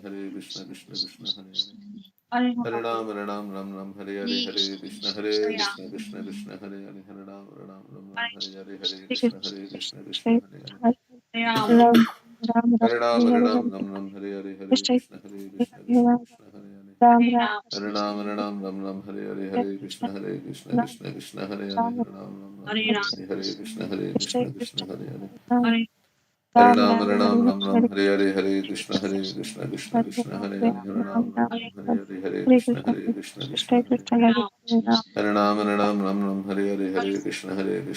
Krishna Hare Krishna Krishna Krishna Hare Hare Hare Ram Ram Ram Hare Hare Hare Krishna Krishna Krishna Krishna Hare Hare Hare Ram Hare Hare Hare Krishna Krishna Krishna Hare Hare Ram Ram Hare Hare Ram Hare Ram Ram Hare Hare Hare Krishna Krishna Krishna Krishna Hare Hare Hare Ram Ram Ram Hare Krishna Krishna Krishna Hare Ram Hare Krishna Krishna Hare Hare Hare Ram Hare Krishna Krishna Krishna Hare Hare Hare Krishna Krishna Hare Hare Ram Hare Krishna Krishna Hare Hare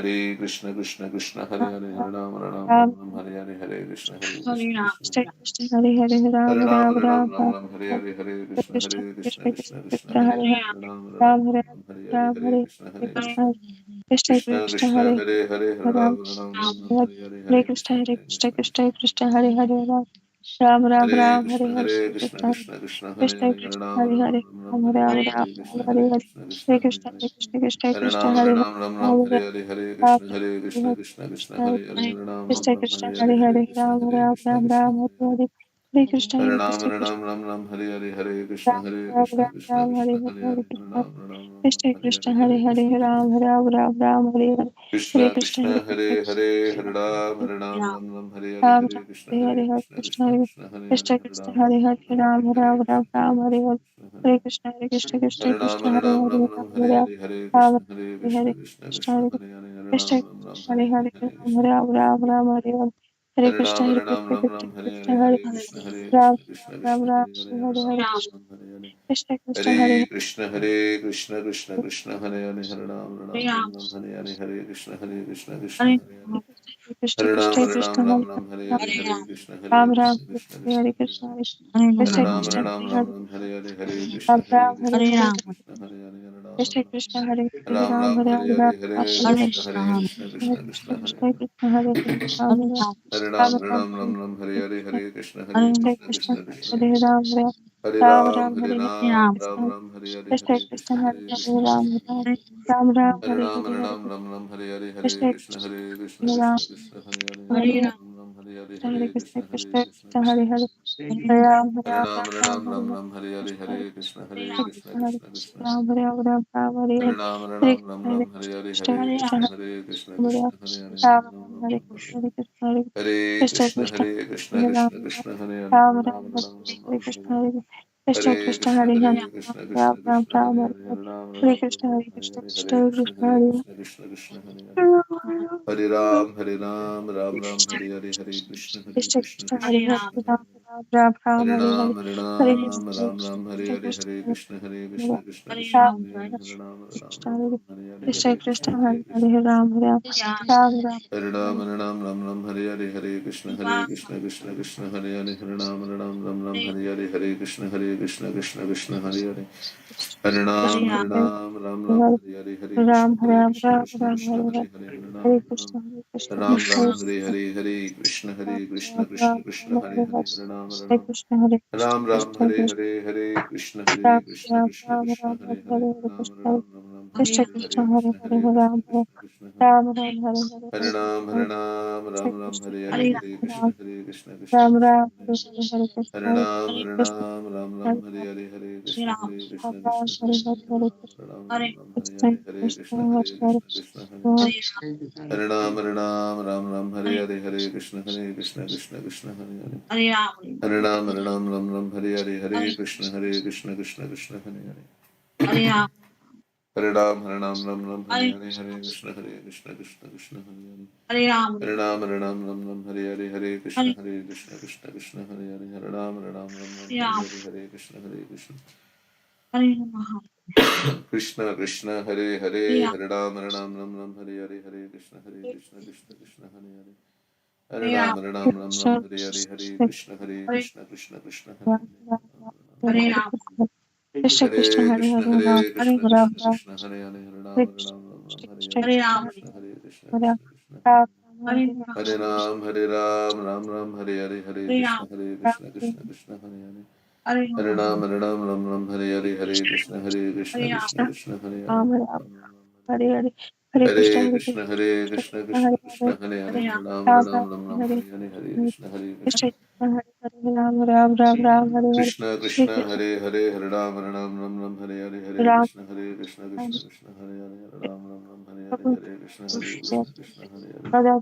Hare Krishna Krishna Krishna Hare Hare Ram Hare Krishna Krishna Hare Ram Hare Krishna Krishna Hare Ram Hare Krishna Krishna Krishna Hare Hare Krishna Hare Krishna Krishna Hare Hare Krishna Hare Krishna Krishna Krishna Hare Ram Hare Krishna Krishna Hare Krishna Hare Krishna Hare Krishna Krishna Hare Ram Hare Krishna Hare Ram Hare Krishna Krishna Hare Hare Krishna Hare Ram Hare Krishna Krishna Hare Krishna Hare Krishna Hare Hare Krishna Hare Krishna Hare Ram Hare Krishna Hare Ram Hare Krishna Hare Krishna Krishna Hare Ram Hare Krishna Hare Ram Hare Krishna Hare Krishna Krishna Krishna Hare Ram Hare Krishna Hare Krishna Hare Krishna Hare Ram Krishna Krishna Hare Krishna Krishna Krishna Hare Ram Hare Krishna Krishna Hare Ram Hare Krishna Krishna Hare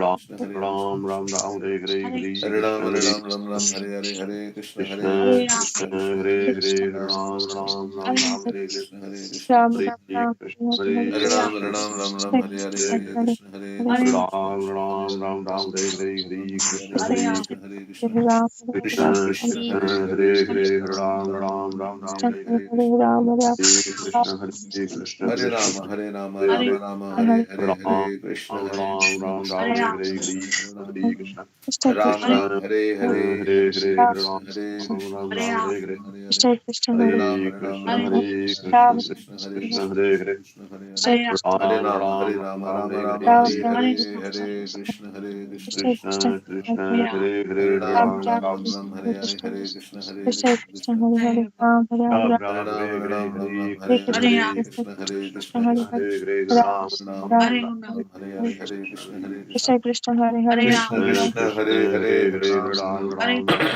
Ram Krishna Hare Ram Ram Ram Hare Hare Hare Krishna Hare Ram Ram Ram Hare Hare Hare Krishna Hare Krishna Krishna Krishna Krishna Hare Krishna Hare Hare Ram Ram Ram Ram Ram Ram Hare Hare Krishna Krishna Hare Krishna Ram Hare Ram Ram Krishna Hare Hare Hare Krishna Ram Krishna Hare Ram Krishna Ram Ram Krishna Hare Hare Krishna Hare Hare Krishna Hare Hare Krishna Ram Ram Ram Ram Hare Hare Hare Krishna Hare Krishna Hare Krishna Hare Ram Krishna Ram Krishna Krishna Hare Hare Hare Hare Hare Ram Ram Ram Ram Ram Ram Ram Hare Krishna Hare Hare Hare Krishna Hare Ram Ram Krishna Hare Krishna Hare Krishna Rama Hare Rama Hare Rama Hare Rama Hare Hare Hare Hare Krishna Ram Hare Ram Krishna Ram Krishna Ram Hare Krishna Hare Krishna Hare Hare Ram Hare Krishna Krishna Ram Krishna Ram Krishna Hare Hare Hare Hare Hare Ram Krishna Ram Hare Krishna Ram Ram Krishna Hare Hare Krishna Hare Hare Krishna Krishna Hare Hare Ram Hare Hare Ram Krishna Ram Ram Ram Hare Hare Ram Hare Krishna Krishna Krishna Hare Krishna Krishna Hare Krishna Hare Krishna Hare Hare Krishna Hare Ram Rama Hare Ram Rama Ram Rama Hare Rama Hare Ram Hare Hare Ram Hare Krishna Hare Krishna Hare Krishna Krishna Krishna Krishna Krishna Krishna Krishna Krishna Hare Hare Hare Hare Ram Ram Ram Ram Ram Ram Ram Ram Hare Hare Hare Krishna Hare Krishna Hare Krishna Krishna Krishna Krishna Hare Krishna Hare Ram Hare Ram Hare Ram Ram Hare Hare Hare Ram Ram Ram Hare Hare Hare Krishna Krishna Hare Hare Krishna Krishna Hare Krishna Krishna Hare Krishna Krishna Hare Hare Krishna Hare Ram Ram Ram Ram Ram Ram Ram Hare Hare Hare Hare Krishna Hare Krishna Krishna Krishna Hare Hare Krishna Ram Krishna Krishna Krishna Hare Hare Hare Hare Ram Ram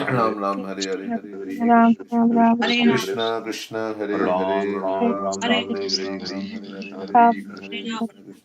Ram Ram Ram Hare Ram Ram Hare Hare Krishna Hare Hare Hare Ram Krishna Ram Krishna Ram Krishna Ram Hare Krishna Krishna Hare Ram Hare Ram Ram Ram Ram Ram Ram Hare Ram Hare Ram Hare Hare Krishna Hare Hare Ram Krishna Hare Krishna Krishna Krishna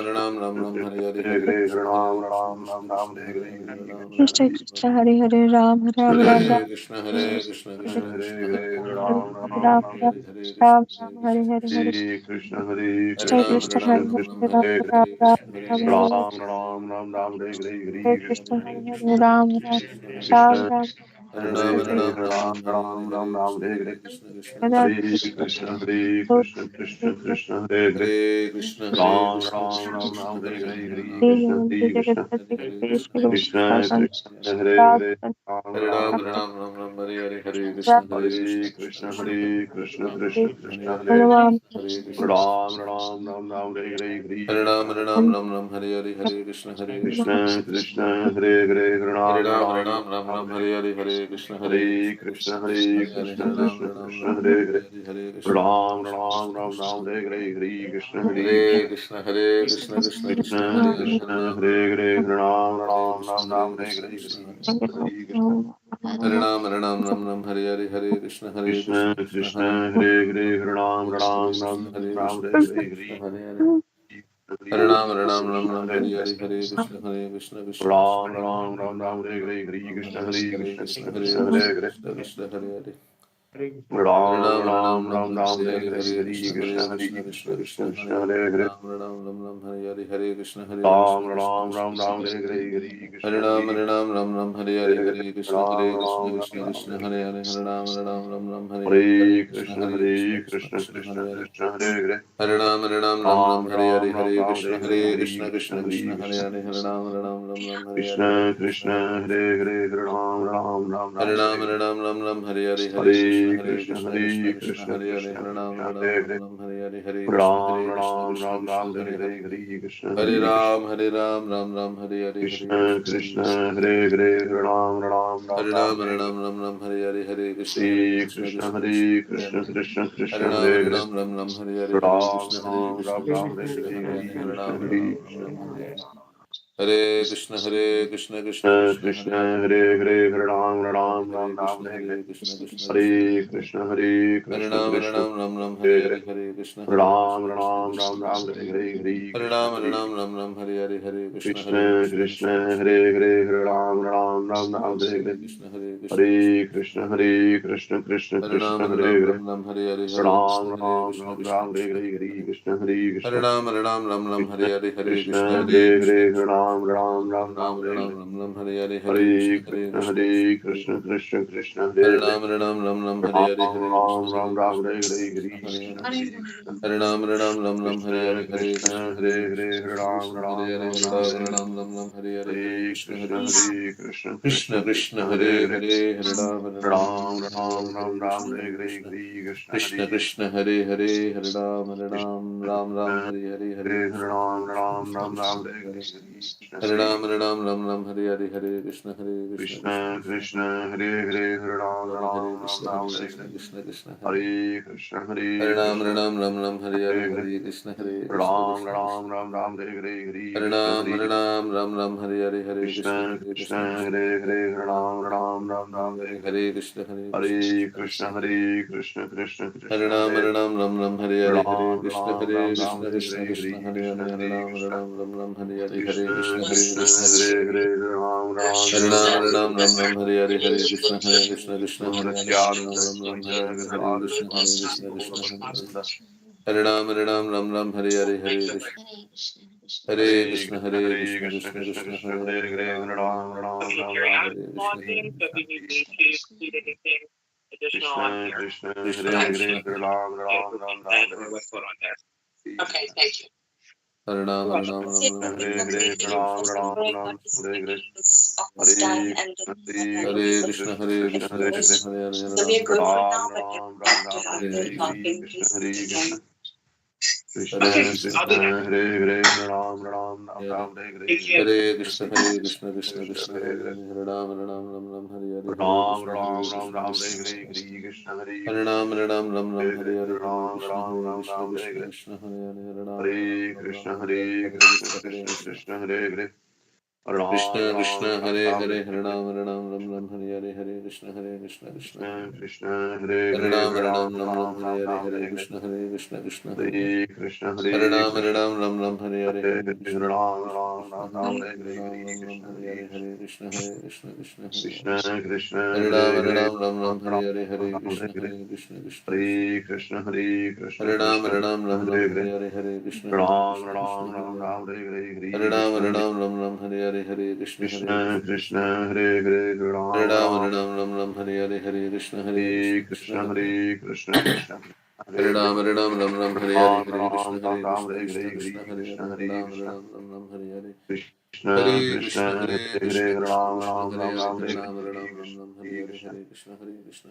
Hare Ram Ram Ram Hare Hare Hare Hare Krishna Hare Ram Krishna Ram Ram Krishna Ram Krishna Hare Hare Hare Hare Ram Ram Krishna Ram Krishna Hare Hare Ram Ram Ram Hare Ram Krishna Hare Krishna Hare Krishna Krishna Hare Hare Hare Ram Ram Ram Ram Ram Ram Hare Hare Krishna Ram Hare Ram Hare Krishna Hare Hare Hare Krishna Hare Hare Krishna Krishna Ram Krishna Hare Hare Krishna Ram Ram Ram Krishna Hare Hare Ram Hare Hare Ram Hare Ram Krishna Hare Ram Krishna Hare Ram Ram Ram Ram Hare Hare Hare Krishna Krishna Hare Hare Hare Ram Krishna Ram Krishna Hare Ram Krishna Krishna Ram Hare Hare Ram Hare Hare Hare Ram Krishna Ram Ram Ram Hare Ram Hare Ram Ram Krishna Hare Hare Hare Krishna Krishna Hare Krishna Hare Krishna Hare Krishna Krishna Krishna Krishna Hare Hare Hare Ram Krishna Ram Krishna Ram Krishna Ram Hare Hare Hare Hare Hare Ram Krishna Ram Hare Ram Krishna Hare Hare Krishna Hare Krishna Krishna Krishna Krishna Hare Hare Ram Hare Ram Ram Ram Ram Ram Ram Hare Hare Hare Krishna Hare Krishna Hare Krishna Krishna Krishna Hare Hare Hare Krishna Ram Krishna Ram Hare Krishna Hare Hare Hare Krishna Ram Ram Ram Ram Hare Hare Hare Hare Ram Krishna Hare Ram Ram Ram Hare Hare Hare Krishna Hare Krishna Krishna Krishna Hare Hare Hare Ram Ram Hare Ram Ram Ram Ram Ram Hare Hare Hare Krishna Hare Hare Krishna, Krishna Hare Krishna Hare Krishna, Hare Ram Krishna Ram Krishna, Ram Hare Ram Hare. Hare Hare Krishna Hare Ram Krishna Ram Krishna Ram Krishna Ram, Hare Hare, Hare Krishna, Hare Hare Krishna. Krishna Hare Krishna Krishna Krishna Krishna Hare Hare Krishna, Hare Ram Hare Ram Hare, Hare Ram Hare Ram Krishna Ram Hare Ram, Hare Krishna Hare, Krishna Hare Hare Krishna, Hare Krishna. Hare Ram Ram Hare Hare Hare Hare Hare Krishna Krishna Krishna Krishna, Hare Hare Hare, Hare Ram Hare Ram Krishna Ram Hare Ram, Krishna Hare Krishna Hare, Krishna Hare Hare Hare Hare Ram Ram Krishna, Hare Hare Hare Krishna. Hare Krishna Hare Krishna Krishna Krishna Ram Hare Ram Ram Ram, Hare Hare, Hare Krishna, Hare Hare Krishna, Krishna Krishna Hare Krishna, Krishna Hare Hare. Krishna Krishna Hare Hare Ram Ram Ram Ram Ram Ram, Hare Hare Hare Hare, Hare Hare Krishna Krishna, Hare Hare Krishna Krishna, Krishna Krishna Krishna Krishna, Hare Hare Hare Hare. Ram Hare Hare Krishna Hare Krishna Ram Krishna Ram Krishna Ram Ram, Krishna Hare Hare, Krishna, Hare Ram Ram Hare Hare Hare Hare Krishna Ram Hare Krishna Ram Krishna Ram, Krishna Hare Hare Hare Ram Hare Hare Hare Krishna Krishna, Hare Krishna Hare Krishna Krishna, Krishna Krishna Hare Hare Krishna, Hare Hare. Hare Ram Ram Hare Hare Ram Ram Hare Ram, Krishna Hare Hare, Hare Hare Krishna Krishna, Krishna Hare Krishna Krishna. Hare Hare Ram Hare Hare Krishna Krishna Hare Krishna, Krishna Hare Hare, Hare Ram Ram Ram Ram, Hare Hare. Ram Hare Hare Hare Krishna Hare Hare Krishna, Krishna Krishna Hare Krishna Krishna, Hare Hare Krishna Krishna, Hare Hare. Ram Hare Hare Hare Krishna Ram Hare Krishna Ram Krishna Ram Ram, Krishna Hare Hare Hare Hare, Hare Krishna, Hare Hare Krishna. Ram Hare Hare Krishna Krishna Hare Krishna Krishna, Hare Hare, Hare Ram Ram Ram, Hare Hare. Ram Hare Hare Hare Krishna Krishna, Krishna Krishna Hare Hare Krishna, Hare Krishna Hare Krishna, Hare Hare. Ram Hare Hare Ram Krishna Hare Ram Krishna Ram Ram, Krishna Hare Krishna Hare, Hare Hare Hare Krishna, Ram Hare Hare Hare Krishna Krishna Krishna Krishna, Hare Hare Hare Hare, Hare Ram Ram Hare Ram Ram, Krishna Hare Hare. Krishna Krishna Krishna Hare Krishna, Hare Krishna, Krishna Ram Hare Hare Hare. Hare Krishna Hare Ram Krishna Krishna Ram Krishna Ram Ram, Hare Hare, Hare Hare Krishna, Hare Ram Hare Hare Krishna Hare Krishna Krishna Krishna, Krishna Krishna Hare Hare, Hare Ram Ram Ram Ram, Hare Hare. Hare Krishna Hare Krishna, Hare Krishna, Krishna Krishna, Hare Hare. Hare Hare Ram Krishna Hare Ram Krishna Ram Krishna Ram, Hare Krishna Hare, Hare Krishna, Hare Hare Krishna. Ram Krishna Hare Hare Krishna, Krishna Hare Hare Krishna Hare, Hare Krishna Ram Ram Ram Ram, Hare Hare. Ram Hare Hare Hare Krishna Hare Krishna, Krishna Hare Krishna Krishna, Krishna Krishna, Hare Hare Hare. Ram Hare Ram Hare Hare Krishna Ram Ram Hare Ram, Krishna Hare Krishna Hare, Krishna Hare Hare Krishna, Hare Hare Krishna. Hare Ram Hare Krishna Hare Hare Krishna Krishna, Hare Hare Krishna Hare, Hare Krishna Ram Krishna Hare Ram Hare Ram Ram, Hare Hare. Ram Hare Hare Hare Krishna Hare Krishna, Krishna Hare Krishna, Krishna Krishna Krishna Krishna, Hare Hare Hare. Hare Ram Hare Ram Ram Hare Ram, Krishna Hare Hare Hare, Krishna Hare Krishna, Krishna Hare Krishna Hare Hare Krishna, Ram Hare Hare Hare Hare Krishna Hare Ram Krishna Ram Krishna Ram Krishna Ram, Hare Hare Hare, Hare Krishna, Hare Hare Hare Hare Krishna Hare Krishna Krishna Krishna Krishna Krishna, Hare Hare, Hare Ram Hare Hare Ram Ram Krishna Ram, Hare Hare Krishna Hare. Krishna Krishna Hare Hare Krishna, Hare Hare Ram Krishna, Hare Hare Hare. Hare Krishna Hare Krishna Ram Krishna Ram Krishna Ram Ram, Hare Hare, Hare Hare Krishna, Hare Ram Hare Hare Krishna Krishna Hare Krishna Krishna, Krishna Hare Hare Hare, Hare Ram Ram Ram Ram, Hare Hare Hare. Hare Krishna Hare Krishna Hare Krishna Krishna, Krishna Hare Krishna, Krishna Hare Krishna, Hare Hare Ram Ram Ram Ram, Krishna Hare Krishna Hare, Krishna Hare Hare Krishna, Hare Hare Krishna. Hare Krishna Krishna Hare Krishna, Krishna Hare Krishna Hare, Ram Ram Hare Ram Ram, Hare Hare Krishna Krishna Om Hare Satyananda, Hare Satyananda, Krishna Om Satyananda. Hare Hare Krishna Hare Hare Krishna Krishna, Hare Hare Krishna Krishna, Krishna Krishna Krishna Krishna, Hare Hare Hare Hare, Ram Ram Ram Ram, Hare Krishna Hare Krishna Krishna, Krishna Hare Krishna Hare, Ram Ram Ram Ram, Hare Hare Hare Hare, Ram Ram Ram, Hare Hare. Hare Krishna, Hare Hare Krishna, Krishna Krishna Hare Krishna, Krishna Hare Krishna Hare. Hare Ram Ram Ram Ram, Hare Hare Hare, Hare Krishna, Hare Krishna. Hare Krishna Krishna Krishna, Hare Hare, Ram Ram Ram Ram, Hare Hare, Hare Hare Krishna, Krishna Hare Hare Krishna, Krishna Krishna Krishna Krishna Hare Hare Hare. Hare Ram Hare Ram Krishna Ram Hare Ram Krishna Ram, Krishna Hare Hare, Krishna Hare Krishna, Hare Hare Krishna. Hare Ram Krishna Ram Hare Ram Krishna Ram, Hare Krishna Hare. Krishna Hare Hare Krishna, Hare Hare Krishna, Krishna Hare Krishna Krishna Krishna, Hare Hare. Ram Krishna Ram Krishna Ram Hare Ram, Hare Hare Hare Hare. Hare Krishna Hare Krishna Krishna Krishna Krishna, Hare Hare Hare, Hare Ram Ram Ram Ram Hare Ram, Hare Hare Hare. Krishna Hare Krishna Krishna Hare Hare Krishna, Hare Hare Krishna, Ram Hare Hare Hare Krishna Hare, Hare Ram Krishna Ram Krishna Ram Hare Ram, Hare Hare, Hare Ram Krishna, Hare Hare Krishna. Hare Krishna Hare Krishna Krishna Hare Krishna Krishna, Hare Hare Hare, Ram Ram Hare Ram Hare Ram, Hare Krishna Hare. Hare Krishna Krishna Krishna Hare Krishna, Hare Krishna, Hare Krishna Krishna, Hare Ram Hare. Hare Hare Krishna Hare Ram Krishna Krishna Ram Hare Ram Ram, Hare Hare, Hare Hare Krishna, Hare Ram Hare Hare Krishna Hare Krishna Krishna Krishna, Krishna Hare Hare, Hare Ram Ram Ram Hare Hare Krishna Hare Krishna Hare Krishna Krishna, Hare Hare Krishna, Krishna Krishna, Hare Hare Hare. Ram Hare Ram Hare Ram Krishna Ram Hare Ram, Krishna Hare Krishna Hare, Krishna Hare Hare Krishna, Hare Hare Krishna. Ram Hare Hare Krishna Hare Krishna, Hare Krishna Hare, Krishna Ram Krishna Ram Hare Ram, Hare Hare Ram Hare, Hare Krishna, Ram Hare Hare Krishna. Hare Krishna Hare Krishna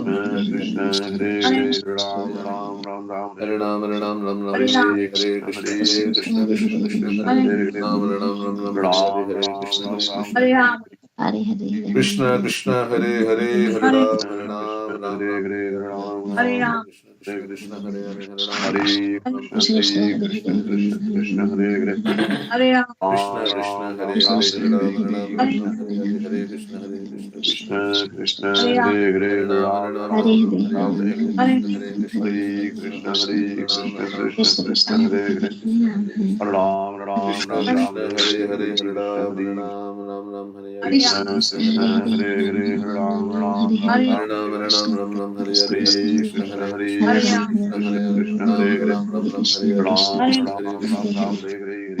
Krishna Krishna Hare Hare Ram Ram Ram Ram Hare Ram Hare Ram Ram Ram Hare Hare Krishna Krishna Hare Hare Krishna Krishna Krishna Krishna Krishna Krishna Hare Hare Hare Hare Ram Ram Ram Ram Hare Ram Hare Ram Krishna Ram Krishna Ram Hare Hare Hare Hare Krishna Hare Krishna Hare Hare Hare Ram Krishna Hare Krishna Ram Ram Hare Ram Hare Hare Hare Ram Krishna Ram Krishna Krishna Hare Krishna Krishna Hare Hare Hare Ram Ram Hare Ram Krishna Ram Krishna Hare Hare Krishna Hare Krishna Krishna Hare Hare Krishna Ram Krishna Ram Hare Ram Hare Ram Krishna Hare Hare Ram Hare Hare Hare Ram Ram Ram Hare Hare Hare Krishna Hare Krishna Krishna Krishna Krishna Krishna Krishna Hare Hare Hare Ram Ram Hare Ram Ram Ram Hare Ram Ram Hare Hare Hare Hare Krishna Hare Krishna Hare Krishna Krishna Krishna Hare Ram Krishna Ram Ram Krishna Ram Krishna Hare Hare Hare Hare Krishna Hare Krishna Ram Ram Krishna Ram Ram Krishna Hare Hare Hare Hare Hare Krishna Ram Hare Hare Ram Ram Ram Hare Hare Krishna Krishna Krishna Krishna Hare Hare Hare Hare Krishna Ram Ram Ram Hare Ram Ram Hare Hare Hare Ram Ram Ram Hare Hare Hare Krishna Krishna Hare Hare Krishna Krishna Krishna Krishna Hare Hare Krishna Ram Hare Hare Ram Ram Ram Hare Hare Ram Krishna Ram Hare Ram Krishna Ram Krishna Hare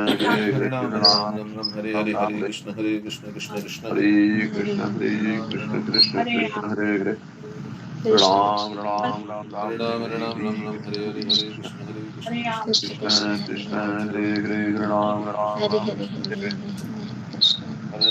Hare Ram Ram Ram Hare Hare Hare Krishna Krishna Krishna Hare Hare Krishna, Hare Krishna, Krishna Krishna, Hare Hare. Ram Ram Ram Ram, Hare Hare Ram Hare, Ram Ram Hare Ram Hare Krishna, Hare Hare Krishna Krishna Krishna, Hare Hare, Ram Ram, Hare Hare. Hare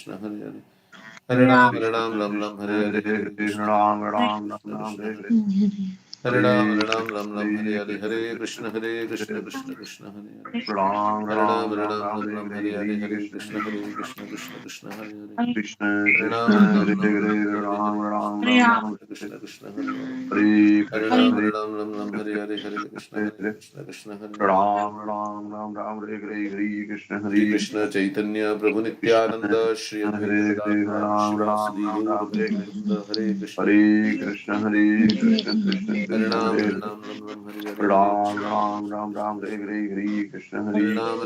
Krishna Hare Hare Hare Ram, Ram Ram, Hare Hare, Hare Krishna, Ram Ram Krishna Ram Ram Krishna, Hare Hare Ram, Hare Ram Hare Hare, Hare Krishna, Krishna Krishna, Hare Hare. Ram Hare Ram, Ram Ram Ram Ram Hare Hare Hare, Hare Krishna Krishna, Krishna Krishna, Hare Hare. Krishna Hare Ram, Krishna Hare Ram Hare Hare Ram Hare, Ram Krishna Ram Ram Krishna Krishna, Hare Hare. Hare Hare Krishna Ram, Hare Ram Hare Hare, Hare Krishna Hare Krishna, Hare Hare. Ram Ram Ram Ram Hare Hare Hare Krishna Shri Hare Krishna Chaitanya Prabhu Krishna Nityananda Shri Advaita Hare Hare Gadadhar Ram Ram Shivasadi Ram Gaur Ram Hare Bhakta Hare Krishna Hare Krishna Hare Krishna Krishna Hare Krishna Ram, Hare Ram Hare Hare, Hare Ram Krishna Ram Ram Ram Hare Hare Hare Krishna Hare Hare Ram,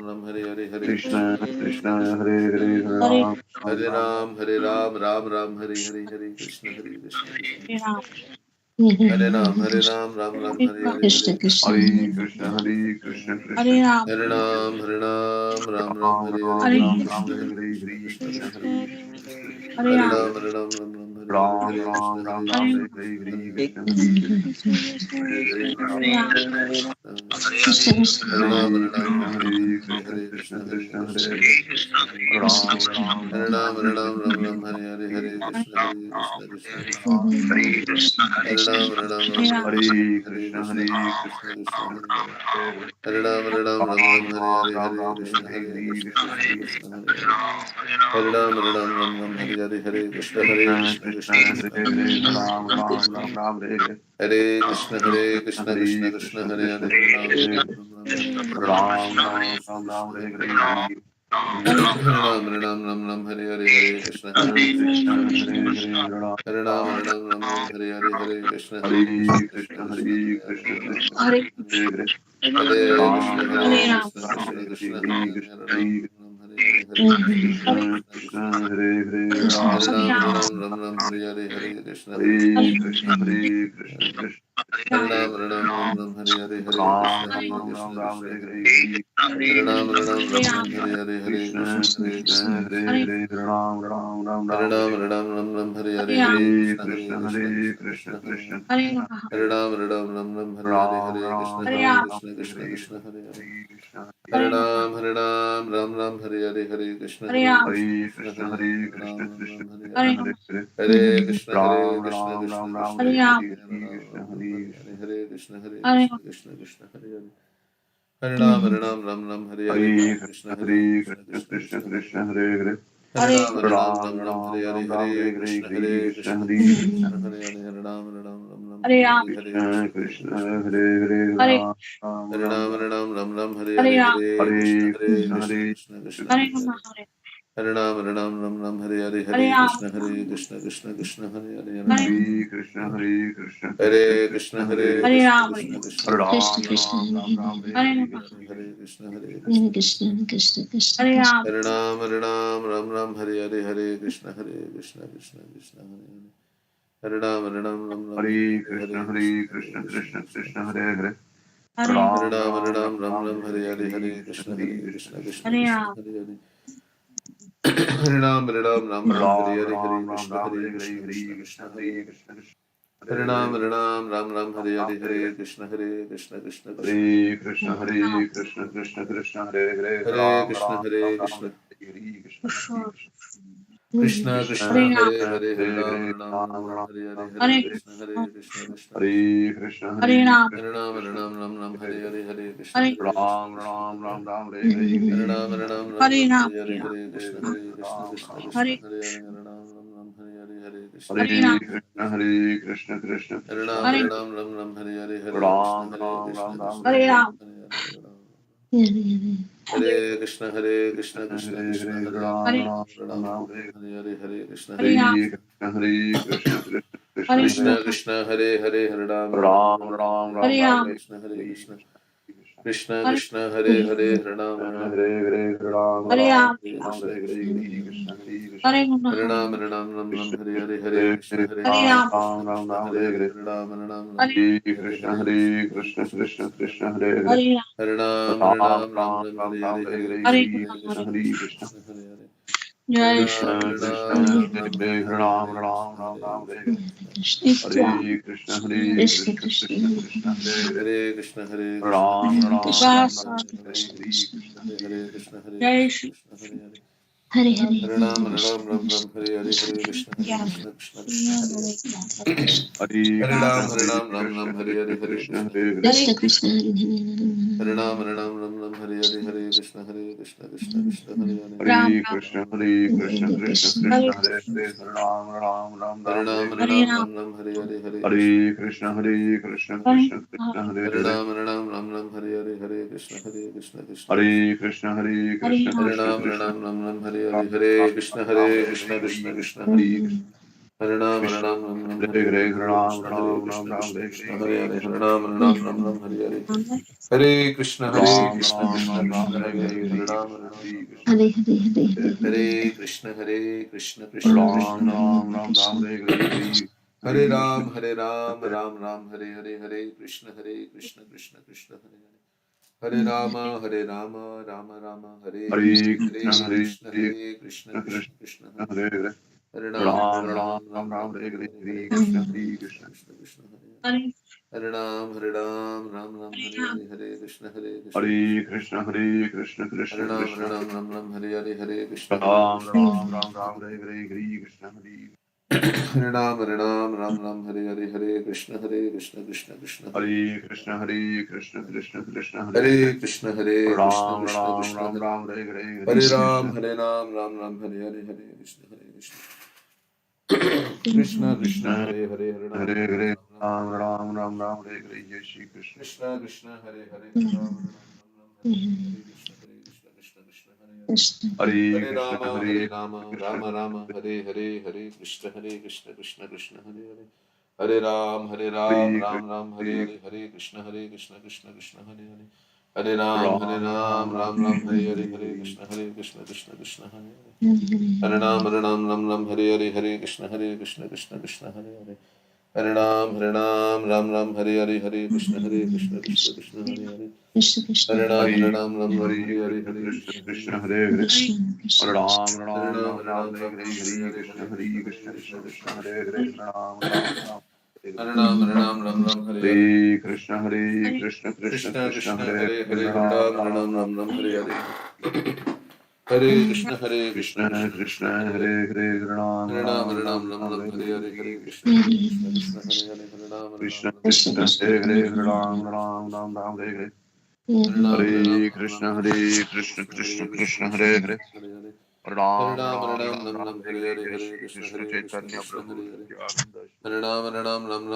Ram Hare Hare, Hare Krishna Krishna Krishna Hare Hare Ram Ram Hare Ram Ram, Ram Hare Hare, Hare Krishna Krishna Krishna Hare Ram, Ram Hare Hare, Hare Krishna Hare Krishna Hare Krishna Krishna Hare Ram, Ram Ram Hare Hare, Ram Hare Ram Ram Krishna Hare Hare Krishna Hare Krishna Krishna Krishna Hare Hare Ram, Ram Hare Hare, Ram Hare Ram Krishna Ram Ram Hare Krishna Hare Hare Hare Hare Krishna Hare Hare Hare Krishna Hare Ram, Hare Krishna Ram Hare Hare Krishna Hare, Krishna Krishna Hare Krishna Krishna, Hare Hare Krishna Hare Hare Ram Ram Hare Ram Ram, Ram Hare Ram Hare Hare, Krishna Krishna Krishna Hare Krishna Hare Hare Ram, Hare Hare Krishna Krishna Hare Krishna Krishna Hare Hare Krishna Hare Ram, Ram Hare Ram Ram Hare, Ram Hare Krishna Hare Hare Hare Krishna Krishna Krishna Hare Krishna Hare Hare Hare Ram, Hare Hare, Krishna Krishna Krishna Krishna Krishna Hare Krishna Hare Hare Hare Ram Ram Ram Ram Hare Hare Hare Krishna Krishna Hare Krishna Krishna Hare Krishna Hare Ram, Hare Hare Ram Ram Ram Ram Krishna Hare Krishna Hare Hare Hare Ram, Hare Krishna Krishna Krishna Hare Krishna Hare Hare Ram, Hare Krishna Hare Krishna Krishna Krishna Hare Hare Krishna Hare Krishna Ram, Hare Hare Ram Ram Krishna Ram Hare Krishna Hare Hare Krishna Hare Hare Ram, Hare Krishna Krishna Krishna Hare Hare Hare Ram Ram, Hare Krishna Hare Krishna Krishna Hare Krishna Krishna Krishna Hare Hare Ram, Hare Ram Krishna Ram Ram Ram Krishna Hare Krishna Hare Hare Ram, Hare Krishna Krishna Krishna Krishna Hare Hare Ram Ram Ram Hare Ram Ram, Hare Hare Hare Krishna Krishna Hare Krishna Krishna Krishna Krishna Hare Krishna Hare Ram, Ram Hare Ram Krishna Ram Ram Krishna Hare Krishna Hare Hare Hare Krishna Hare Ram, Hare Krishna Hare Krishna Krishna Hare Hare Hare Krishna Ram, Krishna Hare Krishna Hare Hare Krishna, Ram Krishna Ram Krishna Ram Ram Krishna Hare Krishna Hare Hare Hare Krishna Hare Ram, Hare Krishna, Krishna Krishna Hare Hare Hare Ram, Hare Krishna Hare Krishna Krishna Krishna Krishna Krishna Hare Krishna Hare Hare Hare Hare Ram, Ram Ram Ram Ram Hare Hare Hare Krishna Krishna Krishna Hare Krishna Krishna Hare Hare Ram, Hare Krishna Krishna Krishna Krishna Hare Hare Ram Ram Hare Ram Ram, Ram Hare Hare Krishna Krishna Hare Krishna Krishna Hare Ram, Hare Krishna Krishna Hare Hare Krishna Hare Krishna Krishna Hare Krishna Krishna, Hare Krishna Krishna, Ram Ram Ram Ram Hare Hare Krishna, Krishna Hare Ram, Ram Hare Krishna, Krishna Krishna, Hare Ram, Hare Hare Krishna Krishna, Hare Krishna Krishna Krishna Krishna, Krishna Krishna Hare Hare Hare Ram Ram, Ram Ram Ram Hare Hare Krishna Krishna, Hare Krishna Krishna Krishna Krishna, Krishna Hare Hare Ram, Ram Hare Ram Ram Krishna, Ram Hare Krishna Hare Krishna, Hare Krishna Krishna Hare Hare Krishna Krishna Hare Hare Ram, Hare Krishna, Krishna Krishna, Hare Krishna Hare Krishna Krishna Krishna Hare Hare Hare Ram Krishna, Ram Ram Hare Ram Krishna, Hare Krishna Hare Krishna Krishna, Krishna Hare Krishna Hare, Hare Hare Ram, Hare Ram Ram Ram Hare Hare Krishna, Krishna Krishna, Hare Krishna Hare Hare Krishna Ram, Krishna Hare Hare Hare, Hare Krishna, Krishna Ram Krishna, Ram Hare Ram Ram Hare Hare Ram, Hare Krishna, Ram Krishna Ram Krishna, Hare Ram, Hare Krishna, Hare Krishna Hare Krishna Krishna Hare Krishna Hare Ram, Hare Krishna, Ram Krishna Ram Ram Krishna, Hare Hare Hare Krishna, Krishna Hare Krishna, Hare Hare Ram Ram Ram, Ram Hare Hare Krishna, Hare Krishna Hare Krishna Krishna Krishna Hare Krishna Krishna, Hare Ram, Ram Ram Ram Ram Hare Hare Krishna, Hare Krishna, Krishna Krishna Krishna, Hare Ram, Hare Hare Ram Hare Ram Ram Krishna, Hare Krishna Hare Krishna, Krishna Hare Krishna Hare Krishna Hare Krishna, Hare Hare Ram Krishna, Ram Krishna Ram Hare Hare Hare Krishna Hare Krishna Krishna Krishna Hare Hare Hare Ram Ram Ram Hare Ram Hare Hare Krishna, Hare Hare Krishna Krishna, Hare Krishna Krishna Hare Hare Hare Krishna Krishna Hare Ram Ram Ram Ram Hare Hare Krishna Hare Krishna Krishna Krishna Hare Hare Hare Krishna, Ram Krishna Ram Krishna, Ram Ram Hare Hare Hare Krishna Hare Hare Krishna, Krishna Hare Hare Hare Hare Hare Ram, Hare Ram, Ram Ram, Hare Hare, Hare Krishna, Krishna Krishna, Hare Hare. Hare Ram, Hare Ram, Ram Ram, Hare Hare, Hare Krishna, Hare Krishna. Krishna Krishna Hare Hare Ram, Hare Ram, Ram Ram, Hare Hare, Hare Krishna, Krishna Krishna, Hare Hare. Hare Krishna, Hare Krishna, Hare Krishna Krishna Krishna, Hare Hare, Hare Ram, Ram, Ram Hare Ram, Ram, Hare Hare Hare. Ram, Ram Ram, Hare Hare, Hare Krishna. Hare Krishna, Hare Krishna, Krishna Krishna, Hare Hare Hare. Ram, Hare Ram, Ram Ram, Hare Hare, Hare Krishna, Krishna Krishna. Hare Krishna, Hare Krishna, Hare Krishna Ram, Hare Krishna, Ram, Ram Ram, Hare Ram Hare, Ram Hare Krishna, Ram, Krishna Hare Krishna, Hare, Krishna Hare Hare Hare. Krishna, Hare Ram, Hare Krishna, Ram, Ram Ram, Hare Hare Hare, Hare, Hare Hare Ram, Krishna, Ram Krishna Ram, Krishna, Hare Krishna Hare, Hare Hare Hare. Hare Krishna, Ram, Hare Ram, Ram Ram, Hare Hare. Hare Krishna, Ram Krishna Ram, Krishna, Ram Ram, Krishna Hare Hare Hare, Hare. Hare Hare Ram, Krishna, Hare Ram, Hare Ram Ram, Krishna, Hare Hare Hare Hare Hare. Hare Hare Hare Krishna, Krishna Krishna, Ram Krishna Hare Hare. Ram, Ram Ram, Hare Hare, Hare Hare Krishna, Ram, Hare Ram, Ram Ram, Hare Hare, Hare Krishna, Krishna Krishna, Hare Hare. Hare Rama, Hare Rama, Rama Rama, Hare Hare, Hare Krishna, Hare Hare Krishna, Krishna, Krishna Krishna Krishna, Krishna Hare Hare Hare. Hare, Hare Ram, Ram Hare Ram, Ram, Ram Ram Ram, Ram, Hare Hare Hare, Hare, Hare Hare Krishna, Krishna, Hare Krishna Krishna, Krishna, Krishna Hare Hare. Hare Ram, Hare Ram, Ram Ram, Hare Hare, Hare Krishna, Krishna Hare Krishna, Krishna, Hare Krishna, Hare Krishna Ram, Hare Krishna, Ram, Ram Ram, Hare Hare, Hare Krishna, Ram Krishna Ram, Krishna, Ram Krishna Ram, Hare Hare Hare. Hare, Hare Krishna, Hare Hare Ram, Hare Ram, Ram Ram, Hare Hare, Hare Krishna, Krishna Krishna, Krishna Hare Hare. Hare Krishna, Hare Krishna, Krishna Krishna, Hare Hare, Hare Krishna, Krishna Ram Krishna, Ram, Krishna Ram Hare Ram, Hare. Hare Hare, Hare Hare Ram, Krishna, Hare Ram, Ram Ram, Hare Hare, Hare Krishna, Krishna Krishna, Krishna, Hare Hare, Hare Ram, Hare Hare Ram, Hare, Ram Ram, Ram Hare Hare. Ram, Ram Ram, Hare Hare, Jai Shri Krishna. Krishna Krishna, Hare Hare, Hare Ram, Hare Ram, Ram Ram, Hare Hare, Hare Krishna, Krishna Krishna, Hare Hare. Hare Hare Krishna, Rama, Hare Hare Rama, Krishna, Rama Rama, Hare Hare, Hare Krishna, Krishna Krishna, Hare Hare. Hare Ram, Hare Ram Krishna, Ram, Hare Hare Hare, Hare Krishna, Krishna Krishna, Hare Hare. Hare Ram, Ram Ram, Ram Ram Ram, Hare Hare Hare, Hare, Hare Hare Krishna, Krishna Hare Hare. Hare Ram, Ram Ram, Hare Hare, Hare Krishna, Krishna Hare Hare. Hare Ram, Ram Ram, Hare Hare, Hare Krishna, Krishna Hare Hare. Hare Ram, Hare Ram Ram, Hare Hare Hare, Krishna, Hare Krishna Krishna, Krishna, Krishna Hare Hare, Hare. Ram Hare Ram, Ram, Ram Ram, Ram Hare Ram, Hare, Hare Hare Hare, Krishna, Hare Hare Krishna, Krishna Krishna, Krishna, Hare Krishna Hare, Krishna. Ram Ram Ram, Hare Ram, Ram Hare Hare. Hare Krishna, Hare Krishna, Krishna Krishna Krishna, Krishna, Hare Hare Hare, Hare, Hare Ram Ram, Ram, Hare Hare. Hare Krishna, Krishna Krishna Krishna, Krishna, Krishna Hare Hare. Hare Hare, Ram Hare Ram, Ram, Ram Ram, Hare Hare Hare, Hare Hare, Krishna, Krishna Hare Hare. Hare Krishna Ram, Krishna, Hare Hare, Ram Krishna Ram, Krishna. Ram Ram, Hare Hare, Hare Ram, Hare Ram Krishna, Hare Hare Hare, Krishna, Krishna Krishna Krishna, Krishna, Hare Hare, Krishna Hare Hare. Hare Ram Ram, Ram, Ram Ram Ram, Hare Hare Hare, Hare, Jai Hare Shri Krishna, Krishna Chaitanya Krishna Prabhu Hare Hare. Nityananda Shri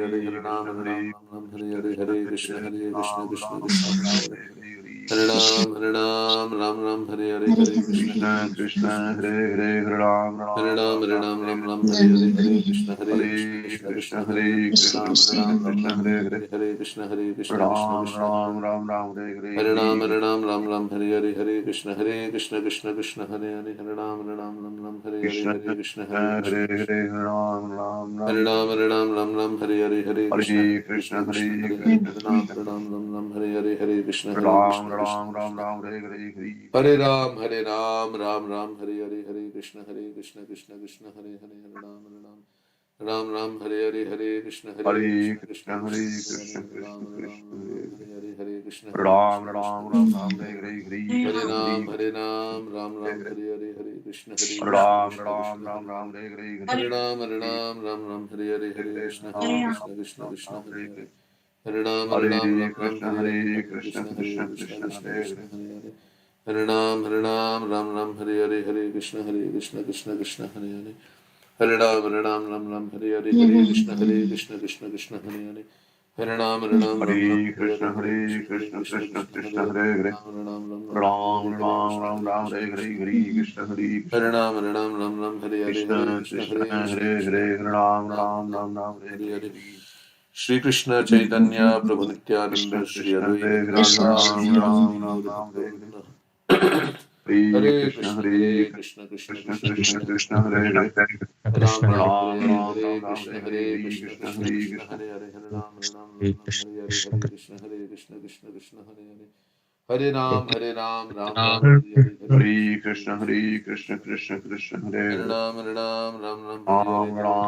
Hare Ram, Hare Hare, Hare Krishna, Krishna Hare Hare. Hare Hare Krishna, Hare Ram, Krishna, Hare Hare, Krishna Hare Krishna, Krishna, Ram Krishna Ram, Hare Ram Hare. Hare Hare, Hare Ram, Hare Hare, Hare Krishna, Krishna Krishna, Hare Hare, Ram Hare Ram, Ram Hare Hare, Ram, Hare Hare, Hare Krishna, Hare Krishna Krishna, Hare Hare. Hare Hare Krishna, Krishna Krishna, Ram, Hare Hare Hare, Hare, Hare Krishna, Ram Krishna Hare Ram, Hare. Ram Ram, Hare Hare, Hare Hare Ram, Hare Hare, Hare Krishna, Krishna Hare Hare. Hare Ram, Hare Hare, Krishna Hare Krishna, Krishna, Hare Krishna. Hare, Ram Ram Hare Ram, Ram, Hare Hare, Hare Krishna, Hare Krishna, Krishna Hare Hare Hare. Krishna, Hare Krishna Ram, Hare Hare, Hare Krishna, Ram Krishna Ram, Ram Krishna. Ram, Hare Hare, Hare Hare Ram, Ram Hare Hare, Hare Krishna, Krishna Hare Hare. Hare Ram, Hare Hare, Hare Krishna, Hare Krishna Krishna, Krishna Hare Hare Krishna, Hare. Krishna Krishna, Hare Hare Hare, Hare Krishna, Ram Krishna Ram, Ram Krishna Ram, Hare Hare Hare. Hare, Hare Krishna, Hare Hare Ram, Krishna, Hare Hare, Hare Krishna, Ram Krishna Ram, Krishna Ram Hare Ram, Hare. Hare Hare, Hare Hare Ram, Hare Hare, Hare Krishna, Ram Krishna Ram, Hare Hare Hare. Hare, Hare Ram, Hare Ram Krishna, Hare Hare, Hare Hare Krishna, Krishna, Krishna Krishna Krishna, Hare Krishna Hare, Hare Hare. Hare Ram, Ram Hare Hare, Krishna, Krishna Hare Hare. Hare Ram, Hare Hare, Hare Krishna, Krishna Hare Hare. Hare Ram, Ram Hare Hare Hare, Krishna, Hare Hare Krishna, Krishna, Krishna Krishna Hare Krishna, Hare. Hare Hare, Ram Hare Ram Hare, Ram, Krishna, Ram Ram, Hare Krishna Hare, Hare Hare Hare. Krishna, Hare Hare Krishna, Ram, Hare Hare, Hare Krishna Krishna, Krishna, Krishna Hare Krishna Hare, Hare Ram Ram, Ram, Ram Ram, Hare Hare Hare, Hare. Hare Shri Krishna Chaitanya Prabhu Krishna Nityananda Shri Krishna, Advaita Hare Hare, Gadadhar Ram Shri Ram, Vasadi Ram Gaura Ram, Hare Hare, Bhakta. Hare Hare Krishna, Krishna, Hare Hare Krishna, Krishna Krishna, Krishna, Krishna Hare Hare. Krishna, Hare Hare, Ram Ram, Hare Ram Hare, Ram, Hare Ram Ram, Krishna, Hare Hare, Hare Krishna Krishna, Krishna Hare Krishna, Krishna, Hare Hare. Hare Ram, Hare Hare, Hare Krishna, Krishna Krishna, Hare Hare. Hare Ram, Ram Hare Hare, Hare Krishna, Hare Krishna, Krishna Hare Krishna, Krishna, Krishna Krishna Hare Hare. Krishna, Krishna, Hare Hare Hare, Ram, Ram Hare Hare, Ram Hare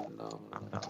Hare Ram, Hare Ram.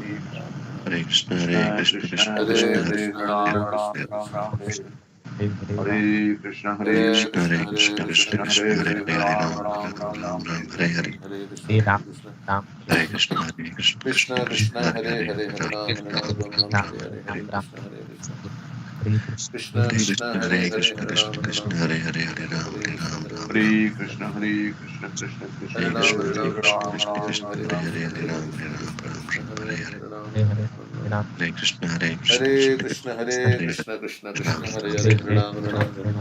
Hare Krishna, Hare Krishna, Krishna Krishna, Hare Krishna, Hare Krishna, Hare Krishna, Krishna Krishna, Hare Hare, Hare Ram, Ram Ram, Hare Hare. Hare Krishna, Hare Krishna, Krishna Krishna Krishna, Krishna Hare Hare Hare, Hare Hare Hare Ram, Ram Hare Ram Ram Ram Ram, Ram Hare Hare Hare Hare Krishna Hare Krishna Krishna Hare Krishna Krishna, Hare Hare Hare Krishna, Hare Krishna Ram Hare Krishna, Ram Hare Hare, Hare Hare Ram, Hare Krishna Ram, Hare Ram Krishna Ram. Krishna, Krishna, Krishna, Krishna, Hare Hare Ram Krishna, Hare Hare Hare Ram Krishna, Ram Krishna Ram Krishna, Hare Hare Krishna Hare, Hare Hare Ram, Krishna Hare Hare Ram, Ram Krishna Ram, Hare Hare Hare. Hare Ram Hare Krishna, Hare Krishna, Hare Krishna Krishna Krishna, Hare Hare Krishna Krishna Ram, Krishna Hare Ram Hare Ram. Hare Ram Hare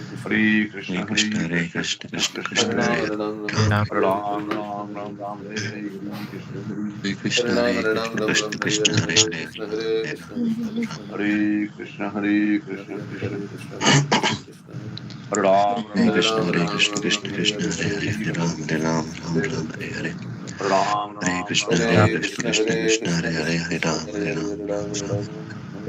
Ram Hare Krishna Hare Krishna, Hare Krishna, Krishna Hare Krishna, Ram Hare Hare Ram Ram Ram, Ram Hare Hare Hare Ram, Hare Ram, Krishna Ram, Ram, Hare Hare, Krishna, Hare Hare Krishna, Ram Hare Hare Ram Krishna, Ram Ram Krishna Hare Krishna, Hare Hare Hare Hare, Krishna Hare Hare Ram, Krishna Krishna Krishna Hare Hare Hare Krishna, Hare Krishna, Hare Krishna, Hare Krishna, Krishna Krishna Krishna Krishna Hare Ram, Hare Hare Ram, Krishna, Ram Ram, Hare Hare Ram, Ram Krishna, Ram Hare Ram Krishna Hare Krishna, Hare Hare Hare Hare, Hare Krishna Ram, Krishna Hare Ram, Krishna Ram Hare Ram, Hare Hare Hare. Ram, Hare Ram, Krishna, Ram, Hare Hare Hare Krishna, Krishna Krishna Hare Krishna, Krishna Hare Hare, Krishna Hare Krishna Ram, Hare Hare Hare Ram, Hare Ram Ram Hare Ram. Ram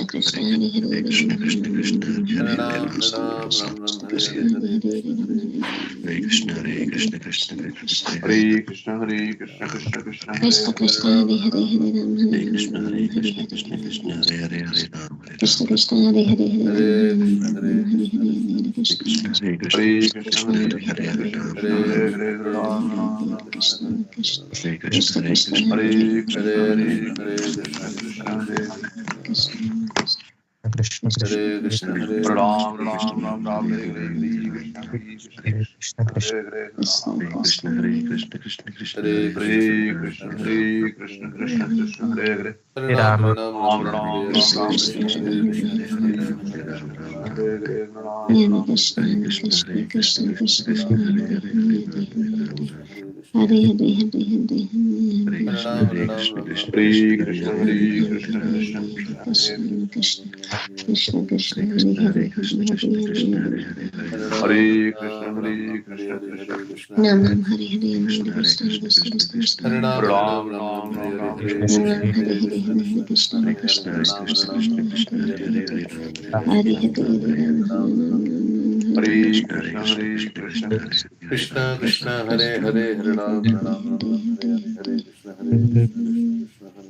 Krishna Krishna Hare Hare Hare Krishna Krishna Krishna Hare Hare Ram Ram Ram Sam Ram Sam Hare Sam Hare Hare Hare Krishna Krishna Krishna Krishna Hare Hare Hare Krishna Krishna Krishna Hare Hare Hare Ram Krishna Ram Hare Ram Hare Ram Hare Hare Krishna Ram Hare Krishna Hare Krishna Krishna Hare Hare Hare Hare Ram Hare Krishna Ram Krishna Hare Hare Hare Ram Hare Hare Krishna Hare Ram Krishna Hare Krishna Hare Hare Krishna Krishna Hare Krishna Krishna Krishna Krishna Hare Hare Hare Hare Hare Hare Hare Ram Krishna Hare Hare Ram Hare Krishna Hare Ram Ram Hare Ram Krishna Hare Krishna Hare Krishna Krishna Hare Krishna Krishna Hare Krishna Hare Krishna Hare Hare Krishna Hare Hare Krishna Krishna Krishna Hare Krishna Hare Krishna Krishna Krishna Ram Ram Hare Hare Hare Hare Krishna Hare Krishna Krishna Hare Krishna Krishna Krishna Hare Hare Hare Krishna Hare Hare Ram Krishna Hare Hare Ram Krishna Krishna Krishna Hare Hare Ram Hare Ram Ram Krishna Ram Hare Hare Krishna Hare Krishna Krishna Krishna Hare Krishna Krishna Hare Hare Ram Krishna Hare Ram Krishna Ram Hare Ram Hare Hare Hare Krishna, Hare Hare Krishna Krishna, Hare Krishna Krishna Krishna Krishna, Krishna Hare Hare Hare, Hare Hare Hare Ram Hare Ram Hare, Ram Hare Hare, Hare Hare Hare, Krishna Ram Hare Ram Krishna Ram Krishna Hare Krishna Hare Hare Hare Hare Krishna Ram Krishna Hare Ram Krishna Ram Krishna Ram Hare Krishna Krishna, Krishna Krishna, Hare Hare Krishna Hare, Hare Hare Krishna Hare, Krishna Hare Krishna Hare, Hare Hare Hare Hare Ram Hare Ram Ram Ram Ram Ram Ram Hare Hare Hare Krishna Nam Hare Nam Hare Hare, Krishna Hare Hare Krishna, Krishna Krishna Krishna Krishna, Krishna Hare Hare Ram Hare Hare Ram Ram Ram Ram Hare Hare Hare Krishna Krishna Nam Hare Hare Hare Hare, Krishna Hare Krishna Krishna, Hare Hare Krishna Krishna Hare Ram Krishna, Hare Krishna Ram Krishna Ram Krishna Hare Hare Hare Hare Krishna Hare Krishna Ram Hare Hare Hare Hare Ram Krishna Hare, Ram Hare Hare Hare Ram Ram Hare Krishna Hare Krishna Krishna Hare Krishna Krishna Krishna Hare Hare Krishna Ram Hare Krishna Ram Hare Hare Hare Ram Ram Ram Ram Hare Hare Hare Krishna Hare Krishna Krishna Krishna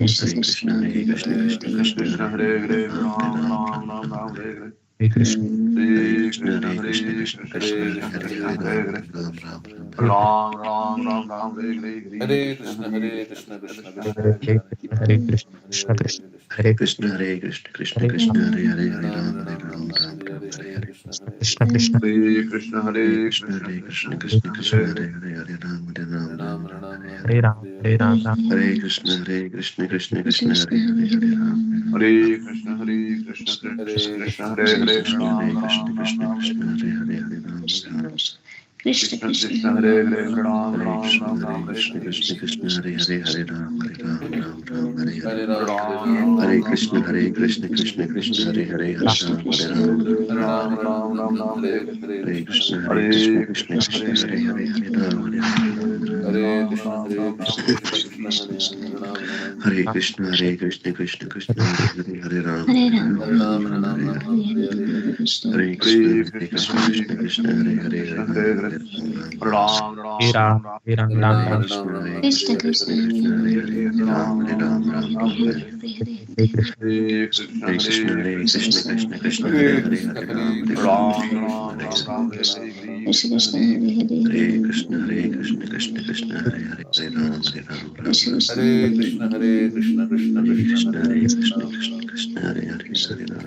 Krishna Krishna Hare Hare Krishna, Hare Krishna Krishna, Krishna Hare Hare Hare, Hare, Hare Ram Ram, Ram Ram Ram Ram Ram, Hare Hare. Krishna Hare Hare Krishna Krishna, Hare Krishna Krishna Krishna, Krishna Hare Hare Hare, Hare Ram Hare. Ram, Ram Ram, Hare Ram Ram Ram Ram Hare Hare Hare Krishna Hare Krishna Krishna Krishna Hare Hare. Hare Krishna Hare Krishna Hare Krishna Hare Krishna. Hare Krishna Hare Krishna, Krishna Hare Krishna, Hare Hare, Hare Hare Ram Ram, Ram Ram Ram Ram Hare Ram, Hare Hare Hare Hare. Krishna Hare Krishna Krishna Hare Krishna Hare Hare Krishna, Krishna Hare Krishna Krishna, Hare Krishna Krishna Krishna, Hare Krishna Hare. Hare Hare, Hare Ram, Hare Ram, Hare Ram Ram Hare Ram, Ram Hare Ram Hare. Hare Ram Ram Hare Hare Hare. Ram Ram Hare Krishna, Hare Krishna, Krishna Krishna, Hare Hare, Hare Ram, Hare Krishna Hare Krishna Krishna Krishna Krishna Krishna Hare Hare Hare. Krishna, Hare Ram Krishna, Ram Ram Krishna Ram Hare Krishna, Hare. Hare Hare, Hare Ram, Hare Ram. Krishna Krishna Krishna Krishna Hare Hare Hare. Ram Ram Hare Ram Krishna, Ram Hare Ram Hare Krishna, Hare. Krishna Krishna, Hare Hare, Hare Ram, Hare Ram, Ram Ram, Hare Hare. Hare Ram Hare Ram Hare Ram Ram Krishna, Ram Hare Hare Hare. Krishna, Krishna Krishna, Hare Hare, Hare Krishna Ram, Hare Krishna Ram. Hare Ram Ram Ram Ram Hare Hare Hare Hare Krishna. Krishna, Hare Krishna, Hare Krishna Krishna Krishna, Hare Hare Hare, Ram. Hare Ram, Hare Ram. Hare Krishna Hare Krishna Krishna Krishna Hare Hare Ram Ram. Hare Krishna, Hare Krishna, Krishna Krishna, Hare Hare, Hare Ram, Hare Hare Rama Ram, Hare Hare Ram Ram Ram, Ram Hare Rama Ram Hare. Ram Hare Hare Hare Hare Hare Hare. Krishna Hare Krishna, Hare Hare Krishna Krishna, Hare Krishna Krishna Krishna, Hare Krishna Hare, Krishna Hare Hare Ram, Hare. Hare Ram, Ram Ram. Ram Hare Ram Ram Ram Hare Ram Hare Ram Ram Hare Ram Hare Krishna, Ram Ram Hare Ram Krishna Krishna, Hare Krishna Krishna Hare. Hare Krishna, Hare Hare Hare, Hare Hare Ram, Ram Hare Ram Ram, Ram Ram Ram Ram, Hare Hare. Hare. Hare Krishna Hare Krishna Hare Hare Krishna, Krishna Krishna Krishna. Krishna, Hare Hare Hare, Krishna Hare Ram, Hare Hare Ram, Ram Ram Ram Ram, Ram Hare Ram Hare. Hare Hare Hare Krishna Krishna Krishna Hare Hare Krishna. Hare Krishna, Hare Krishna, Krishna Krishna, Hare Hare, Hare Ram, Hare Ram, Ram Ram. Hare Krishna Hare Krishna Krishna Hare Krishna Krishna, Hare Hare Hare Krishna, Ram Krishna Ram. Krishna, Hare Hare, Hare Ram, Hare Ram. Hare Krishna Krishna Krishna Hare Hare Krishna Hare Krishna Hare Krishna Krishna, Hare Hare Ram Krishna, Ram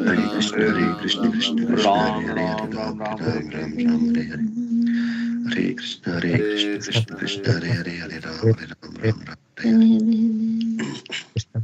Ram. Krishna Hare Krishna, Hare Ram Hare, Hare Ram Ram, Ram Hare Ram Hare Ram, Hare. Ram Ram, Hare Hare. Hare Krishna, Hare Krishna, Hare Krishna Krishna Krishna, Hare Krishna, Hare Krishna Hare, Hare Krishna. Ram, Hare Ram, Ram Ram, Hare Hare Hare. Hare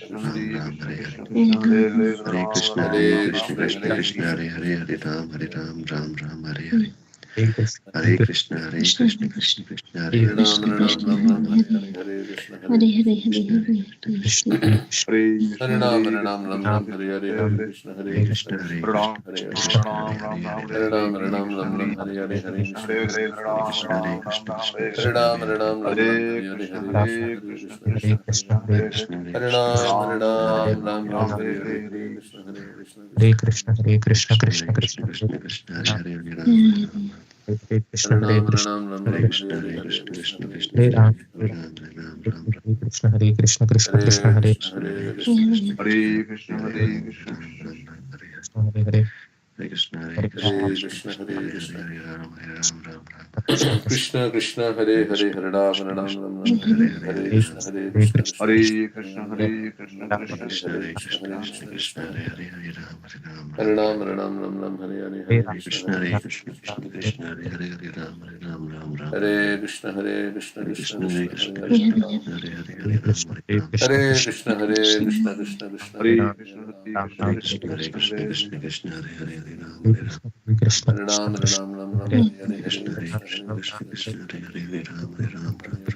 Ram Ram Hare Hare. Hare Hare Krishna Krishna Krishna Hare Hare Hare Ram Ram Ram Hare Hare. Hare Krishna Krishna Krishna Hare Hare Krishna Ram Krishna Ram Hare Ram Hare Hare Hare. Hare Hare Hare Hare Krishna Hare Hare Ram Hare Ram Hare Hare Krishna Hare Krishna Krishna Hare Krishna Krishna Hare Hare Krishna Hare Hare Hare Hare Ram Ram Hare Ram Ram Ram Hare Hare Hare Krishna Hare Krishna Krishna Krishna Hare Hare Krishna Hare Krishna Ram Hare Hare Hare. Ram Ram Ram Hare Hare Hare Krishna Hare Krishna Krishna Hare Hare Krishna Hare Hare Krishna Ram Krishna Hare Hare Ram Hare. Ram Ram Hare Hare Hare Krishna Hare Krishna Hare Krishna Krishna, Hare Hare Krishna, Krishna Krishna Hare Krishna, Krishna Hare Krishna Krishna Hare Hare Hare Ram Hare Hare Ram. Hare Krishna, Hare Hare Ram Hare Krishna, Ram Ram Hare Ram Krishna Hare Hare Hare Krishna Krishna Krishna Hare Hare Krishna Krishna Ram, Hare Krishna Hare Hare Ram Hare Ram Ram Ram. Krishna, Hare Krishna, Krishna Krishna, Hare Hare Krishna Krishna Hare Hare Krishna Krishna Krishna Krishna Hare Krishna Krishna Hare Hare Hare Ram Hare Ram Ram Ram Hare Hare. Krishna, Hare Hare, Hare Krishna Hare Hare Krishna Hare Krishna Krishna Krishna Hare Hare Krishna Hare Ram Ram Ram Hare Krishna, Hare. Krishna, Krishna Krishna Hare Hare Hare Krishna Hare Ram Krishna Hare Ram Krishna Ram Ram Krishna Hare Hare Hare Hare Hare Hare Krishna, Krishna Ram. Hare Hare Krishna Krishna, Krishna Krishna Hare Hare Hare Hare Krishna Hare Hare Krishna Krishna Hare Krishna Krishna Krishna Krishna Hare Hare Hare Ram Hare Ram Hare Ram Ram Ram. Hare Ram Ram Ram Hare Hare Hare Hare Ram, Hare Krishna Krishna Hare Hare Krishna Krishna Krishna Krishna Krishna Krishna Hare Hare Hare Ram Hare Ram Ram Ram Ram Hare Hare. Krishna Hare Krishna Hare Krishna Krishna Hare Krishna Krishna Hare Krishna Hare Hare Krishna Hare Hare Hare Hare Ram Krishna, Hare Hare Ram. Krishna, Hare Krishna, Krishna Hare Krishna Krishna Krishna Krishna Hare Hare Ram, Hare Ram, Ram Ram, Hare Hare Hare Krishna Hare Krishna, Krishna Krishna Krishna Hare Hare Hare Ram Hare Hare Ram. Krishna, Hare Krishna, Hare Krishna Ram Hare Krishna, Ram Ram Ram Hare Hare Hare Hare Krishna Hare Hare Krishna Krishna Hare Krishna Krishna Krishna Hare Hare Ram Hare Ram Ram Ram.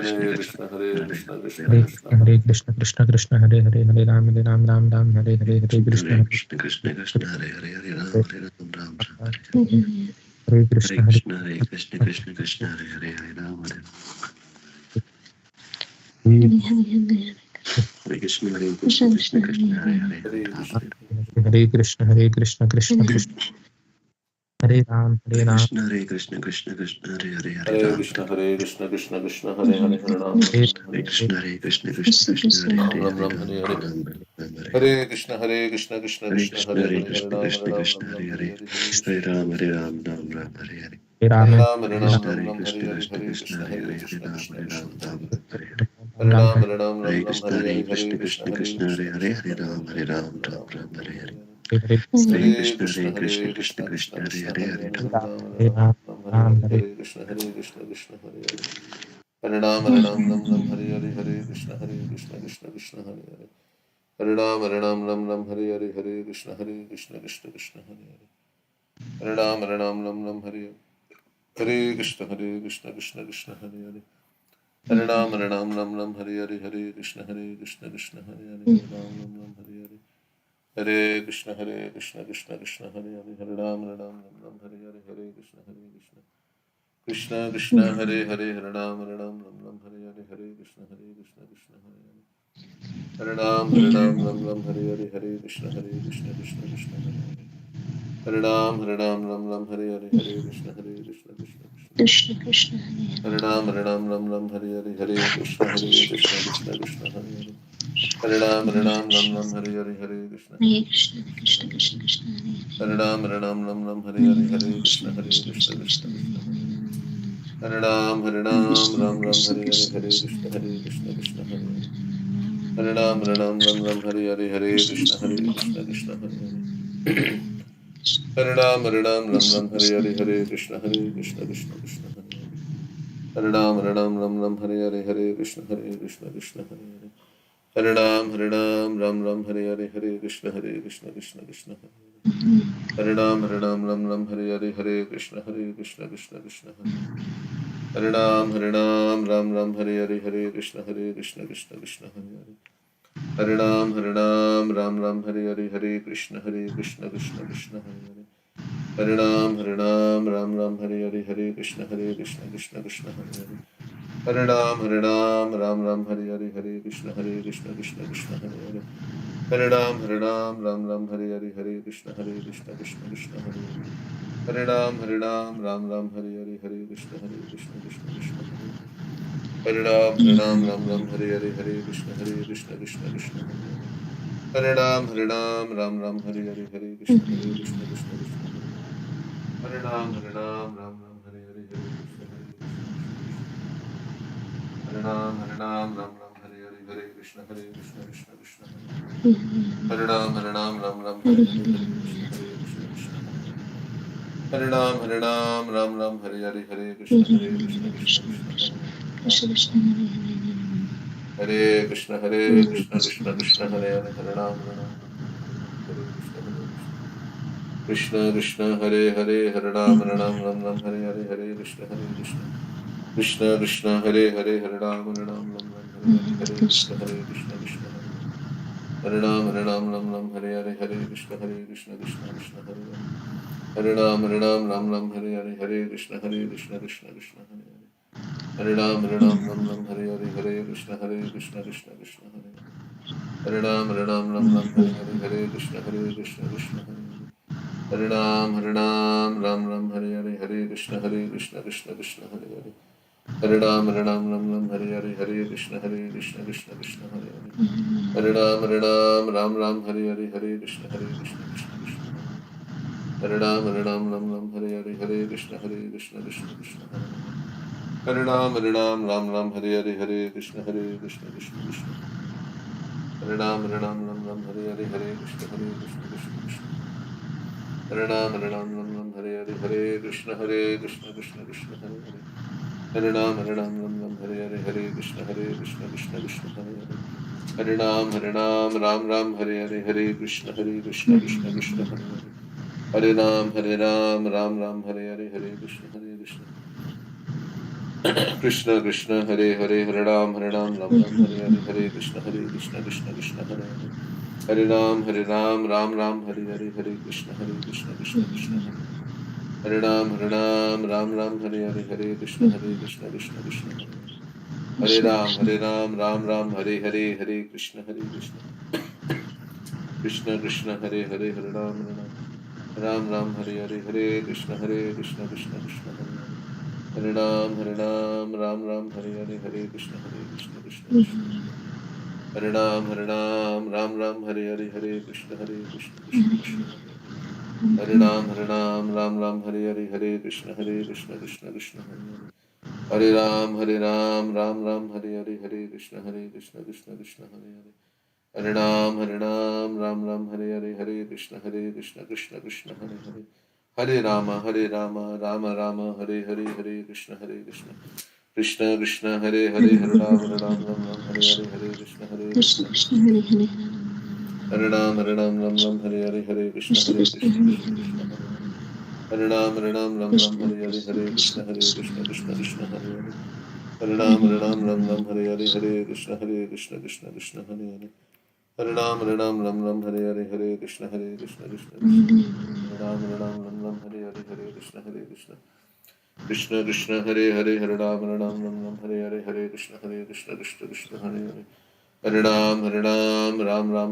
Hare Krishna, Hare Krishna, Krishna Hare Krishna. Hare Krishna Krishna Krishna Hare Hare Hare Ram Ram Hare Hare Hare Krishna Hare Hare Krishna, Krishna Krishna, Hare Hare, Hare Ram, Hare Ram, Ram Ram, Hare Hare. Hare Hare. Hare Hare Krishna Krishna, Hare Krishna, Krishna Krishna, Hare Hare, Hare Ram, Hare Ram. Hare Hare. Hare Krishna, Hare Krishna Krishna, Krishna Krishna Krishna, Hare Hare Hare. Hare, Hare Hare Ram, Krishna. Hare Ram. Hare Krishna Krishna Hare Krishna Hare Ram Hare Hare Ram Krishna, Hare Krishna, Krishna Krishna, Hare Hare, Hare Hare Ram, Krishna, Hare Ram. Hare Krishna, Krishna Krishna, Hare Hare Hare, Hare Ram, Hare Ram Hare Hare. Krishna, Hare Krishna, Krishna Krishna Krishna, Krishna Hare Ram Hare, Ram Hare Ram, Ram, Hare Hare Hare. Ram, Hare Ram, Hare Ram. Hare Krishna, Hare Krishna, Krishna Hare Krishna, Krishna, Hare Hare Hare, Hare Krishna, Ram, Hare Krishna Ram, Krishna, Ram Hare Ram, Hare Hare, Hare, Hare Hare Krishna. Ram, Hare Ram, Ram Ram, Hare Hare. Hare Hare Ram Ram, Hare Hare Krishna, Ram, Ram Hare Ram, Krishna, Hare Hare, Krishna Hare Krishna, Krishna, Hare Hare Hare, Hare Krishna, Ram, Krishna Hare Krishna, Ram, Hare Ram Hare. Ram, Hare Hare. Hare Ram Ram, Hare Hare Ram, Ram Hare Ram, Hare Krishna, Hare, Hare Hare Krishna, Krishna, Krishna Hare Krishna, Krishna, Hare Hare, Krishna Hare Hare Ram, Hare, Hare Hare Ram, Ram Ram, Ram, Hare Hare Hare. Hare Hare Hare Krishna, Krishna, Hare Hare Krishna, Krishna, Krishna Krishna Krishna, Hare Krishna, Hare, Hare Hare Hare, Ram. Hare Ram, Hare Ram Ram, Ram, Hare Ram Hare, Hare Hare Krishna, Hare Krishna, Krishna Hare Hare. Hare Ram, Hare Ram, Ram Ram, Hare Hare, Hare Krishna, Hare Krishna, Krishna Krishna, Hare Hare. Hare Ram, Hare Ram, Ram Ram, Hare Hare, Hare Krishna, Hare Krishna, Krishna Krishna, Hare Hare. Hare Ram, Hare Ram, Ram Ram, Hare Hare Krishna, Hare Krishna, Krishna Krishna, Hare Hare. Hare Ram, Hare Ram, Ram Ram, Hare Hare, Hare Krishna, Hare Krishna, Krishna Hare Hare, Hare Ram, Ram Ram, Hare Hare. Hare Krishna, Krishna Krishna, Hare Hare, Hare Ram, Ram Ram, Hare Hare, Hare Krishna, Hare Krishna. Krishna Krishna, Hare Hare, Hare Ram, Ram Ram, Hare Hare, Hare Krishna, Krishna Hare Hare. Hare Ram, Ram Ram, Hare Hare, Hare Krishna, Krishna Krishna, Hare Hare. Hare Ram, Ram Ram, Hare Hare, Hare Krishna, Krishna Krishna. Krishna Krishna Hare Ram, Ram Ram, Hare Hare, Hare Krishna, Krishna Krishna, Hare Hare. Hare Ram, Ram Ram, Hare Hare, Hare Krishna, Hare Krishna Krishna Krishna, Krishna Hare Krishna Hare. Krishna Hare Hare Ram, Ram Ram, Hare Hare Hare, Hare Hare Krishna, Krishna Krishna Krishna Krishna Krishna, Krishna Hare Hare. Hare Hare Ram, Krishna Ram Ram, Krishna Hare Hare, Krishna Hare Krishna Krishna, Hare Krishna Krishna, Hare Hare. Hare Hare Ram, Ram Ram, Hare Hare, Hare Krishna, Krishna Hare Hare. Hare Ram, Ram Ram, Hare Hare, Hare Krishna, Krishna Krishna, Hare Hare. Hare Ram, Ram Hare Hare, Hare Krishna, Krishna Hare Hare. Hare Ram Ram, Hare Hare, Hare Krishna, Krishna Krishna, Hare Hare. Hare Ram, Ram Hare Hare, Hare Krishna, Krishna Krishna, Hare Hare. Hare Ram Ram Hare Hare, Hare Krishna, Krishna Krishna, Hare Hare. Hare Ram Ram Hare Hare, Hare Krishna, Krishna Krishna, Hare Hare. Hare Ram Ram Hare Hare, Hare Krishna, Krishna Krishna, Hare Hare. Hare Ram Ram Hare Hare, Hare Krishna, Krishna Krishna, Hare Hare. Hare Ram Ram Hare Hare, Hare Krishna, Krishna Krishna, Hare Hare. Hare Ram Ram Hare Hare, Hare Krishna, Krishna Hare Hare. Hare Ram Ram Hare Hare, Hare Krishna, Krishna Hare Hare. Hare Ram Ram Hare Hare, Hare Krishna, Krishna Hare Hare. Hare Ram Ram Hare Hare, Hare Krishna, Krishna Hare Hare. Hare Ram Hare Hare, Hare Krishna, Krishna Hare Hare. Hare Ram Hare Hare, Hare Krishna, Krishna Hare Hare. Hare Ram Hare Hare, Hare Krishna, Krishna Hare Hare. Ram Krishna Ram. Hare Hare Hare Krishna, Krishna Krishna, Hare Hare, Hare Ram Hare Hare, Hare Krishna, Krishna Krishna, Hare Hare, Hare Ram Hare Hare, Hare Krishna, Krishna Krishna, Hare Hare, Hare Ram Hare Hare, Hare Krishna, Krishna Hare Hare. Hare Ram Hare Hare, Hare Krishna, Krishna Hare Hare. Hare Ram Hare Hare, Hare Krishna, Krishna Hare Hare. Hare Ram Hare Hare, Hare Krishna, Krishna Hare Hare. Hare Ram Hare Hare, Hare Krishna, Krishna Hare Hare. Hare Ram Hare Hare, Hare Krishna, Krishna Hare Hare. Hare Ram Hare Hare, Hare Krishna, Krishna Hare Hare. Hare Ram Hare Hare, Hare Krishna, Krishna Hare Hare. Hare Ram Hare Hare, Hare Krishna, Krishna Hare Hare. Hare Ram Hare Hare, Hare Krishna, Krishna Hare Hare. Hare Ram Hare Hare, Hare Krishna, Krishna Hare Hare. Hare Ram Hare Hare, Hare Krishna, Krishna Hare Hare. Hare Ram Hare Hare, Hare Krishna, Krishna Hare Hare. Hare Ram Hare Hare, Hare Krishna, Krishna Hare Hare. Hare Ram Hare Hare, Hare Krishna, Krishna Krishna, Hare Hare, Hare Ram Ram Hare Hare, Hare Krishna, Krishna Hare Hare. Hare Ram Hare Hare, Hare Krishna, Krishna Hare Hare. Hare Ram Hare Hare, Hare Krishna, Krishna Hare Hare. Hare Ram Hare Hare, Hare Krishna, Krishna Krishna, Hare Hare, Hare Ram Hare Hare, Hare Krishna, Krishna Hare Hare. Hare Ram Hare Hare, Hare Krishna, Krishna Hare Hare. Hare Ram Hare Hare, Hare Krishna, Krishna Hare Hare. Hare Ram Hare Hare, Hare Krishna, Krishna Hare Hare. Hare Ram, Ram Ram, Hare Hare, Hare Krishna, Krishna Krishna, Hare Hare. Hare Ram, Ram Ram, Hare Hare, Hare Krishna, Krishna Krishna, Hare Hare. Hare Rama, Rama Rama, Hare Hare, Hare Krishna, Krishna Krishna Krishna, Hare Hare, Hare Ram, Ram Ram, Hare Hare, Hare Krishna, Krishna Krishna Krishna Hare Hare Hare Ram, Ram Ram, Hare Hare, Hare Krishna, Krishna Krishna Krishna Hare Krishna, Hare Hare Hare. Hare Ram, Ram Ram, Krishna Hare Hare, Krishna Hare Krishna Krishna, Krishna Krishna Krishna, Krishna Hare Hare. Hare Hare Ram, Hare Ram Ram, Hare Hare, Hare Krishna, Krishna Krishna, Hare Hare. Hare Ram, Ram Hare Hare, Hare Krishna, Krishna Krishna, Hare Ram, Ram Hare Hare, Hare Krishna, Krishna Krishna Krishna, Hare Hare. Hare Ram, Ram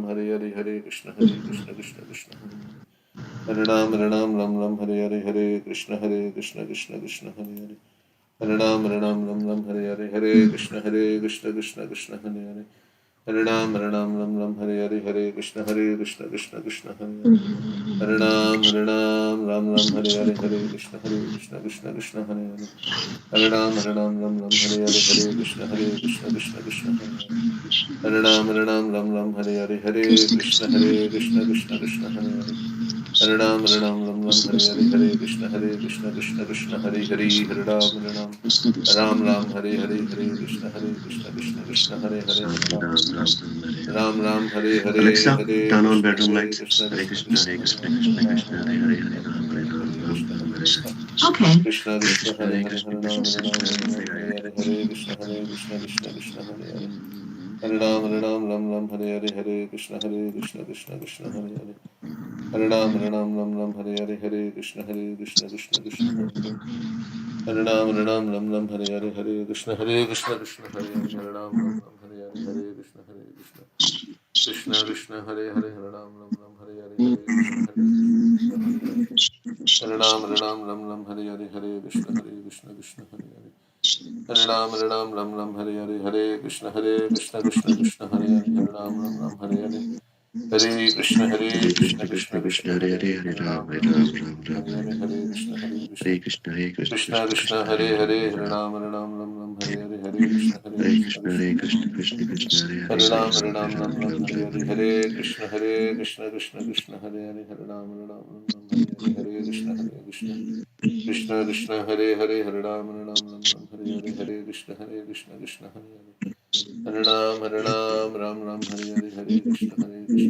Hare Hare, Hare Krishna, Krishna Krishna, Hare Hare. Hare Ram, Ram Hare Hare, Hare Krishna, Krishna Krishna, Hare Hare. Hare Ram, Ram Hare Hare, Hare Krishna, Krishna Krishna, Hare Hare. Hare Ram, Ram Hare Hare, Hare Krishna, Krishna Hare Hare. Hare Ram, Ram Hare Hare, Hare Krishna, Krishna Krishna, Hare Hare. Hare Ram, Ram Hare Hare, Hare Krishna, Krishna Hare Hare. Hare Ram, Hare Hare, Hare Krishna, Krishna Hare Hare. Hare Ram, Hare Hare, Hare Krishna, Krishna Hare Hare. Hare Ram, Hare Hare, Hare Krishna, Krishna Hare Hare. Hare Krishna Krishna Ram, Hare Hare, Hare Krishna, Krishna Hare Hare. Hare Ram Ram, Ram Hare Hare. Ram Hare Hare, Alexa, Hare turn on Krishna, bedroom lights. Krishna Hare Krishna, Krishna, Hare Hare Krishna, Hare. Krishna Hare Krishna, Ram, Hare Hare, Hare Ram Ram, Hare Hare Ram, Hare, Ram Krishna Ram, Hare Hare. Okay. Krishna Hare Krishna, Krishna, Hare Hare Hare, Krishna, Hare Krishna Ram, Krishna, Ram Hare Hare Hare. Hare, Krishna Krishna, Hare Hare. Hare Ram, Hare Hare, Hare Krishna, Krishna Hare Hare. Hare Ram, Hare Hare, Hare Krishna, Krishna Hare Hare. Hare Ram, Hare Hare, Hare Krishna, Krishna Hare Hare. Hare Ram, Hare Hare, Hare Krishna, Krishna Krishna Hare Hare. Hare Ram, Hare Hare, Hare Krishna, Krishna Hare Hare. Hare Ram, Hare Hare, Hare Krishna, Krishna Hare Hare. Hare Ram, Hare Hare, Hare Krishna, Krishna Hare Hare. Hare Ram, Hare Hare, Hare Krishna, Hare Krishna, Krishna Krishna Krishna, Hare Hare Hare. Hare, Hare Hare Ram, Hare Ram, Ram, Ram Ram, Hare Hare Hare, Hare. Hare Krishna, Krishna Hare Krishna, Hare Krishna, Krishna Krishna Krishna, Krishna, Hare Hare Ram, Hare. Hare Hare Ram. Ram, Hare Hare, Hare Krishna, Hare Krishna Krishna, Hare Krishna. Krishna, Krishna Krishna, Hare Hare, Hare Hare Ram, Ram, Hare Ram, Ram Hare Ram, Hare, Hare Hare. Hare Krishna, Krishna Hare Hare. Hare Ram, Hare Hare, Hare Krishna, Krishna Hare Hare. Hare Ram, Hare Hare, Hare Krishna, Krishna Hare Hare. Hare Ram, Hare Hare, Hare Krishna, Krishna Hare Hare. Hare Ram, Hare Hare, Hare Krishna, Krishna Hare Hare. Hare Ram, Hare Hare, Hare Krishna, Krishna Hare Hare.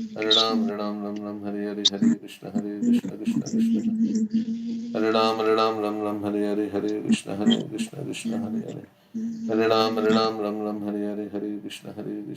Hare Ram, Hare Hare, Hare Krishna, Krishna Hare Hare. Hare Ram, Hare Hare, Hare Krishna, Krishna Hare Hare. Hare Ram, Hare Hare, Hare Krishna, Krishna Hare Hare. Hare Ram, Hare Hare, Hare Krishna, Krishna Hare Hare. Hare Ram, Hare Hare, Hare Krishna, Krishna Hare Hare. Hare Ram, Hare Hare, Hare Krishna, Krishna Hare Hare. Hare Ram, Hare Hare, Hare Krishna, Krishna Hare Hare.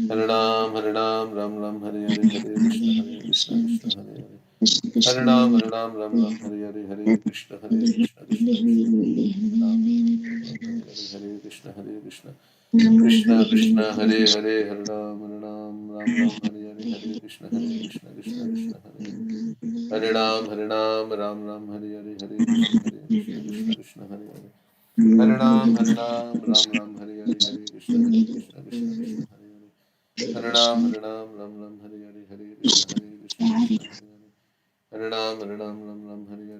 Hare Ram, Hare Hare, Hare Krishna, Krishna Hare Hare. Hare Ram, Hare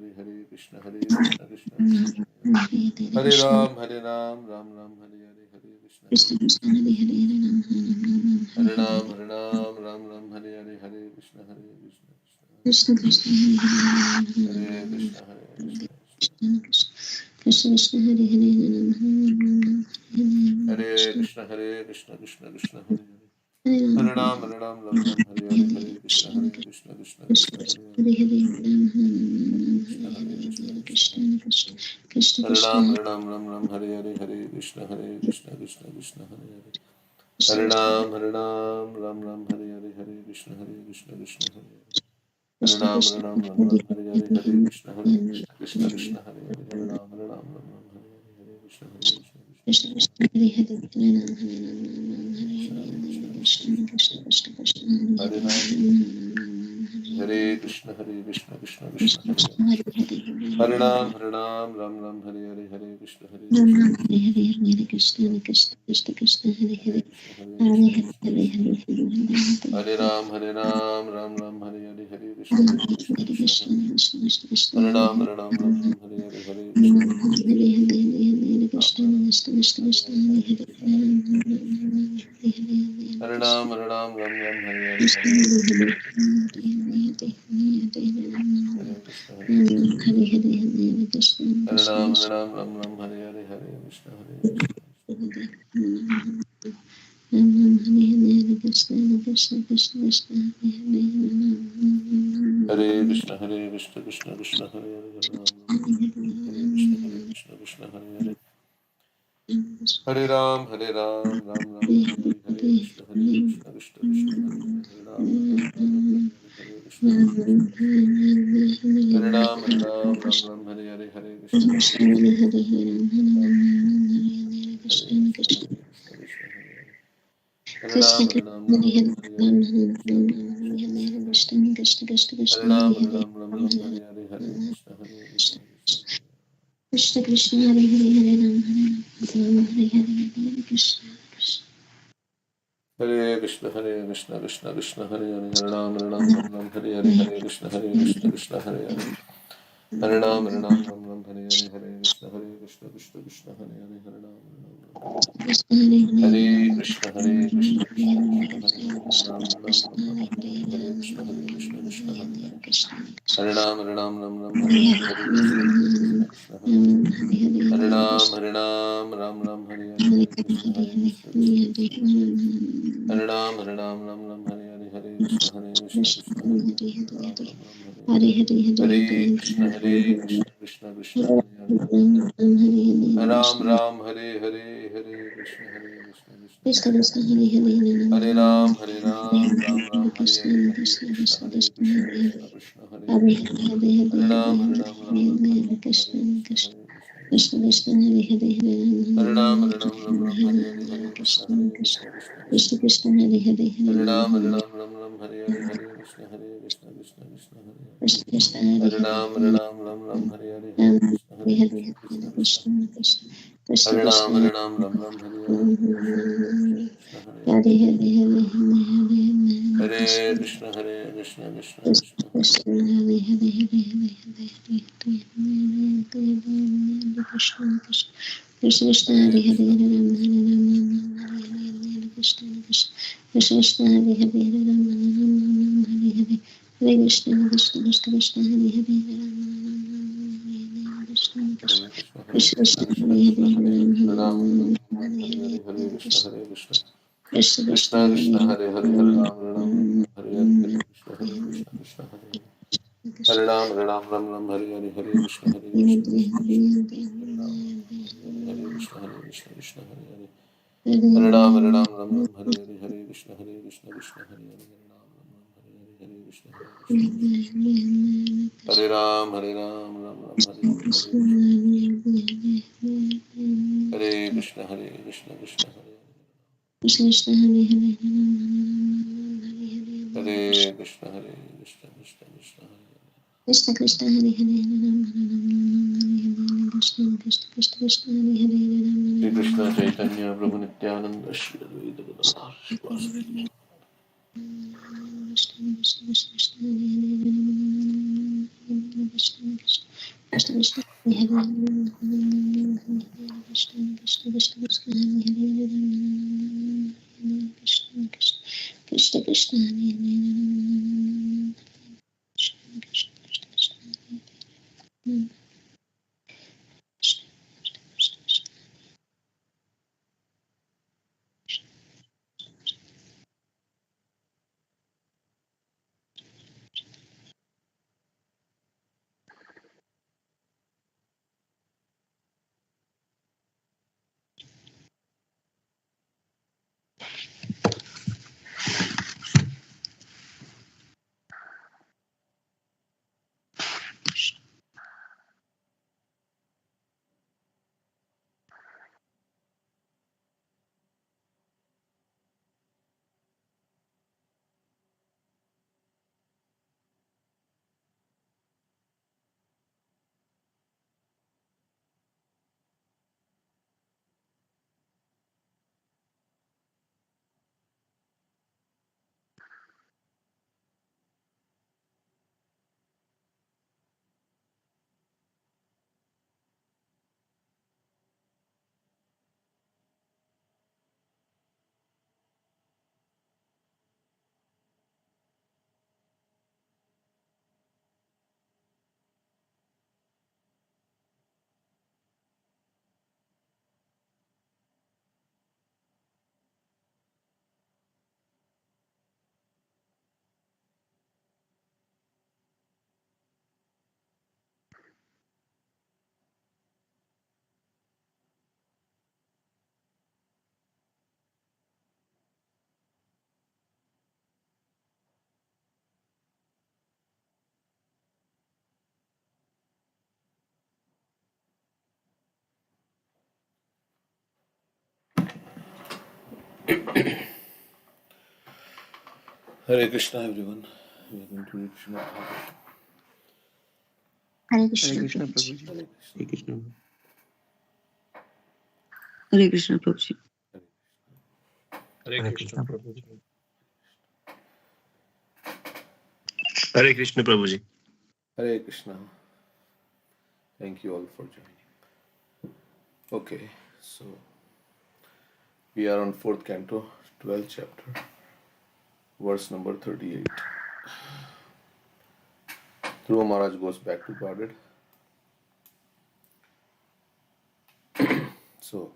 Hare, Hare Krishna, Krishna Hare Hare. Hare Ram, Hare Hare, Hare Krishna, Krishna Hare Hare, Hare Ram, Hare Ram, Hare Hare, Hare Krishna, Krishna Krishna Hare Krishna, Hare Krishna, Krishna Krishna Hare Hare, Hare Ram, Hare Krishna, Hare Krishna, Krishna Hare Hare. Hare Ram, Hare Ram, Hare Hare, Hare Krishna, Krishna Hare Hare. Hare Hare, Hare Krishna, Hare Krishna, Krishna Krishna Krishna Krishna Hare Krishna Ram, Hare Hare, Hare Krishna, Krishna Hare Hare. Krishna Hare Krishna Ram, Ram, Hare Hare, Hare Krishna, Krishna Hare Hare. Hare Krishna Ram, Krishna Hare Hare, Hare Krishna, Krishna Hare Hare. Hare Ram, Hare Hare, Hare Krishna, Krishna Krishna. Krishna Hare Hare, Hare Ram, Hare Ram, Hare Krishna, Hare Krishna, Krishna Krishna Krishna Krishna Hare Hare Hare, Ram, Hare Krishna Krishna Krishna Krishna Hare Krishna Hare. Hare Hare Hare Hare Ram Ram Ram Hare Hare Hare Krishna Ram Krishna Ram Hare Hare Hare Krishna Krishna Krishna Krishna Hare Hare Hare Hare Krishna Hare Krishna Hare Krishna. Hare Hare Hare Ram Ram Ram Hare Hare Hare Krishna Hare Krishna Hare Krishna Krishna Hare. Krishna Krishna Krishna Hare Hare Ram Hare Ram Ram Hare Hare Hare Ram Krishna Ram Krishna Hare Krishna. Hare Hare Ram Krishna Ram Krishna Krishna Hare Krishna Hare Hare Hare Hare Krishna Ram Hare Ram Krishna Hare Krishna. Hare Hare Hare Krishna Ram Ram Hare Hare Krishna Hare Hare Krishna Hare Krishna Krishna. Hare Hare Krishna Hare Ram Krishna Ram Hare Krishna. Hare Hare Krishna Hare Krishna Krishna Ram Ram Hare Hare Hare Krishna Hare Krishna. Ram Ram Hare Hare Krishna Krishna Krishna Krishna Hare Hare Hare Krishna Krishna Krishna Hare Hare Hare Krishna Krishna Hare Hare. Hare Ram Ram Ram Hare Hare Hare Krishna Krishna Krishna Hare Hare. Hare Ram Ram Hare Hare Hare Krishna Krishna Krishna. Hare Ram Ram Hare Hare Hare Krishna Krishna Krishna. Hare Ram Hare Krishna Krishna Krishna Hare Hare. Hare Krishna Ram Krishna Ram Hare Hare Ram Hare Hare Hare Krishna Krishna Krishna Krishna. Krishna Krishna Krishna Hare Krishna Ram Hare Hare Ram Ram Hare Hare Hare Hare Krishna Krishna Krishna. Krishna Krishna Hare Hare Hare Ram Hare Hare Hare Krishna Krishna Hare Krishna Krishna Krishna Hare Hare. Hare Ram Hare Hare Hare Krishna Krishna Hare Hare. Hare Ram Ram Hare Hare Hare Krishna Krishna Krishna Hare Hare. Hare Ram Krishna Hare Hare Hare Ram Krishna Hare Krishna Krishna Hare Krishna Hare Hare. Hare Krishna Ram Krishna Hare Hare Hare Hare Hare Ram Krishna Krishna Hare Hare. Krishna Hare Ram Hare Hare Hare Hare Krishna Krishna Hare Hare. Hare Ram Ram Hare Hare Hare Krishna Krishna Krishna. Hare Ram Hare Hare Hare Krishna Krishna Hare Hare. Hare Ram Hare Hare. Hare Krishna Krishna Hare Hare. Ram Hare Hare Hare Krishna Krishna Krishna Krishna. Krishna Hare Hare Hare Ram Hare Hare Krishna Hare Krishna Krishna Krishna Hare Krishna Krishna Hare Krishna Krishna Hare Hare Hare. Hare Hare Hare Hare Ram Hare Hare Hare Hare Krishna Krishna Krishna Hare Krishna Krishna Krishna. Krishna Hare Hare Hare Hare Ram Hare Hare Hare Krishna Krishna Krishna Krishna Krishna. Krishna Krishna Hare Hare Hare Ram Hare Hare Hare Hare Krishna Krishna Krishna Hare Hare. Krishna Krishna Hare Hare Hare Ram Hare Hare Hare Hare Hare Krishna Hare Krishna Krishna. Krishna Krishna Krishna Hare Krishna Ram Hare Hare Hare Krishna Krishna Hare Hare Hare. Hare Hare Hare Hare Krishna Krishna Krishna Krishna Krishna. Krishna Hare Hare Hare Hare Hare Hare Krishna Krishna Krishna Krishna Hare Hare Hare Krishna Hare Ram Hare Ram Hare Hare Hare Krishna Krishna Krishna Krishna Hare Hare Hare Ram Hare Ram Hare Hare Hare Krishna Krishna Krishna Krishna Hare Hare Hare Ram Hare Krishna Krishna Hare Krishna Krishna Krishna Krishna Hare Hare Krishna Hare Hare Ram Hare Hare Ram Ram Hare Hare Hare Hare Hare Krishna Krishna Hare Krishna Krishna Krishna Krishna Hare Krishna Hare Hare Hare Hare Ram Hare Hare Hare Krishna Hare Krishna Krishna Hare Hare Ram Hare Hare Krishna Hare Krishna Krishna Krishna Hare Ram Hare Hare Krishna Hare Krishna Krishna Hare Hare Hare Ram Hare Hare Krishna Hare Krishna Krishna Hare Hare Hare Ram Hare Hare Krishna Hare Krishna Krishna Hare Ram Hare Hare Krishna Hare Krishna Krishna Hare Krishna Hare Hare Hare Krishna Krishna Krishna Hare Krishna Krishna Hare Hare Ram Hare Krishna Krishna Krishna Krishna Hare Hare Shri Ram Krishna Chaitanya Prabhu Nityananda Shri Advaita Gadadhar Shivasati Krishna Krishna Krishna Krishna Hare Hare Krishna Krishna Krishna Krishna Hare Hare Krishna Krishna Krishna Krishna Hare Hare Krishna Krishna Krishna Krishna Hare Hare Krishna Krishna Krishna Krishna Hare Hare Krishna, everyone. We are going to read Srimad Bhagavatam. Hare Hare Krishna, Krishna, Prabhuji. Prabhuji. Hare Hare Krishna. Hare Krishna, Prabhuji. Hare Krishna Prabhuji. Hare Krishna, Prabhuji. Hare Krishna. Thank you all for joining. Okay, so we are on 4th canto, 12th chapter, verse number 38. Dhruva Maharaj goes back to Godhead. So,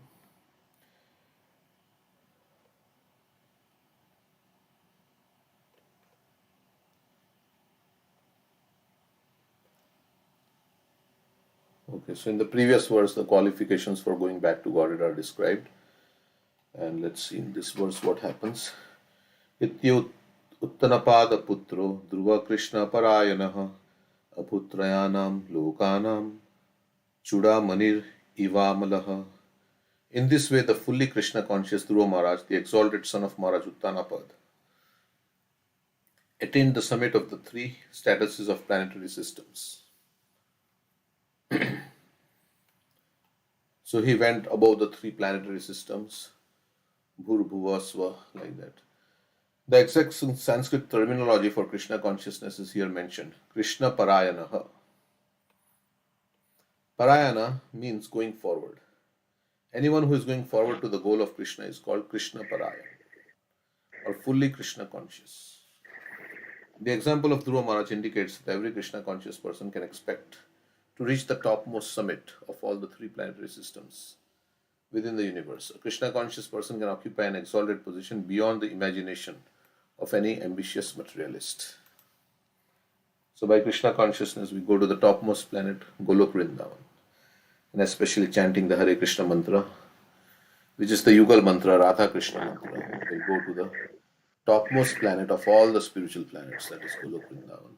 okay, so in the previous verse, the qualifications for going back to Godhead are described. And let's see in this verse what happens. Ityut Uttanapada Putro Dhruva Krishna Parayanaha Aputrayanam Lokanam Chudamanir Ivamalaha. In this way, the fully Krishna conscious Dhruva Maharaj, the exalted son of Maharaj Uttanapad, attained the summit of the three statuses of planetary systems. So he went above the three planetary systems, Bhur Bhuva Sva, like that. The exact Sanskrit terminology for Krishna consciousness is here mentioned. Krishna Parayanaha. Parayana means going forward. Anyone who is going forward to the goal of Krishna is called Krishna Parayana, or fully Krishna conscious. The example of Dhruva Maharaj indicates that every Krishna conscious person can expect to reach the topmost summit of all the three planetary systems within the universe. A Krishna conscious person can occupy an exalted position beyond the imagination of any ambitious materialist. So by Krishna consciousness, we go to the topmost planet, Golok Vrindavan, and especially chanting the Hare Krishna mantra, which is the Yugal mantra, Radha Krishna mantra. We go to the topmost planet of all the spiritual planets, that is Golok Vrindavan.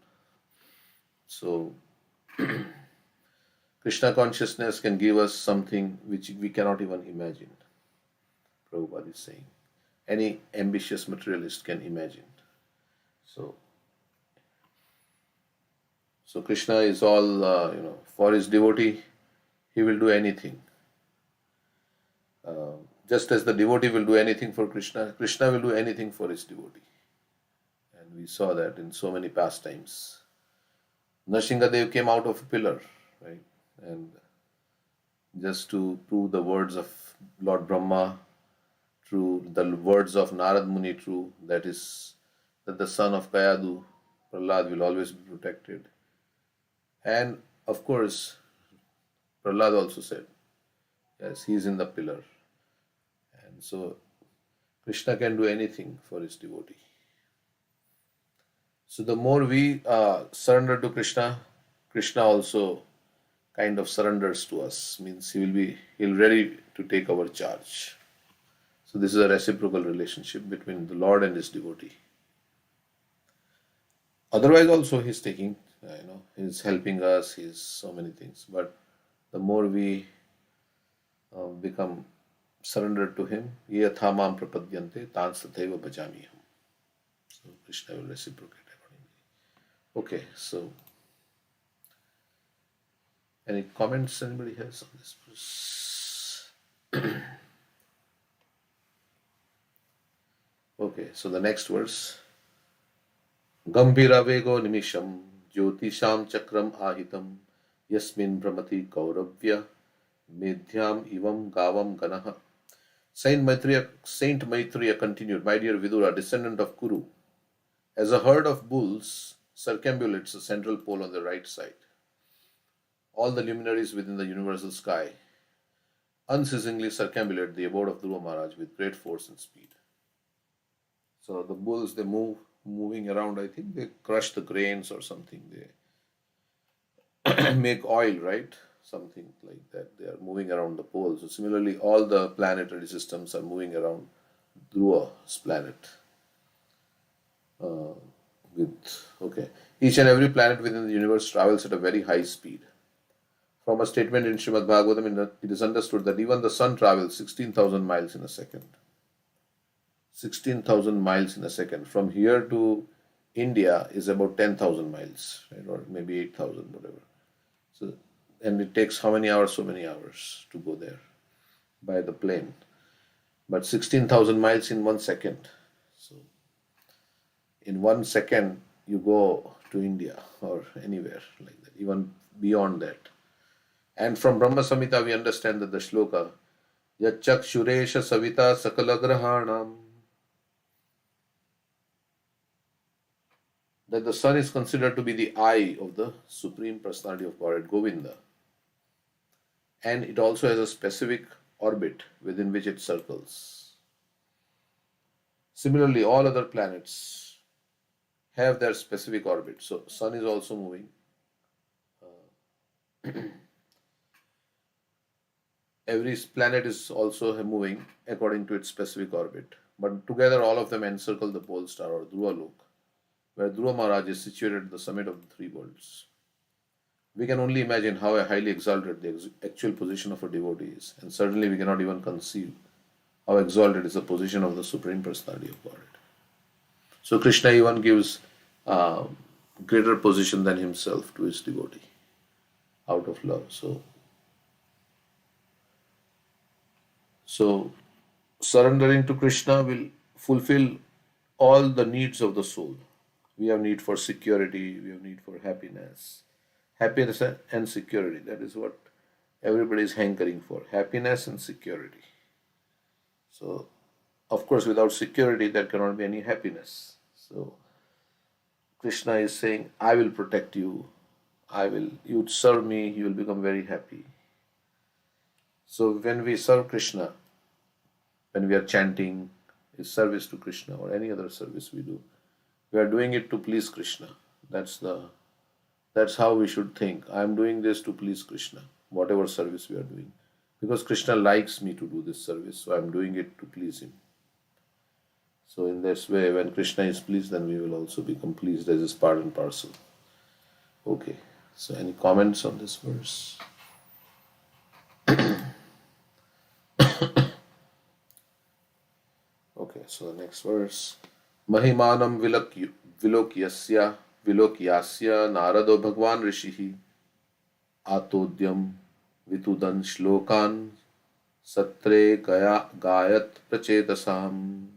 So Krishna consciousness can give us something which we cannot even imagine. Prabhupada is saying. Any ambitious materialist can imagine. So Krishna is all, for his devotee, he will do anything. Just as the devotee will do anything for Krishna, Krishna will do anything for his devotee. And we saw that in so many pastimes. Nrsingadev came out of a pillar, right? And just to prove the words of Lord Brahma true, the words of Narad Muni true, that is, that the son of Kayadu, Prahlad, will always be protected. And of course, Prahlad also said, yes, he is in the pillar. And so, Krishna can do anything for his devotee. So the more we surrender to Krishna, Krishna also kind of surrenders to us, means he'll ready to take our charge. So this is a reciprocal relationship between the Lord and his devotee. Otherwise also he's taking, he's helping us, he's so many things. But the more we become surrendered to him, yathamam prapadyante tansatheva bhajamiham. So Krishna will reciprocate accordingly. Okay, so any comments anybody has on this verse? Okay, so the next verse. Gambhira vego nimisham jyotisham chakram ahitam yasmin brahmati kauravya medhyam ivam gavam ganaha. Saint Maitreya continued, my dear Vidura, descendant of Kuru, as a herd of bulls circumambulates the central pole on the right side, all the luminaries within the universal sky unceasingly circumambulate the abode of Dhruva Maharaj with great force and speed. So the bulls, they moving around, I think they crush the grains or something, they make oil, right? Something like that. They are moving around the pole. So similarly, all the planetary systems are moving around Dhruva's planet. Each and every planet within the universe travels at a very high speed. From a statement in Srimad Bhagavatam, it is understood that even the sun travels 16,000 miles in a second. 16,000 miles in a second. From here to India is about 10,000 miles, right? Or maybe 8,000, whatever. So, and it takes how many hours? So many hours to go there by the plane. But 16,000 miles in 1 second. So, in 1 second, you go to India or anywhere like that, even beyond that. And from Brahma Samhita, we understand that the shloka, Yachak Shuresha Savita Sakalagrahanam, that the sun is considered to be the eye of the Supreme Personality of Godhead, Govinda. And it also has a specific orbit within which it circles. Similarly, all other planets have their specific orbit. So, sun is also moving. Every planet is also moving according to its specific orbit. But together, all of them encircle the pole star or Dhruva Lok, where Dhruva Maharaj is situated at the summit of the three worlds. We can only imagine how highly exalted the actual position of a devotee is, and certainly we cannot even conceive how exalted is the position of the Supreme Personality of Godhead. So Krishna even gives greater position than himself to his devotee out of love. So surrendering to Krishna will fulfill all the needs of the soul. We have need for security, we have need for happiness. Happiness and security, that is what everybody is hankering for. Happiness and security. So, of course, without security, there cannot be any happiness. So, Krishna is saying, I will protect you. You serve me, you will become very happy. So, when we serve Krishna, when we are chanting his service to Krishna or any other service we do, we are doing it to please Krishna. That's how we should think. I am doing this to please Krishna, whatever service we are doing. Because Krishna likes me to do this service, so I am doing it to please him. So in this way, when Krishna is pleased, then we will also become pleased as his part and parcel. Okay, so any comments on this verse? Okay, so the next verse. Mahimanam vilokyasya narado bhagwan rishihi atodyam vitudan shlokan satre gayat prachetasam.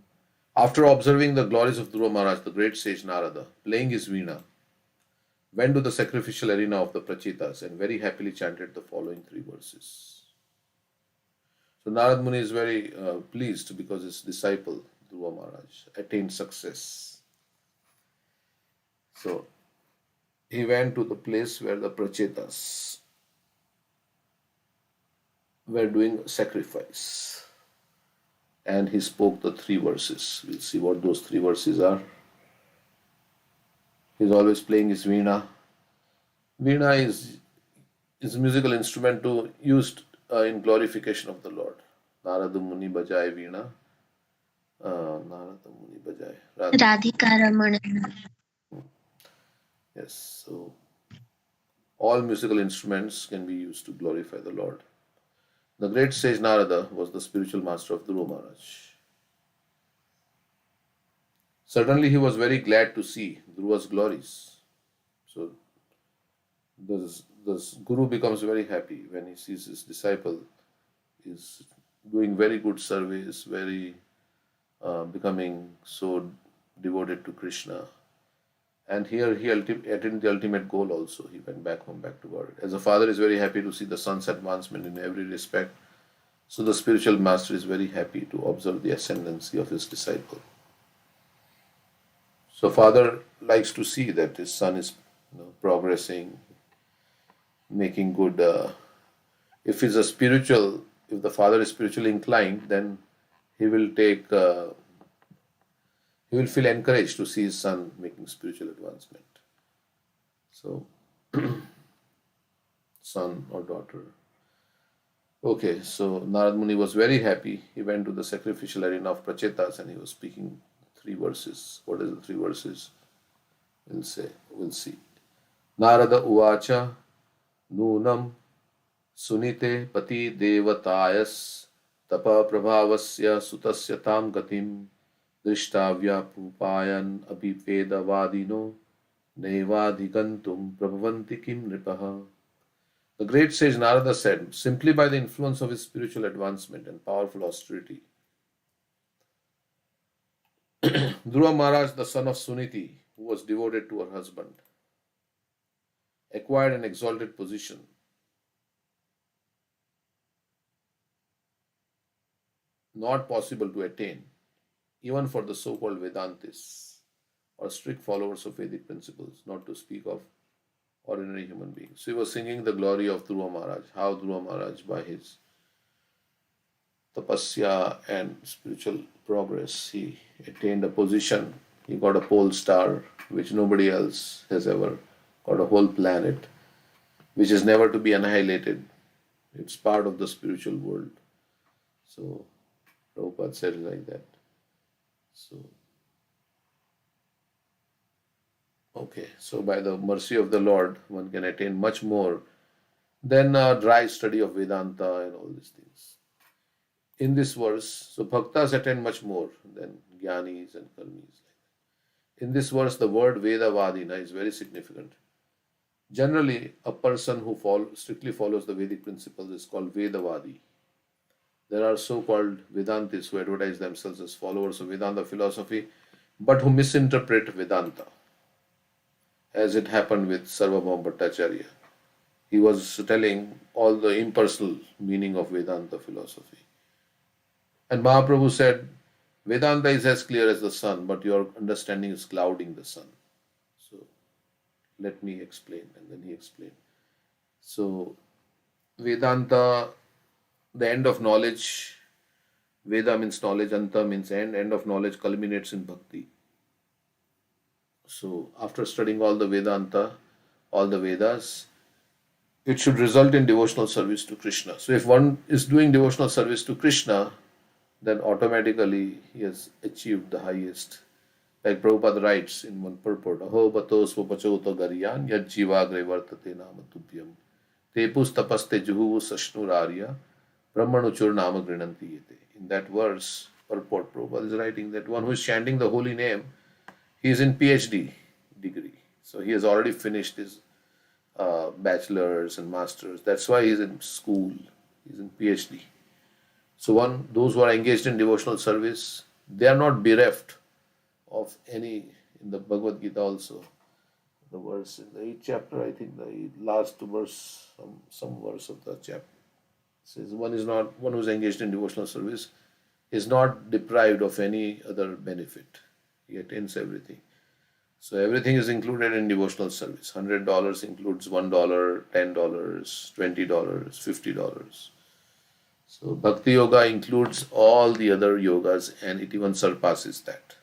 After observing the glories of Dhruva Maharaj, the great sage Narada, playing his veena, went to the sacrificial arena of the Prachetas and very happily chanted the following three verses. So Narad Muni is very pleased because his disciple, Dhruva Maharaj, attained success. So he went to the place where the Prachetas were doing sacrifice. And he spoke the three verses. We'll see what those three verses are. He's always playing his veena. Veena is a musical instrument used in glorification of the Lord. Narada Muni bajai veena. Narada Muni bajai. Radhika Ramana. Yes, so all musical instruments can be used to glorify the Lord. The great sage Narada was the spiritual master of Dhruva Maharaj. Certainly, he was very glad to see Dhruva's glories. So, the Guru becomes very happy when he sees his disciple is doing very good service, becoming so devoted to Krishna. And here he attained the ultimate goal also. He went back home, back to God. As a father is very happy to see the son's advancement in every respect, so the spiritual master is very happy to observe the ascendancy of his disciple. So father likes to see that his son is progressing, making good. If the father is spiritually inclined, then he will feel encouraged to see his son making spiritual advancement. So, son or daughter. Okay, so Narad Muni was very happy. He went to the sacrificial arena of Prachetas and he was speaking three verses. What is the three verses? We'll see. Narada Uvacha Nunam Sunite Pati Devatayas Tapa Prabhavasya Sutasya Tam Gatim Drishtavya pupayan abhiveda vadino nevadhigantum prabhavanti kim nripaha. The great sage Narada said, simply by the influence of his spiritual advancement and powerful austerity, Dhruva Maharaj, the son of Suniti, who was devoted to her husband, acquired an exalted position, not possible to attain, even for the so-called Vedantists or strict followers of Vedic principles, not to speak of ordinary human beings. So he was singing the glory of Dhruva Maharaj, how Dhruva Maharaj, by his tapasya and spiritual progress, he attained a position. He got a pole star, which nobody else has ever got, a whole planet, which is never to be annihilated. It's part of the spiritual world. So Prabhupada said it like that. So, okay, so by the mercy of the Lord, one can attain much more than a dry study of Vedanta and all these things. In this verse, so bhaktas attain much more than jnanis and karmis. In this verse, the word Vedavadina is very significant. Generally, a person who strictly follows the Vedic principles is called Vedavadi. There are so-called Vedantists who advertise themselves as followers of Vedanta philosophy, but who misinterpret Vedanta, as it happened with Sarvabhauma Bhattacharya. He was telling all the impersonal meaning of Vedanta philosophy. And Mahaprabhu said, Vedanta is as clear as the sun, but your understanding is clouding the sun. So, let me explain. And then he explained. So, Vedanta, the end of knowledge, Veda means knowledge, Anta means end of knowledge culminates in bhakti. So, after studying all the Vedanta, all the Vedas, it should result in devotional service to Krishna. So, if one is doing devotional service to Krishna, then automatically he has achieved the highest. Like Prabhupada writes in one purport, Aho bato swapachoto garyan yad jivagre vartate nama tubhyam tepus tapaste juhu sashnurarya brahmanuchur nama grinanti yete. In that verse, purport, Prabhupada is writing that one who is chanting the holy name, he is in PhD degree. So he has already finished his bachelor's and master's. That's why he is in school. He is in PhD. So those who are engaged in devotional service, they are not bereft of any, in the Bhagavad Gita also, the verse in the 8th chapter, I think the last verse, some verse of the chapter, says one who is engaged in devotional service is not deprived of any other benefit. He attains everything. So everything is included in devotional service. $100 includes $1, $10, $20, $50. So Bhakti Yoga includes all the other yogas and it even surpasses that.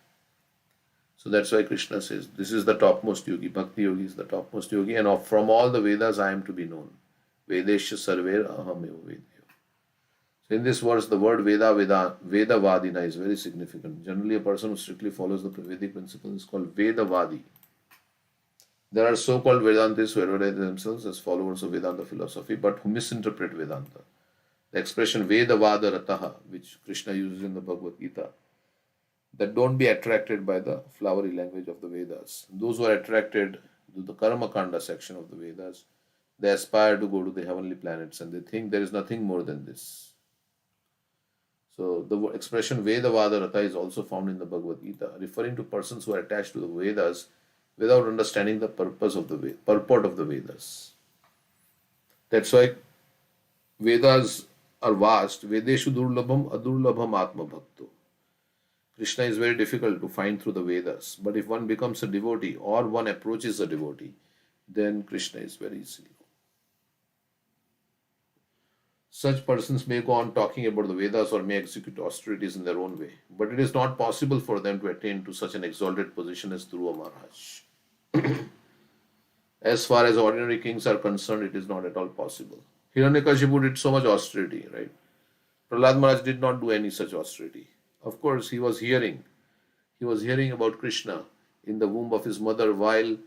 So that's why Krishna says, this is the topmost yogi. Bhakti Yogi is the topmost yogi, and from all the Vedas I am to be known. Vedesha sarver ahameva vedyo. So in this verse, the word Vedavadina is very significant. Generally, a person who strictly follows the Vedic principles is called Vedavadi. There are so-called Vedantists who advertise themselves as followers of Vedanta philosophy, but who misinterpret Vedanta. The expression Vedavada Rataha, which Krishna uses in the Bhagavad Gita, that don't be attracted by the flowery language of the Vedas. Those who are attracted to the Karma Kanda section of the Vedas, they aspire to go to the heavenly planets and they think there is nothing more than this. So the expression Vedavada Rata is also found in the Bhagavad Gita, referring to persons who are attached to the Vedas without understanding the purport of the Vedas. That's why Vedas are vast. Vedeshu durlabham adurlabham atma bhakto. Krishna is very difficult to find through the Vedas. But if one becomes a devotee or one approaches a devotee, then Krishna is very easily known. Such persons may go on talking about the Vedas or may execute austerities in their own way. But it is not possible for them to attain to such an exalted position as Dhruva Maharaj. As far as ordinary kings are concerned, it is not at all possible. Hiranyakashipu did so much austerity, right? Prahlad Maharaj did not do any such austerity. Of course, he was hearing about Krishna in the womb of his mother while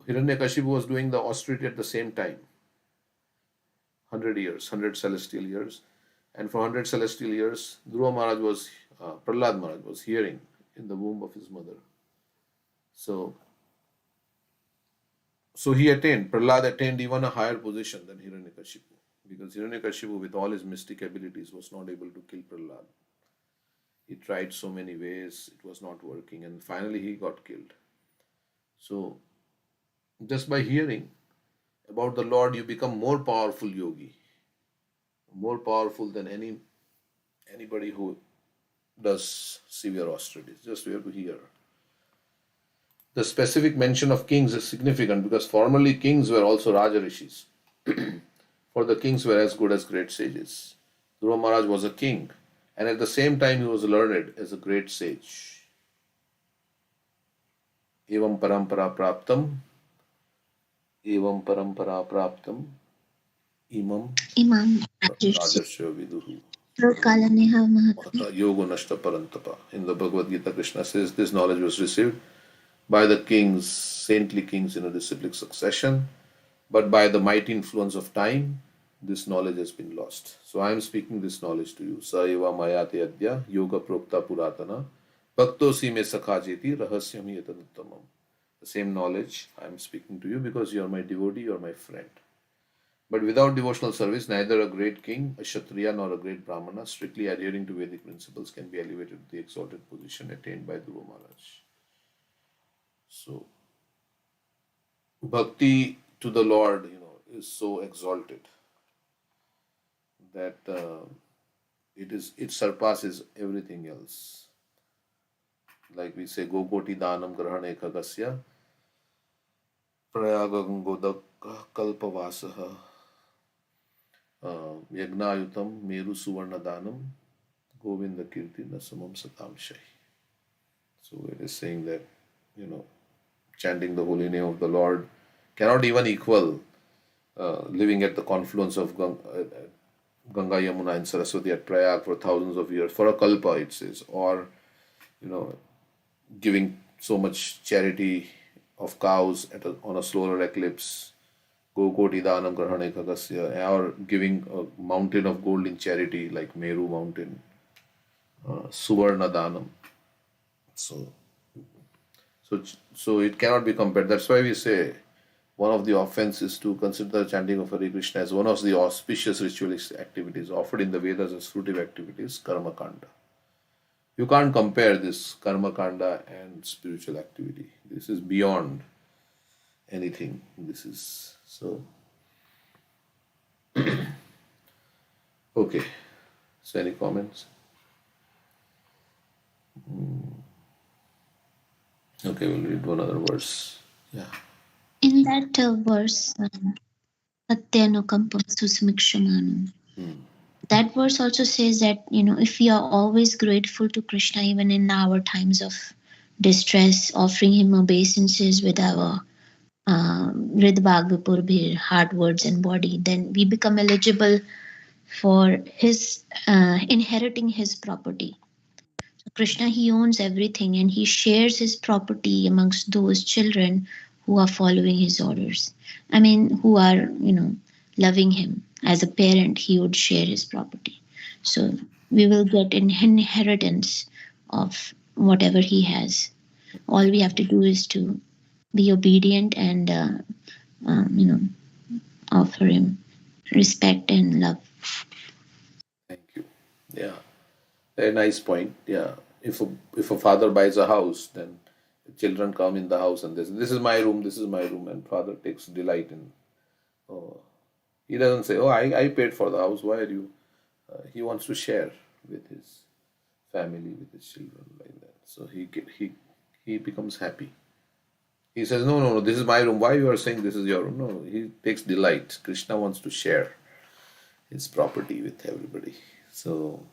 Hiranyakashipu was doing the austerity at the same time. 100 celestial years. And for 100 celestial years, Prahlad Maharaj was hearing in the womb of his mother. So he attained, Prahlad attained even a higher position than Hiranyakashipu, because Hiranyakashipu, with all his mystic abilities, was not able to kill Prahlad. He tried so many ways, it was not working, and finally he got killed. So, just by hearing about the Lord, you become more powerful yogi, more powerful than anybody who does severe austerities. Just we have to hear. The specific mention of kings is significant because formerly kings were also Raja Rishis. For the kings were as good as great sages. Dhruva Maharaj was a king, and at the same time he was learned as a great sage. Evam parampara praptam, imam Imam Rajarsya Viduhu. Kalaneha Mahatma. Yoga Nashta Parantapa. In the Bhagavad Gita, Krishna says this knowledge was received by the kings, saintly kings in a disciplic succession, but by the mighty influence of time, this knowledge has been lost. So I am speaking this knowledge to you. Sa eva mayate adya yoga prokta puratana bhakto si me sakhajeti rahasyam yatanuttamam. The same knowledge I am speaking to you because you are my devotee, you are my friend. But without devotional service, neither a great king, a Kshatriya, nor a great Brahmana, strictly adhering to Vedic principles, can be elevated to the exalted position attained by Dhruva Maharaj. So, bhakti to the Lord, is so exalted that it surpasses everything else. Like we say, Gokoti Danam Grahane Kagasya Prayagangodak Kalpavasaha Yagnayutam Meru Suvarna Danam Govinda Kirti Nasamam Satam Shai. So it is saying that, chanting the holy name of the Lord cannot even equal living at the confluence of Ganga, Yamuna, and Saraswati at Prayag for thousands of years, for a kalpa, it says, or giving so much charity of cows on a solar eclipse, Gokoti Danam Grahane Kagasya, or giving a mountain of gold in charity like Meru mountain, Suvarna Danam. So it cannot be compared. That's why we say one of the offenses to consider the chanting of Hare Krishna as one of the auspicious ritualistic activities offered in the Vedas as fruitive activities, Karma Kanda. You can't compare this Karma Kanda and spiritual activity. This is beyond anything. This is so. Okay. So, any comments? Okay, we'll read one other verse. Yeah. In that verse, Satyanukampam Susmikshamanam. That verse also says that, if we are always grateful to Krishna, even in our times of distress, offering him obeisances with our Ridbhagapur, heart, words, and body, then we become eligible for his inheriting his property. So Krishna, he owns everything, and he shares his property amongst those children who are following his orders. I mean, who are, loving him. As a parent, he would share his property. So we will get an inheritance of whatever he has. All we have to do is to be obedient and, offer him respect and love. Thank you. Yeah. A nice point. Yeah. If a father buys a house, then children come in the house and they say, this is my room, and father takes delight in. He doesn't say, I paid for the house, why are you? He wants to share with his family, with his children, like that. So he becomes happy. He says, no, this is my room. Why you are saying this is your room? No, he takes delight. Krishna wants to share his property with everybody. So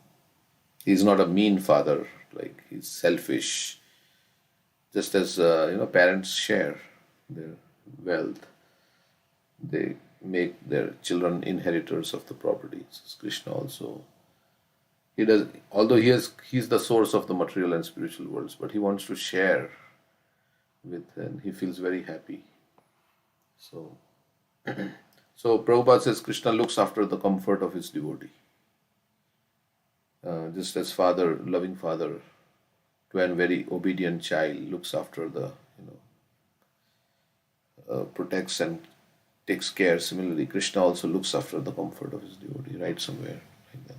he's not a mean father, like he's selfish. Just as parents share their wealth, they make their children inheritors of the property. So Krishna also, he does. Although he's the source of the material and spiritual worlds, but he wants to share with, and he feels very happy. So, so Prabhupada says Krishna looks after the comfort of his devotee. Just as loving father to a very obedient child, looks after the, protects and takes care. Similarly, Krishna also looks after the comfort of his devotee, right somewhere like that.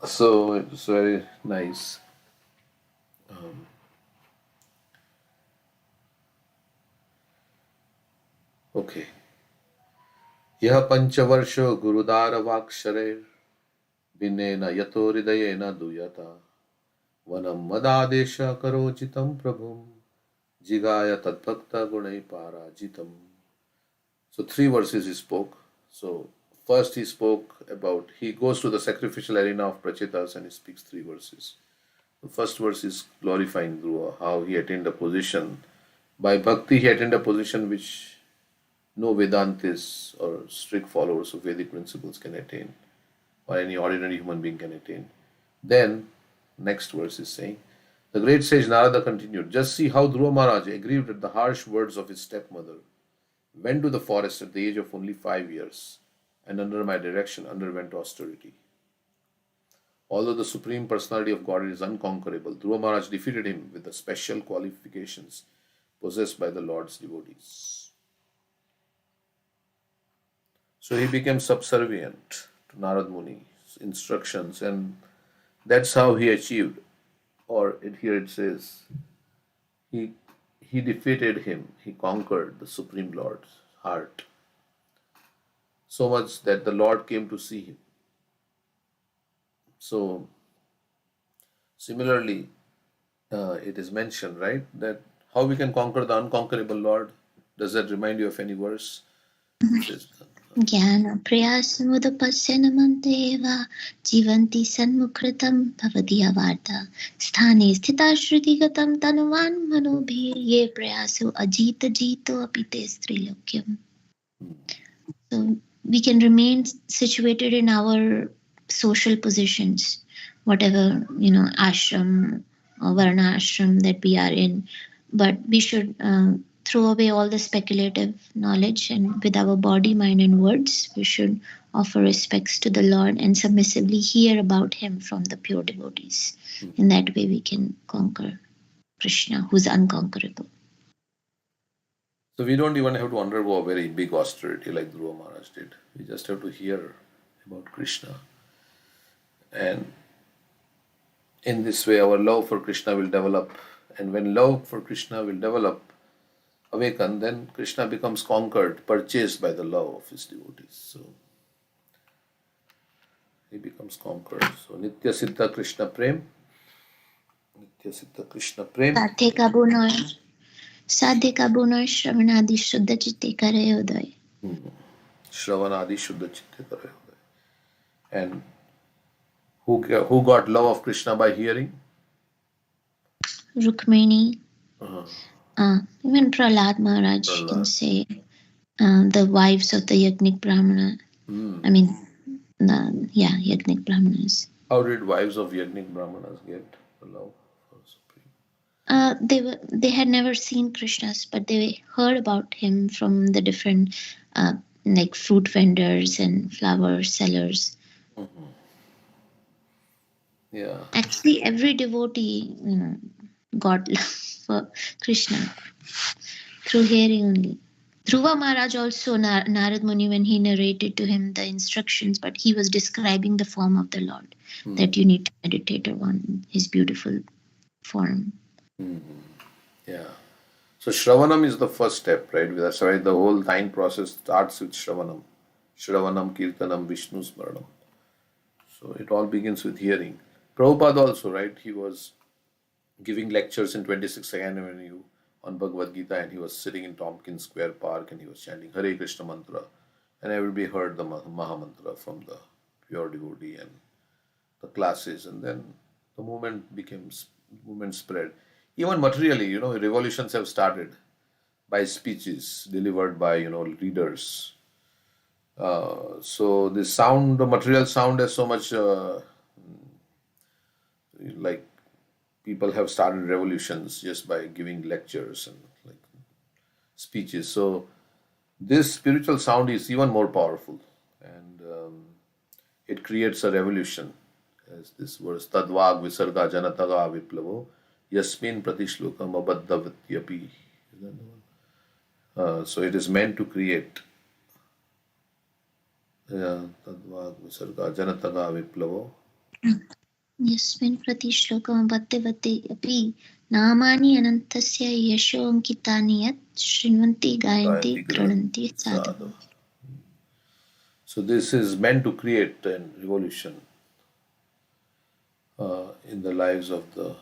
So it was very nice. Okay. यह पंचवर्षो गुरुदार वाक्शरेर विनेन यतो हृदयेन दूयता वनम मदादेश करोचितं प्रभुम जिगाय तद्भक्त गुणै पाराजितम. So 3 verses he spoke. So first he spoke about, he goes to the sacrificial arena of Prachetas and he speaks 3 verses. The first verse is glorifying Dhruva, how he attained a position. By bhakti he attained a position which no Vedantis or strict followers of Vedic principles can attain, or any ordinary human being can attain. Then, next verse is saying, the great sage Narada continued, just see how Dhruva Maharaj, aggrieved at the harsh words of his stepmother, went to the forest at the age of only 5 years, and under my direction underwent austerity. Although the Supreme Personality of Godhead is unconquerable, Dhruva Maharaj defeated him with the special qualifications possessed by the Lord's devotees. So he became subservient to Narad Muni's instructions, and that's how he achieved, or here it says, he defeated him, he conquered the Supreme Lord's heart, so much that the Lord came to see him. So, similarly, it is mentioned, right, that how we can conquer the unconquerable Lord. Does that remind you of any verse? It says, Jnana prayasmudapasyana manteva jivanti sanmukhritam bhavati avarta sthane sthita shruti-gatam tanuvan manobhir ye prayaso ajita jito apite strilokyam. So we can remain situated in our social positions, whatever, ashram or varna ashram that we are in, but we should throw away all the speculative knowledge, and with our body, mind and words, we should offer respects to the Lord and submissively hear about him from the pure devotees. In that way we can conquer Krishna, who's unconquerable. so we don't even have to undergo a very big austerity like Dhruva Maharaj did. We just have to hear about Krishna. And in this way our love for Krishna will develop. And when love for Krishna will develop, awaken, then Krishna becomes conquered, purchased by the love of his devotees. So he becomes conquered. So Nitya Siddha Krishna Prem. Nitya Siddha Krishna Prem. Sadhe ka bunai shravanadi shuddha chitte kare uday. Shravanadi Shuddha Chitte Kare Uday. And who got love of Krishna by hearing? Rukmini. Even Prahlad Maharaj can say the wives of the Yajnik Brahmana. Yajnik Brahmanas. How did wives of Yajnik Brahmanas get the love for Supreme? They had never seen Krishna's, but they heard about him from the different like fruit vendors and flower sellers. Yeah. Actually, every devotee, got love for Krishna through hearing only. Dhruva Maharaj also, Narad Muni, when he narrated to him the instructions, but he was describing the form of the Lord, that you need to meditate on his beautiful form. Yeah. So Shravanam is the first step, right? That's why the whole 9 process starts with Shravanam. Shravanam, Kirtanam, Vishnu Smaranam. So it all begins with hearing. Prabhupada also, right? He was giving lectures in 26th Avenue on Bhagavad Gita, and he was sitting in Tompkins Square Park and he was chanting Hare Krishna mantra, and everybody heard the Maha Mantra from the pure devotee and the classes, and then the movement spread. Even materially, revolutions have started by speeches delivered by, leaders. So the material sound has so much, like, people have started revolutions just by giving lectures and like speeches. So this spiritual sound is even more powerful, and it creates a revolution There's this verse, Tadvag Visarga Janataga Viplavo Yasmin Pratishlokam Abaddavatyapi. Is that the one? So it is meant to create. Tadvag Visarga Janataga Viplavo. यस्मिन् प्रतिश्लोकमबद्धवते अपि नामानि अनन्तस्य यशोऽङ्कितानि यत् शृण्वन्ति गायन्ति गृह्णन्ति साधु. So this is meant to create a revolution in the lives of the.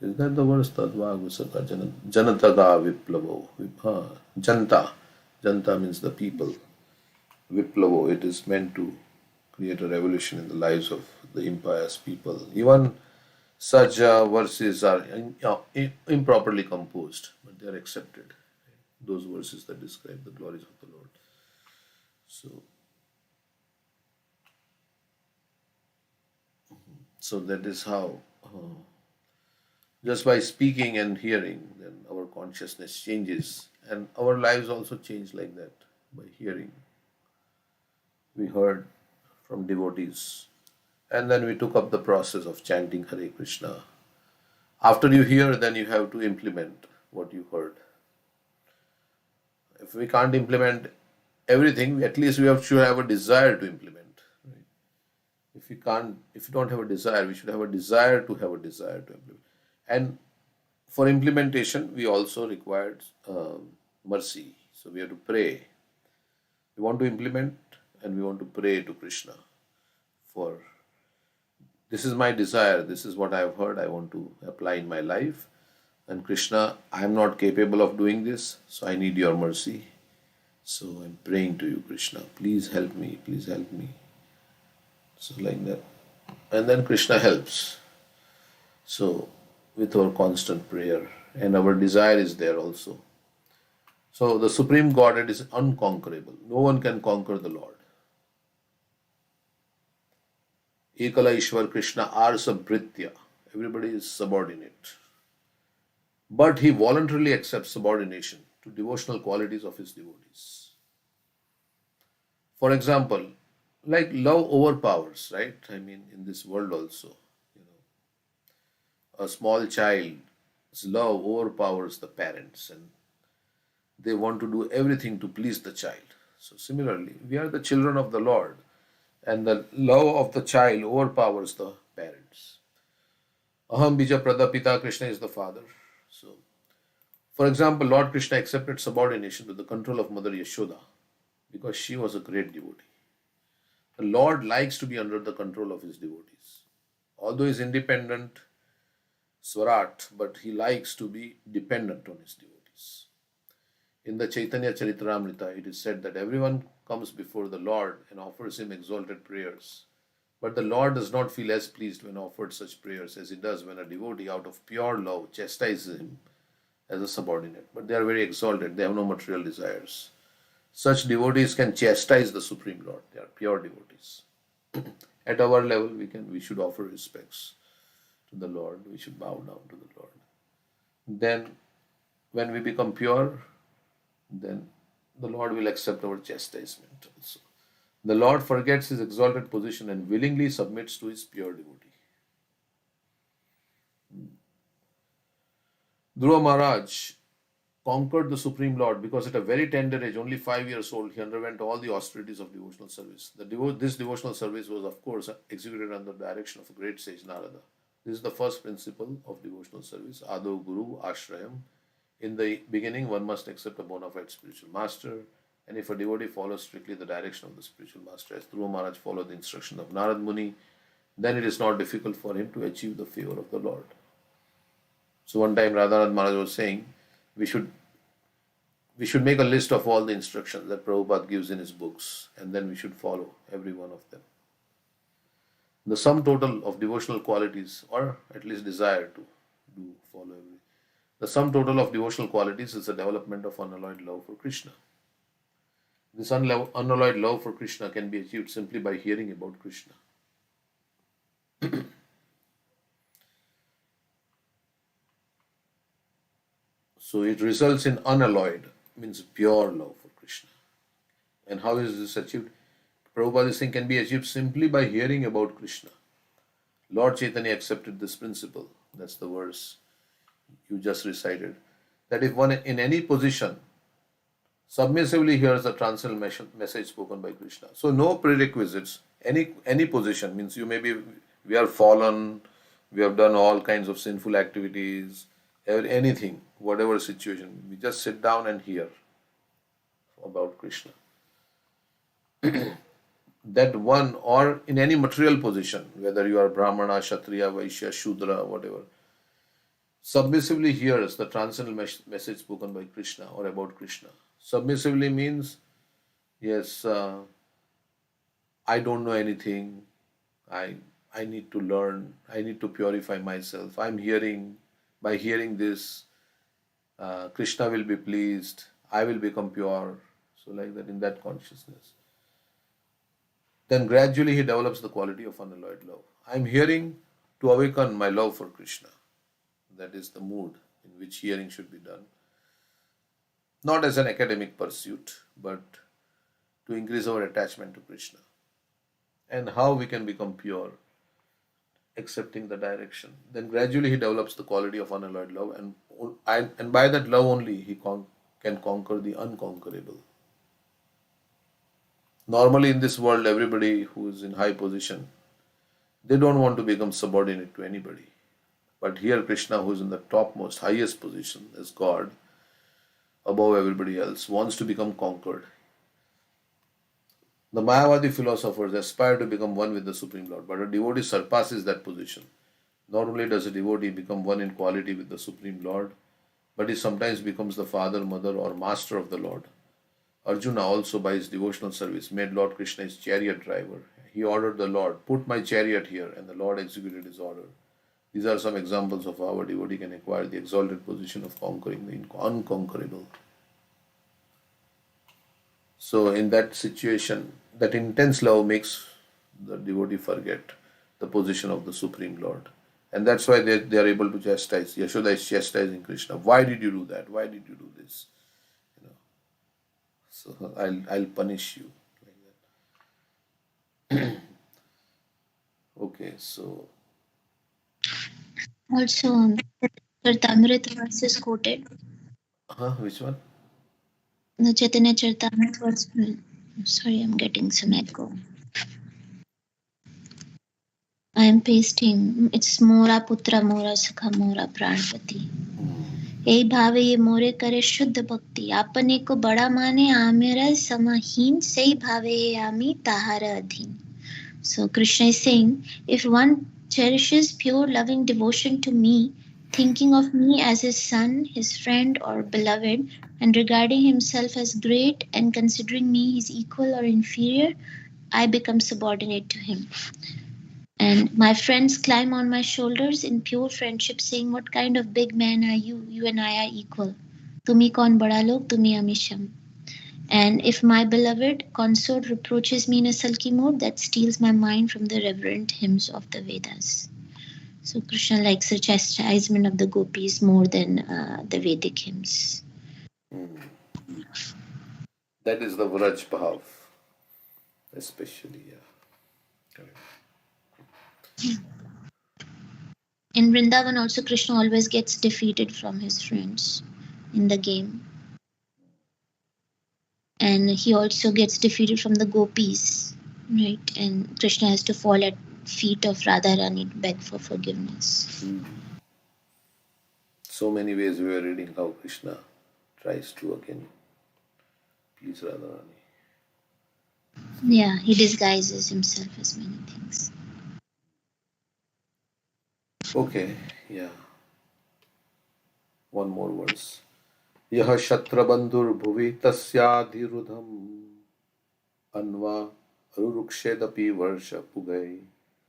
Is that the verse? Tadvag Visarga Janataga Viplavo. Janta. Janta means the people. Viplavo. It is meant to create a revolution in the lives of the impious people. Even such verses are improperly composed, but they are accepted. Those verses that describe the glories of the Lord. So that is how, just by speaking and hearing, then our consciousness changes, and our lives also change like that by hearing. We heard from devotees, and then we took up the process of chanting Hare Krishna. After you hear, then you have to implement what you heard. If we can't implement everything, at least we should have a desire to implement. Right? If you don't have a desire, we should have a desire to implement. And for implementation, we also required mercy. So we have to pray. We want to implement, and we want to pray to Krishna for, this is my desire, this is what I have heard, I want to apply in my life. And Krishna, I am not capable of doing this, so I need your mercy. So I'm praying to you, Krishna, please help me, please help me. So like that. And then Krishna helps. So with our constant prayer, and our desire is there also. So the Supreme Godhead is unconquerable. No one can conquer the Lord. Ekala Ishwar Krishna Arsa Bhritya. Everybody is subordinate. But he voluntarily accepts subordination to devotional qualities of his devotees. For example, like love overpowers, right? I mean, in this world also, a small child's love overpowers the parents, and they want to do everything to please the child. So similarly, we are the children of the Lord, and the love of the child overpowers the parents. Aham bija pradapita, Krishna is the father. So, for example, Lord Krishna accepted subordination to the control of Mother Yashoda because she was a great devotee. The Lord likes to be under the control of his devotees. Although he is independent, Swarat, but he likes to be dependent on his devotees. In the Chaitanya Charitamrita, it is said that everyone comes before the Lord and offers him exalted prayers. But the Lord does not feel as pleased when offered such prayers as he does when a devotee out of pure love chastises him as a subordinate. But they are very exalted, they have no material desires. Such devotees can chastise the Supreme Lord. They are pure devotees. At our level, we should offer respects to the Lord. We should bow down to the Lord. Then, when we become pure, then the Lord will accept our chastisement also. The Lord forgets his exalted position and willingly submits to his pure devotee. Dhruva Maharaj conquered the Supreme Lord because at a very tender age, only 5 years old, he underwent all the austerities of devotional service. This devotional service was, of course, executed under the direction of a great sage, Narada. This is the first principle of devotional service, Ado Guru Ashrayam. In the beginning, one must accept a bona fide spiritual master, and if a devotee follows strictly the direction of the spiritual master, as Dhruva Maharaj followed the instruction of Narad Muni, then it is not difficult for him to achieve the favor of the Lord. So one time Radhanath Maharaj was saying, we should make a list of all the instructions that Prabhupada gives in his books, and then we should follow every one of them. The sum total of devotional qualities, or at least desire to follow every. The sum total of devotional qualities is the development of unalloyed love for Krishna. This unalloyed love for Krishna can be achieved simply by hearing about Krishna. So it results in unalloyed, means pure love for Krishna. And how is this achieved? Prabhupada is saying can be achieved simply by hearing about Krishna. Lord Chaitanya accepted this principle. That's the verse you just recited. That if one in any position submissively hears the transcendental message spoken by Krishna. So no prerequisites. Any position means we are fallen, we have done all kinds of sinful activities, anything, whatever situation. We just sit down and hear about Krishna. That one, or in any material position, whether you are Brahmana, Kshatriya, Vaishya, Shudra, whatever, submissively hears the transcendental message spoken by Krishna or about Krishna. Submissively means, yes, I don't know anything. I I need to learn. I need to purify myself. By hearing this, Krishna will be pleased. I will become pure. So like that, in that consciousness. Then gradually he develops the quality of unalloyed love. I am hearing to awaken my love for Krishna. That is the mood in which hearing should be done. Not as an academic pursuit, but to increase our attachment to Krishna. And how we can become pure, accepting the direction. Then gradually he develops the quality of unalloyed love, and by that love only he can conquer the unconquerable. Normally in this world, everybody who is in high position, they don't want to become subordinate to anybody. But here Krishna, who is in the topmost, highest position as God, above everybody else, wants to become conquered. The Mayavadi philosophers aspire to become one with the Supreme Lord, but a devotee surpasses that position. Not only does a devotee become one in quality with the Supreme Lord, but he sometimes becomes the father, mother, or master of the Lord. Arjuna also, by his devotional service, made Lord Krishna his chariot driver. He ordered the Lord, "Put my chariot here," and the Lord executed his order. These are some examples of how a devotee can acquire the exalted position of conquering the unconquerable. So in that situation, that intense love makes the devotee forget the position of the Supreme Lord. And that's why they are able to chastise. Yashoda is chastising Krishna. Why did you do that? Why did you do this? So I'll punish you. Like that. Okay, so Also, Charitamrita verse is quoted. which one? The Chaitanya Charitamrita verse. Sorry, I'm getting some echo. I am pasting. It's Mora Putra Mora Sukha Mora Pranpati. यही भावे ये मोरे करे शुद्ध भक्ति आपने को बड़ा माने आमेरा समाहीन सही भावे ये आमी ताहारा अधीन. So Krishna is saying, if one cherishes pure loving devotion to me, thinking of me as his son, his friend or beloved, and regarding himself as great and considering me his equal or inferior, I become subordinate to him. And my friends climb on my shoulders in pure friendship, saying, "What kind of big man are you? You and I are equal. Tumi kaun bada log, tumi amisham." And if my beloved consort reproaches me in a sulky mood, that steals my mind from the reverent hymns of the Vedas. So Krishna likes the chastisement of the gopis more than the Vedic hymns. That is the Vraj Bhav, especially, yeah. Correct. In Vrindavan also, Krishna always gets defeated from his friends in the game. And he also gets defeated from the gopis, right? And Krishna has to fall at feet of Radharani to beg for forgiveness. So many ways we were reading how Krishna tries to again please Radharani. Yeah, he disguises himself as many things. Okay, yeah. One more verse. Yaha shatrabandhur bhuvi tasyadhirudham anva arurukshedapi varsha pugai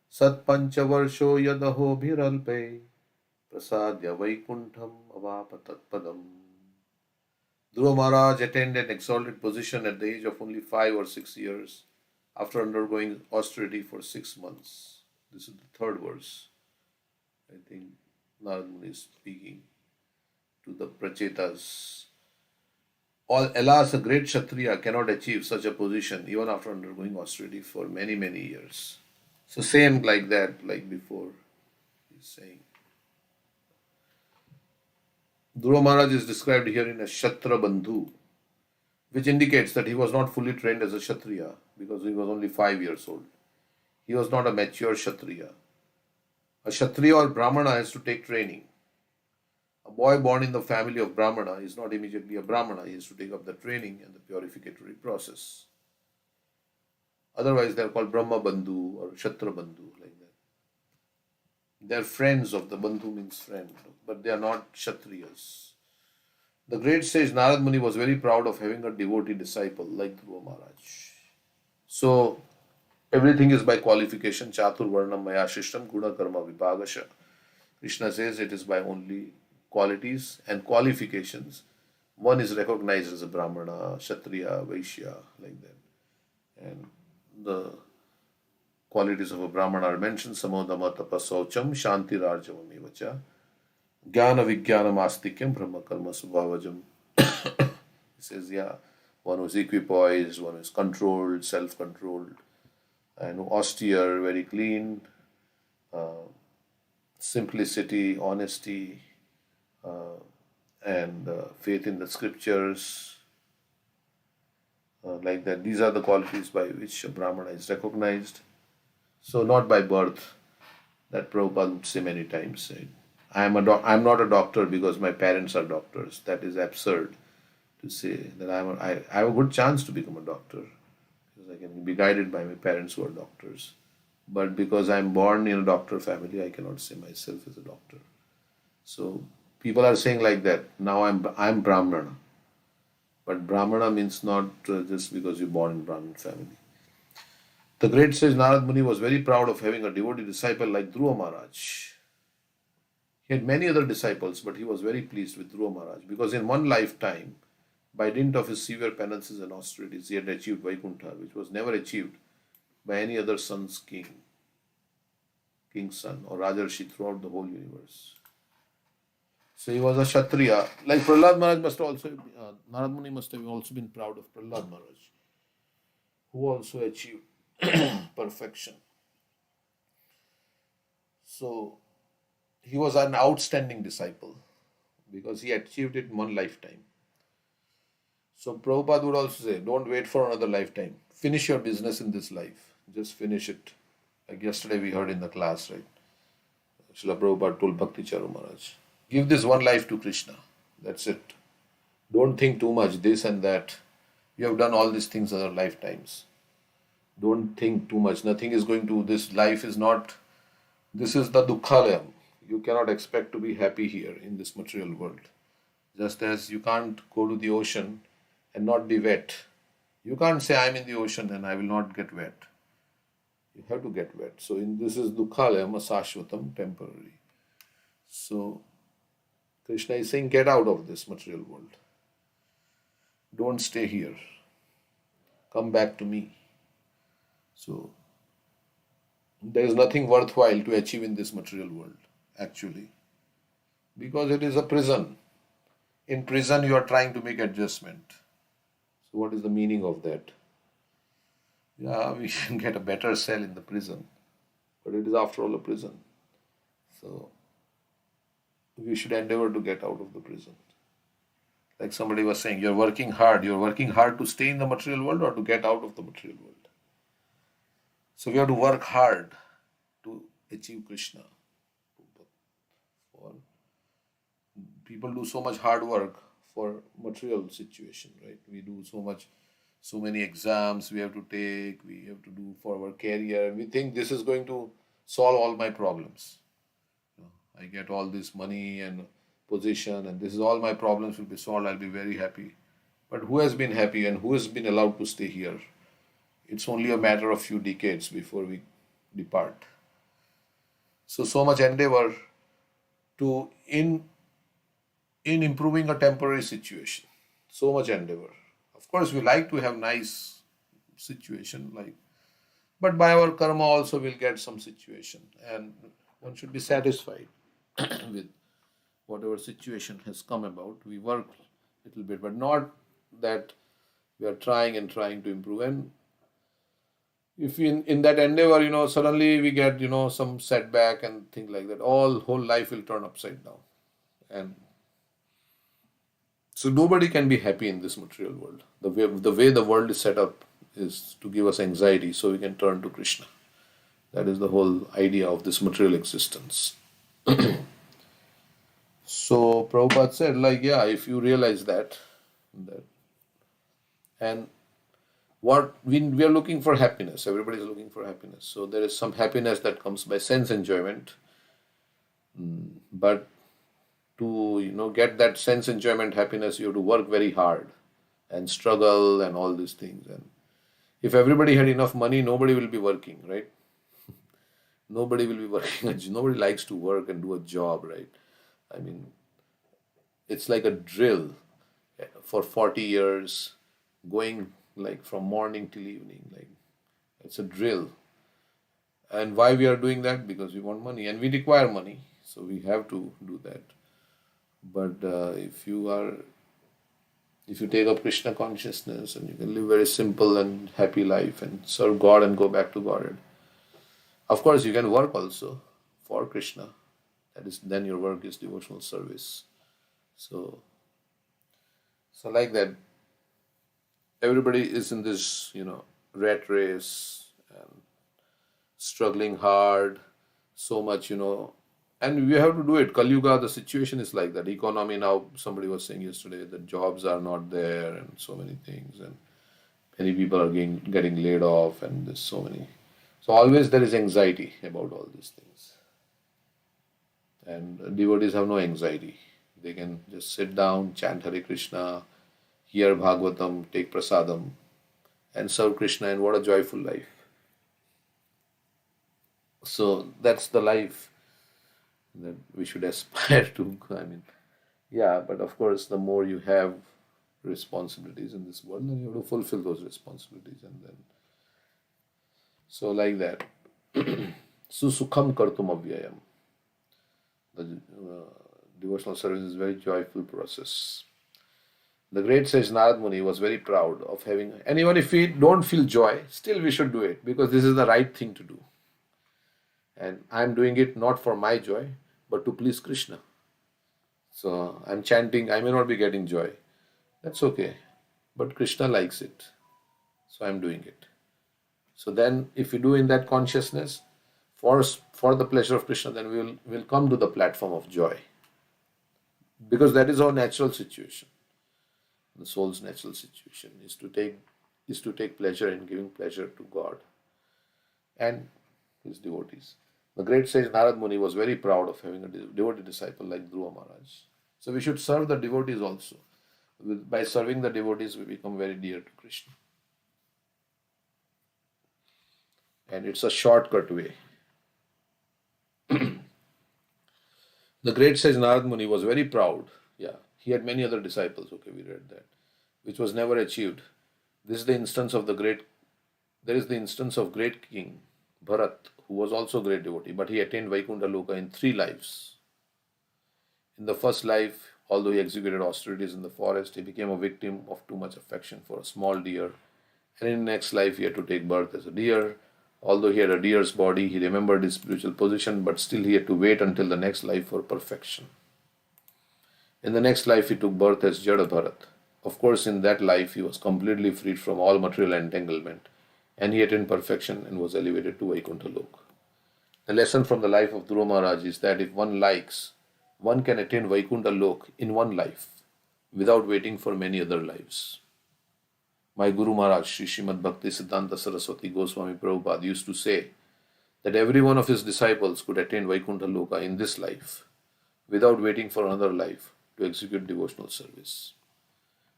sat pancha varsho yadaho bhiralpe prasadya vaikuntham avapatatpadam. Dhruva Maharaj attained an exalted position at the age of only 5 or 6 years after undergoing austerity for 6 months. This is the third verse. I think Narad Muni is speaking to the Prachetas. Alas, a great Kshatriya cannot achieve such a position even after undergoing austerity for many, many years. So same like that, like before, he's saying. Dhruva Maharaj is described here in a Shatra Bandhu, which indicates that he was not fully trained as a Kshatriya because he was only 5 years old. He was not a mature Kshatriya. A Kshatriya or Brahmana has to take training. A boy born in the family of Brahmana is not immediately a Brahmana. He has to take up the training and the purificatory process. Otherwise, they are called Brahma Bandhu or Kshatra Bandhu, like that. They are friends of the Bandhu means friend, but they are not Kshatriyas. The great sage Narad Muni was very proud of having a devotee disciple like Dhruva Maharaj. So, everything is by qualification. Chatur Varnam Maya Shishtam Guna Karma Vipagasha. Krishna says it is by only qualities and qualifications. One is recognized as a Brahmana, Kshatriya, Vaishya, like that. And the qualities of a Brahmana are mentioned. Samodama tapasaucham shanti rarjavam evacha jnana vijnanam astikyam brahma karma subhavajam. He says, yeah, one who is equipoised, one who is controlled, self-controlled, and austere, very clean, simplicity, honesty, and faith in the scriptures, like that. These are the qualities by which a Brahmana is recognized. So not by birth. That Prabhupada would say many times. I'm not a doctor because my parents are doctors. That is absurd to say that I have a good chance to become a doctor because I can be guided by my parents who are doctors. But because I'm born in a doctor family, I cannot say myself as a doctor. So people are saying like that. Now I'm Brahmana. But Brahmana means not just because you're born in Brahmin family. The great sage Narad Muni was very proud of having a devotee disciple like Dhruva Maharaj. He had many other disciples, but he was very pleased with Dhruva Maharaj because in one lifetime, by dint of his severe penances and austerities, he had achieved Vaikuntha, which was never achieved by any other king's son, or Rajarshi throughout the whole universe. So he was a Kshatriya. Like Prahlad Maharaj Narad Muni must have also been proud of Prahlad Maharaj, who also achieved perfection. So he was an outstanding disciple because he achieved it in one lifetime. So Prabhupada would also say, don't wait for another lifetime. Finish your business in this life. Just finish it. Like yesterday we heard in the class, right? Srila Prabhupada told Bhakti Charu Maharaj, give this one life to Krishna. That's it. Don't think too much, this and that. You have done all these things other lifetimes. Don't think too much. Nothing is going to, this life is not, this is the dukkhalayam. You cannot expect to be happy here in this material world. Just as you can't go to the ocean and not be wet. You can't say, I'm in the ocean and I will not get wet. You have to get wet. So this is dukkhalayam, asashvatam, temporary. So Krishna is saying, get out of this material world. Don't stay here. Come back to me. So there is nothing worthwhile to achieve in this material world, actually. Because it is a prison. In prison you are trying to make adjustment. So what is the meaning of that? Yeah, we can get a better cell in the prison. But it is after all a prison. So we should endeavor to get out of the prison. Like somebody was saying, you're working hard to stay in the material world or to get out of the material world. So we have to work hard to achieve Krishna. People do so much hard work for material situation, right? We do so many exams we have to take, we have to do for our career. We think this is going to solve all my problems. I get all this money and position and this is all my problems will be solved. I'll be very happy. But who has been happy and who has been allowed to stay here? It's only a matter of few decades before we depart. So much endeavor to in improving a temporary situation. So much endeavor. Of course, we like to have nice situation, but by our karma also we'll get some situation, and one should be satisfied with whatever situation has come about. We work a little bit, but not that we are trying to improve. And if in that endeavor, suddenly we get, some setback and things like that, whole life will turn upside down. And so nobody can be happy in this material world. The way the world is set up is to give us anxiety so we can turn to Krishna. That is the whole idea of this material existence. So Prabhupada said, like, yeah, if you realize that and what we are looking for happiness, everybody is looking for happiness. So there is some happiness that comes by sense enjoyment, but to get that sense enjoyment happiness, you have to work very hard and struggle and all these things. And if everybody had enough money, nobody will be working, right? Nobody will be working. Nobody likes to work and do a job, right? I mean, it's like a drill for 40 years, going like from morning till evening. Like, it's a drill. And why we are doing that? Because we want money and we require money. So we have to do that. But if you take up Krishna consciousness and you can live very simple and happy life and serve God and go back to Godhead. Of course, you can work also for Krishna. That is, then your work is devotional service. So like that, everybody is in this, rat race and struggling hard, so much, and we have to do it. Kali Yuga, the situation is like that. Economy now, somebody was saying yesterday that jobs are not there and so many things, and many people are getting laid off, and there's so many. So always there is anxiety about all these things. And devotees have no anxiety. They can just sit down, chant Hare Krishna, hear Bhagavatam, take prasadam, and serve Krishna, and what a joyful life. So that's the life that we should aspire to. I mean, yeah, but of course, the more you have responsibilities in this world, then you have to fulfill those responsibilities, and then so like that. Susukham kartum avyayam. The devotional service is a very joyful process. The great sage Narad Muni was very proud of having, and even if we don't feel joy, still we should do it because this is the right thing to do. And I'm doing it not for my joy, but to please Krishna. So I'm chanting, I may not be getting joy. That's okay. But Krishna likes it. So I'm doing it. So then if we do in that consciousness, for the pleasure of Krishna, then we'll come to the platform of joy. Because that is our natural situation. The soul's natural situation is to take pleasure in giving pleasure to God and his devotees. The great sage Narad Muni was very proud of having a devotee disciple like Dhruva Maharaj. So we should serve the devotees also. By serving the devotees, we become very dear to Krishna. And it's a shortcut way. The great sage Narad Muni was very proud. Yeah, he had many other disciples. Okay, we read that, which was never achieved. There is the instance of great king Bharat, who was also a great devotee, but he attained Vaikuntha Loka in 3 lives. In the first life, although he executed austerities in the forest, he became a victim of too much affection for a small deer. And in the next life, he had to take birth as a deer. Although he had a deer's body, he remembered his spiritual position, but still he had to wait until the next life for perfection. In the next life, he took birth as Jada Bharat. Of course, in that life, he was completely freed from all material entanglement, and he attained perfection and was elevated to Vaikuntha Loka. The lesson from the life of Dhruva Maharaj is that if one likes, one can attain Vaikuntha Loka in one life without waiting for many other lives. My Guru Maharaj, Sri Srimad Bhakti Siddhanta Saraswati Goswami Prabhupada used to say that every one of his disciples could attain Vaikuntha Loka in this life without waiting for another life to execute devotional service.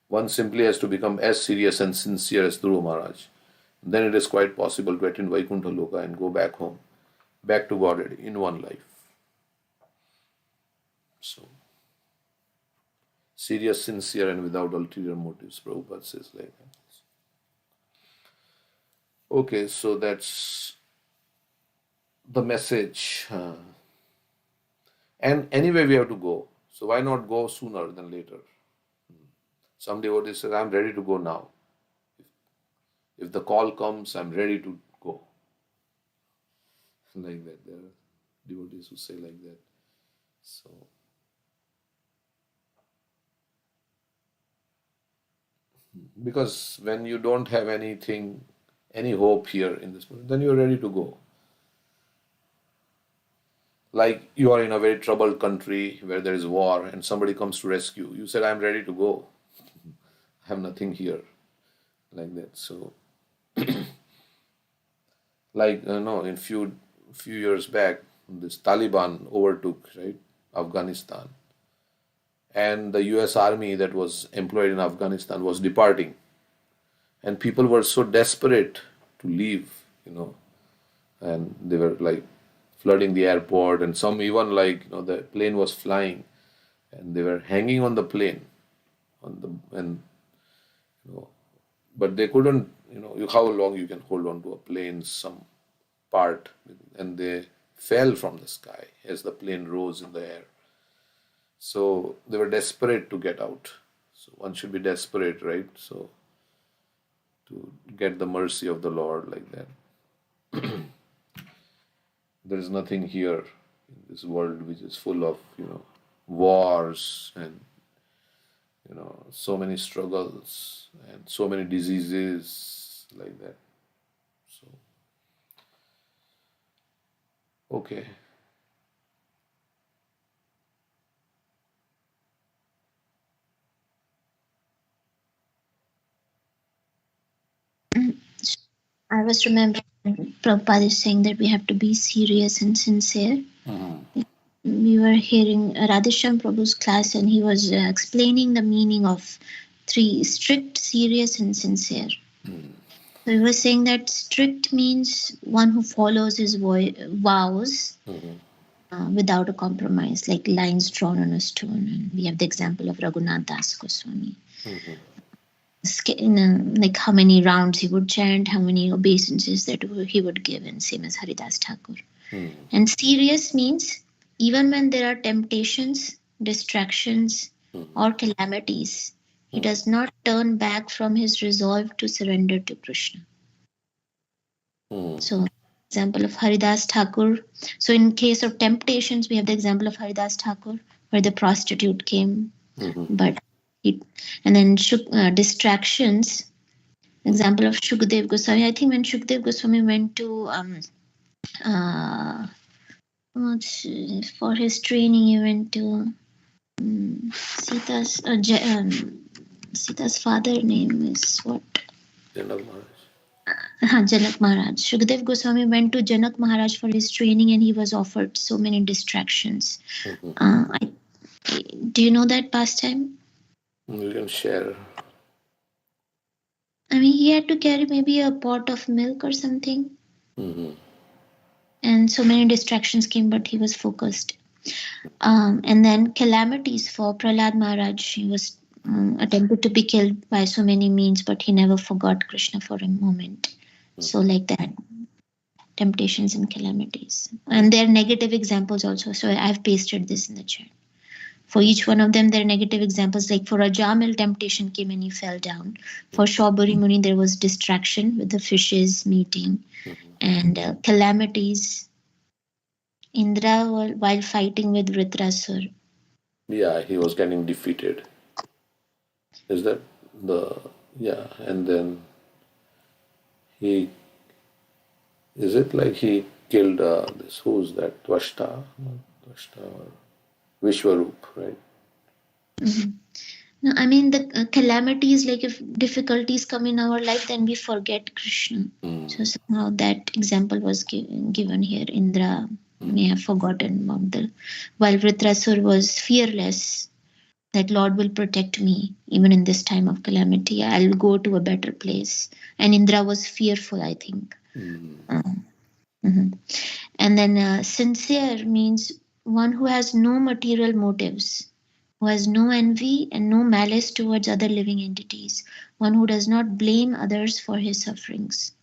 One simply has to become as serious and sincere as Dhruva Maharaj. Then it is quite possible to attain Vaikuntha Loka and go back home, back to Godhead in one life. So, serious, sincere, and without ulterior motives, Prabhupada says like that. Okay, so that's the message. And anyway, we have to go. So why not go sooner than later? Some devotees say, I'm ready to go now. If the call comes, I'm ready to go. like that. There are devotees who say like that. So, because when you don't have anything, any hope here in this world, then you're ready to go. Like you are in a very troubled country where there is war and somebody comes to rescue. You said, I'm ready to go. I have nothing here. Like that. So, like, no, in few years back, this Taliban overtook, right, Afghanistan. And the US army that was employed in Afghanistan was departing. And people were so desperate to leave, and they were like flooding the airport, and some even like, the plane was flying and they were hanging on the plane but they couldn't, how long you can hold on to a plane, some part, and they fell from the sky as the plane rose in the air. So they were desperate to get out. So one should be desperate, right? So to get the mercy of the Lord like that. There is nothing here in this world which is full of, wars and, so many struggles and so many diseases like that. So, okay. I was remembering Prabhupada is saying that we have to be serious and sincere. We were hearing Radhesham Prabhu's class and he was explaining the meaning of three: strict, serious and sincere. So he was saying that strict means one who follows his vows without a compromise, like lines drawn on a stone. And we have the example of Raghunath Das Goswami. Like how many rounds he would chant, how many obeisances that he would give, and same as Haridas Thakur. And serious means even when there are temptations, distractions, or calamities, he does not turn back from his resolve to surrender to Krishna. So, example of Haridas Thakur. So, in case of temptations, we have the example of Haridas Thakur, where the prostitute came, but and then distractions. Example of Shukdev Goswami. I think when Shukdev Goswami went to for his training, he went to Sita's father name is what? Janak Maharaj. Janak Maharaj. Shukdev Goswami went to Janak Maharaj for his training and he was offered so many distractions. Do you know that pastime? You can share. I mean, he had to carry maybe a pot of milk or something. And so many distractions came, but he was focused. And then calamities for Prahlad Maharaj. He was attempted to be killed by so many means, but he never forgot Krishna for a moment. So like that, temptations and calamities. And there are negative examples also. So I've pasted this in the chat. For each one of them, there are negative examples. Like for Ajamil, temptation came and he fell down. For Shaubari Muni, there was distraction with the fishes meeting and calamities. Indra, while fighting with Vritrasur. Yeah, he was getting defeated. Is that and then he killed this, who's that, Tvashta or Vishwarup, right? No, I mean the calamities, like if difficulties come in our life, then we forget Krishna. So somehow that example was given here. Indra may have forgotten about while Vritrasur was fearless, that Lord will protect me even in this time of calamity. I'll go to a better place. And Indra was fearful, I think. And then sincere means one who has no material motives, who has no envy and no malice towards other living entities, one who does not blame others for his sufferings.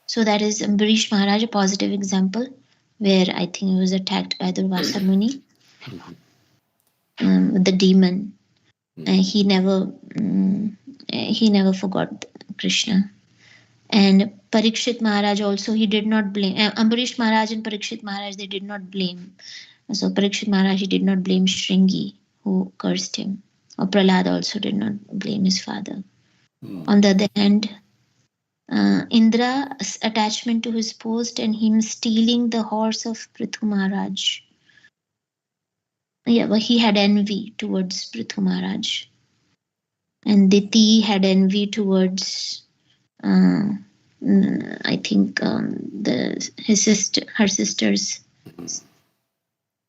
So that is Ambarish Maharaj, a positive example, where I think he was attacked by Durvasa Muni with the demon. He never forgot Krishna. And Parikshit Maharaj also, he did not blame. Ambarish Maharaj and Parikshit Maharaj, they did not blame. So Parikshit Maharaj, he did not blame Shringi, who cursed him. Or Prahlad also did not blame his father. On the other hand, Indra's attachment to his post and him stealing the horse of Prithu Maharaj. Yeah, but he had envy towards Prithu Maharaj. And Diti had envy towards, I think, her sisters.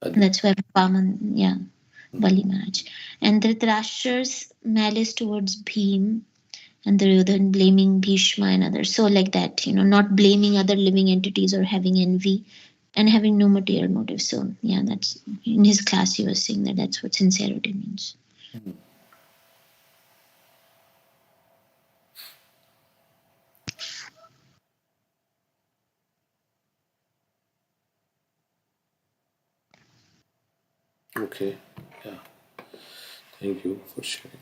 That's why Paman, Bali Maharaj. And Dhritarashtra's malice towards Bhim, and Duryodhan blaming Bhishma and others. So like that, not blaming other living entities or having envy and having no material motive. So yeah, that's in his class he was saying that that's what sincerity means. Okay. Yeah. Thank you for sharing.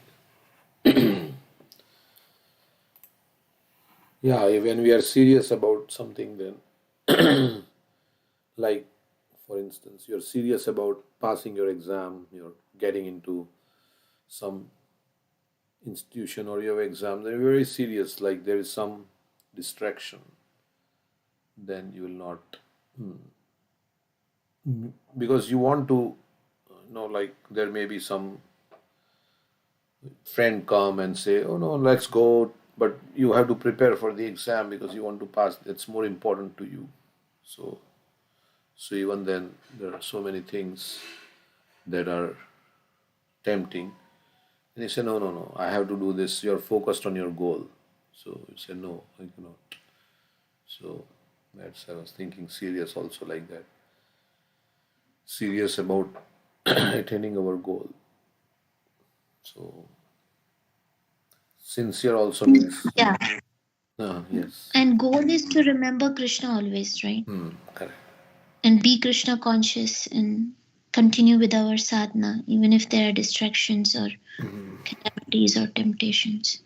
Yeah, when we are serious about something, then, like, for instance, you're serious about passing your exam, you're getting into some institution or your exam, then you're very serious, like there is some distraction, then you will not, because you want to, like there may be some friend come and say, oh no, let's go, but you have to prepare for the exam because you want to pass, it's more important to you. So even then there are so many things that are tempting, and you say, no, no, no, I have to do this, you're focused on your goal. So you say, no, I cannot. So that's, I was thinking serious also like that, serious about attaining our goal. So sincere also means, Yeah. yes. And goal is to remember Krishna always, right? Correct. And be Krishna conscious and continue with our sadhana, even if there are distractions or calamities or temptations.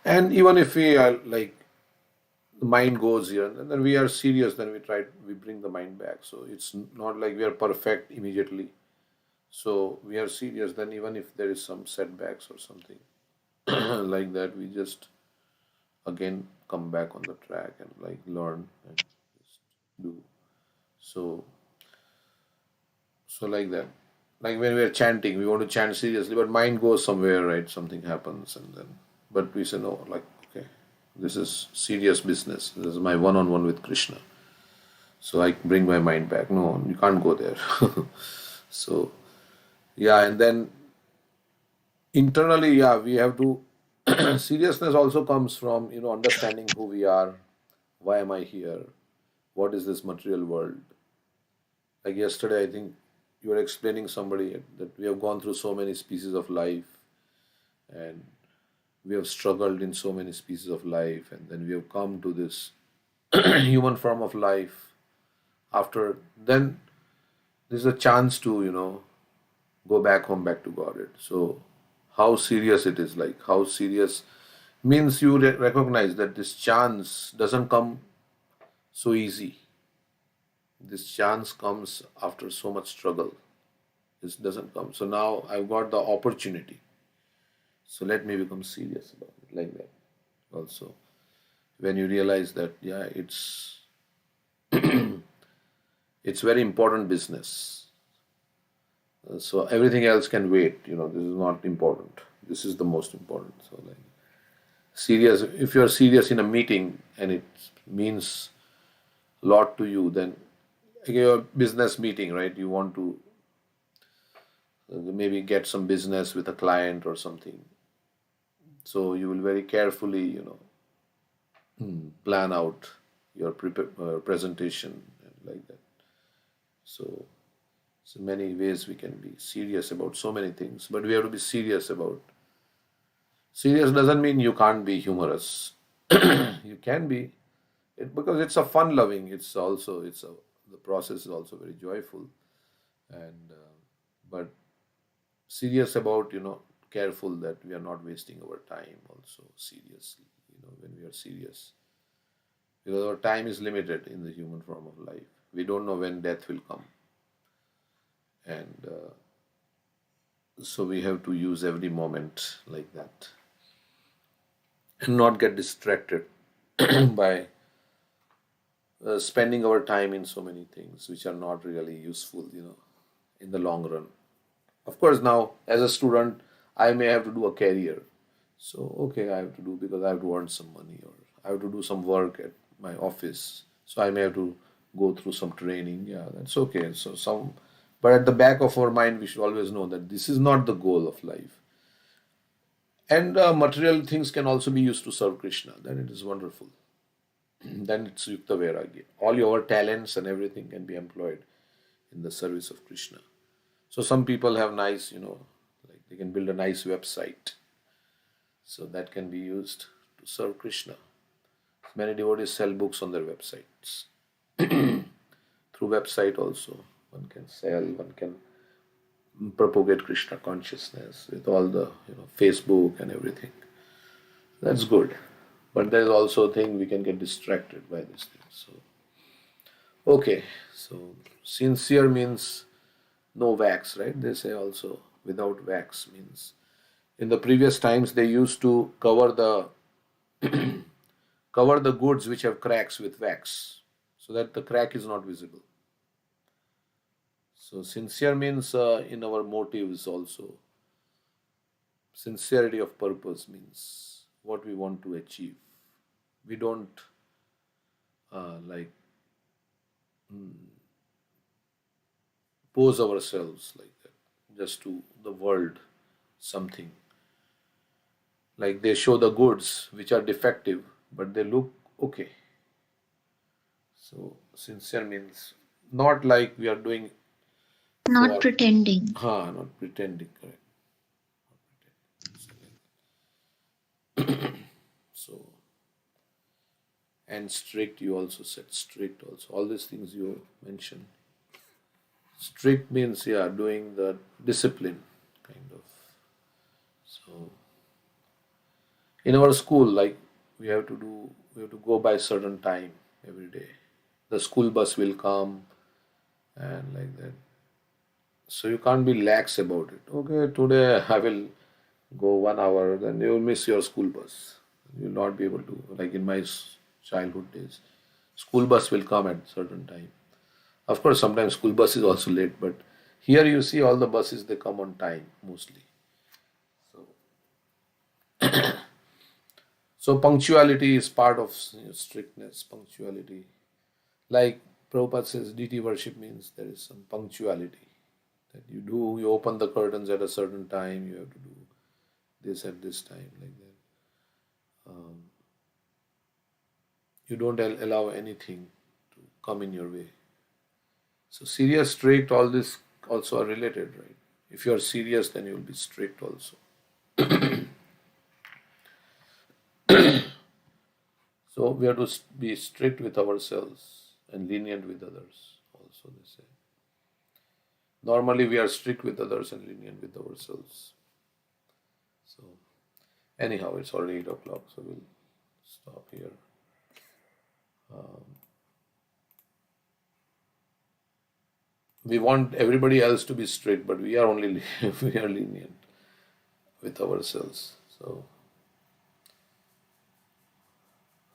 And even if we are like, the mind goes here, and then we are serious, then we bring the mind back. So it's not like we are perfect immediately. So we are serious, then even if there is some setbacks or something like that, we just again come back on the track and like learn and just do. So like that. Like when we are chanting, we want to chant seriously, but mind goes somewhere, right? Something happens, and then, but we say no, like, okay, this is serious business. This is my one-on-one with Krishna. So I bring my mind back. No, you can't go there. So yeah, and then internally, yeah, we have to. Seriousness also comes from understanding who we are. Why am I here? What is this material world? Like yesterday, I think you were explaining somebody that we have gone through so many species of life, and we have struggled in so many species of life, and then we have come to this human form of life. After then, there's a chance to go back home, back to Godhead. So how serious it is, like how serious means you recognize that this chance doesn't come so easy. This chance comes after so much struggle. This doesn't come. So now I've got the opportunity. So let me become serious about it, like that. Also, when you realize that, yeah, it's very important business. So everything else can wait. This is not important. This is the most important. So like serious. If you're serious in a meeting and it means a lot to you, then like your business meeting, right? You want to maybe get some business with a client or something. So you will very carefully, plan out your presentation and like that. So many ways we can be serious about so many things, but we have to be serious about. Serious doesn't mean you can't be humorous. You can be, because it's a fun loving. The process is also very joyful, and but serious about careful that we are not wasting our time. Also seriously, when we are serious. Because our time is limited in the human form of life. We don't know when death will come. And so we have to use every moment like that and not get distracted by spending our time in so many things which are not really useful, in the long run. Of course, now as a student, I may have to do a career. So, okay, I have to do because I have to earn some money or I have to do some work at my office. So, I may have to go through some training. Yeah, that's okay. But at the back of our mind, we should always know that this is not the goal of life. And material things can also be used to serve Krishna. Then it is wonderful. Then it's Yukta Vairagya. All your talents and everything can be employed in the service of Krishna. So some people have nice, like they can build a nice website. So that can be used to serve Krishna. Many devotees sell books on their websites. Through website also, one can sell, one can propagate Krishna consciousness with all the, Facebook and everything. That's good. But there is also a thing we can get distracted by these things. So, okay. So, sincere means no wax, right? They say also without wax means. In the previous times, they used to cover the goods which have cracks with wax, so that the crack is not visible. So sincere means in our motives also. Sincerity of purpose means what we want to achieve. We don't pose ourselves like that just to the world something. Like they show the goods which are defective, but they look okay. So sincere means not like we are doing Not pretending. not pretending, correct. So, and strict, you also said strict also. All these things you mentioned. Strict means, doing the discipline, kind of. So, in our school, like, we have to go by certain time every day. The school bus will come and like that. So you can't be lax about it. Okay, today I will go 1 hour, then you will miss your school bus. You will not be able to, like in my childhood days, school bus will come at certain time. Of course, sometimes school bus is also late, but here you see all the buses, they come on time mostly. So punctuality is part of strictness, punctuality. Like Prabhupada says, deity worship means there is some punctuality. That you open the curtains at a certain time, you have to do this at this time, like that. You don't allow anything to come in your way. So serious, strict, all this also are related, right? If you are serious, then you will be strict also. So we have to be strict with ourselves and lenient with others also, they say. Normally we are strict with others and lenient with ourselves. So anyhow, it's already 8 o'clock, so we'll stop here. We want everybody else to be strict, but we are only we are lenient with ourselves.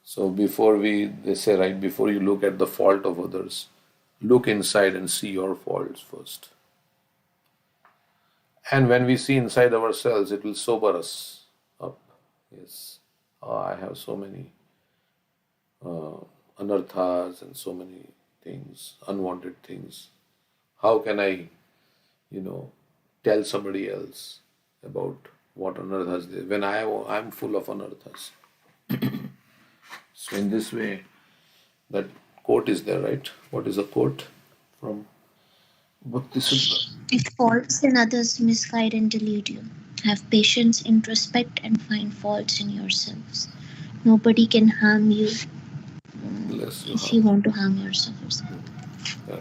So before they say, right, before you look at the fault of others, look inside and see your faults first. And when we see inside ourselves, it will sober us up. Yes, I have so many anarthas and so many things, unwanted things. How can I, tell somebody else about what anarthas there when I'm full of anarthas? So in this way, that quote is there, right? What is the quote from Bhakti Sutta? If faults in others misguide and delude you, have patience, introspect, and find faults in yourselves. Nobody can harm you if you want to harm yourself or something. Yeah.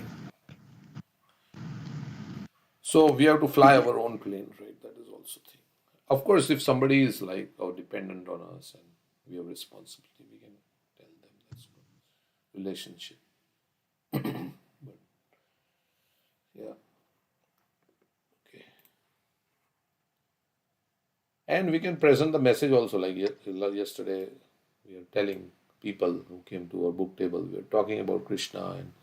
So we have to fly our own plane, right? That is also thing. Of course, if somebody is like dependent on us, and We have responsibility. We can tell them that's good. Relationship. But yeah. Okay. And we can present the message also, like yesterday we are telling people who came to our book table, we are talking about Krishna and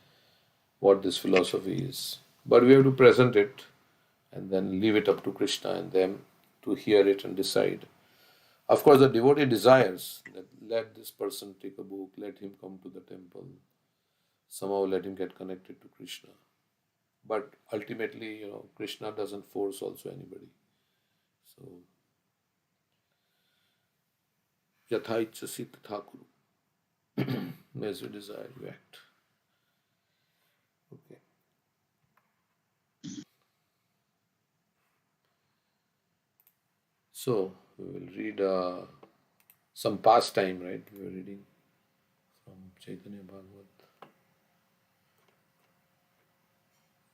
what this philosophy is. But we have to present it and then leave it up to Krishna and them to hear it and decide. Of course, the devotee desires that let this person take a book, let him come to the temple, somehow let him get connected to Krishna. But ultimately, Krishna doesn't force also anybody. So, yatha ichchasi tatha kuru. As you desire, you act. Okay. So, we will read some pastime, right? We are reading from Chaitanya Bhagavat.